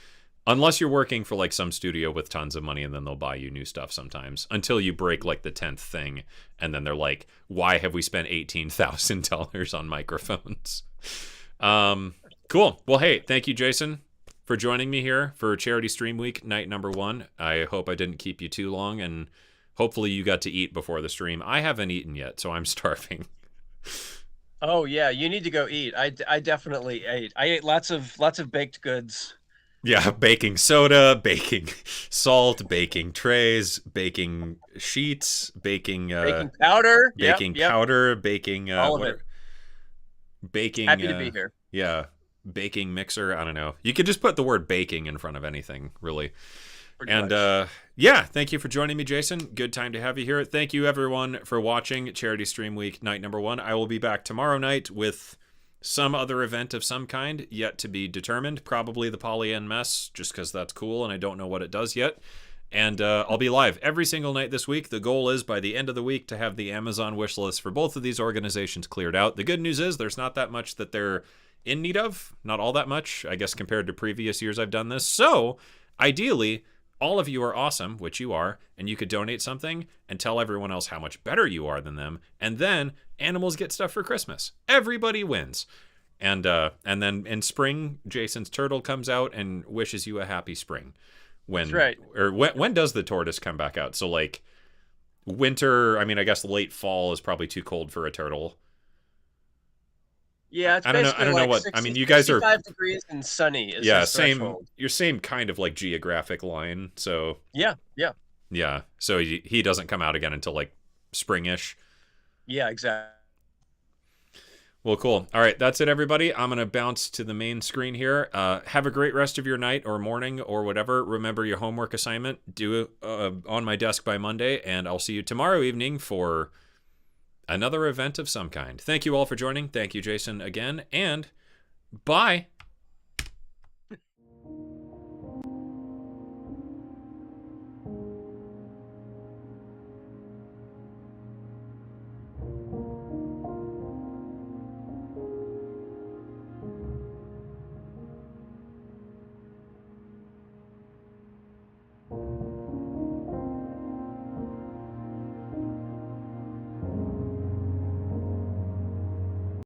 Unless you're working for like some studio with tons of money, and then they'll buy you new stuff sometimes until you break like the 10th thing. And then they're like, why have we spent $18,000 on microphones? Cool. Well, hey, thank you, Jason, for joining me here for Charity Stream Week, night number 1. I hope I didn't keep you too long, and hopefully you got to eat before the stream. I haven't eaten yet, so I'm starving. Oh yeah, you need to go eat. I definitely ate. I ate lots of baked goods. Yeah, baking soda, baking salt, baking trays, baking sheets, baking Baking powder. baking Yep. powder, baking All of it. baking Happy to be here. Yeah, baking mixer, I don't know. You could just put the word baking in front of anything, really. Pretty And much. yeah, thank you for joining me, Jason. Good time to have you here. Thank you everyone for watching Charity Stream Week night number 1. I will be back tomorrow night with some other event of some kind, yet to be determined. Probably the Polyen Mess, just because that's cool and I don't know what it does yet. And I'll be live every single night this week. The goal is by the end of the week to have the Amazon wish list for both of these organizations cleared out. The good news is there's not that much that they're in need of. Not all that much, I guess, compared to previous years I've done this. So, ideally, all of you are awesome, which you are, and you could donate something and tell everyone else how much better you are than them, and then animals get stuff for Christmas. Everybody wins. And then in spring, Jason's turtle comes out and wishes you a happy spring. That's right. Or when does the tortoise come back out? So like winter, I mean, I guess late fall is probably too cold for a turtle. Yeah, it's I don't know. basically I don't know like what. 60, I mean, you guys are 65 degrees and sunny is yeah, his same. threshold. Your same kind of like geographic line. So Yeah. yeah. So he doesn't come out again until like springish. Yeah, exactly. Well, cool. All right, that's it, everybody. I'm going to bounce to the main screen here. Have a great rest of your night or morning or whatever. Remember your homework assignment. Do it on my desk by Monday, and I'll see you tomorrow evening for another event of some kind. Thank you all for joining. Thank you, Jason, again, and bye.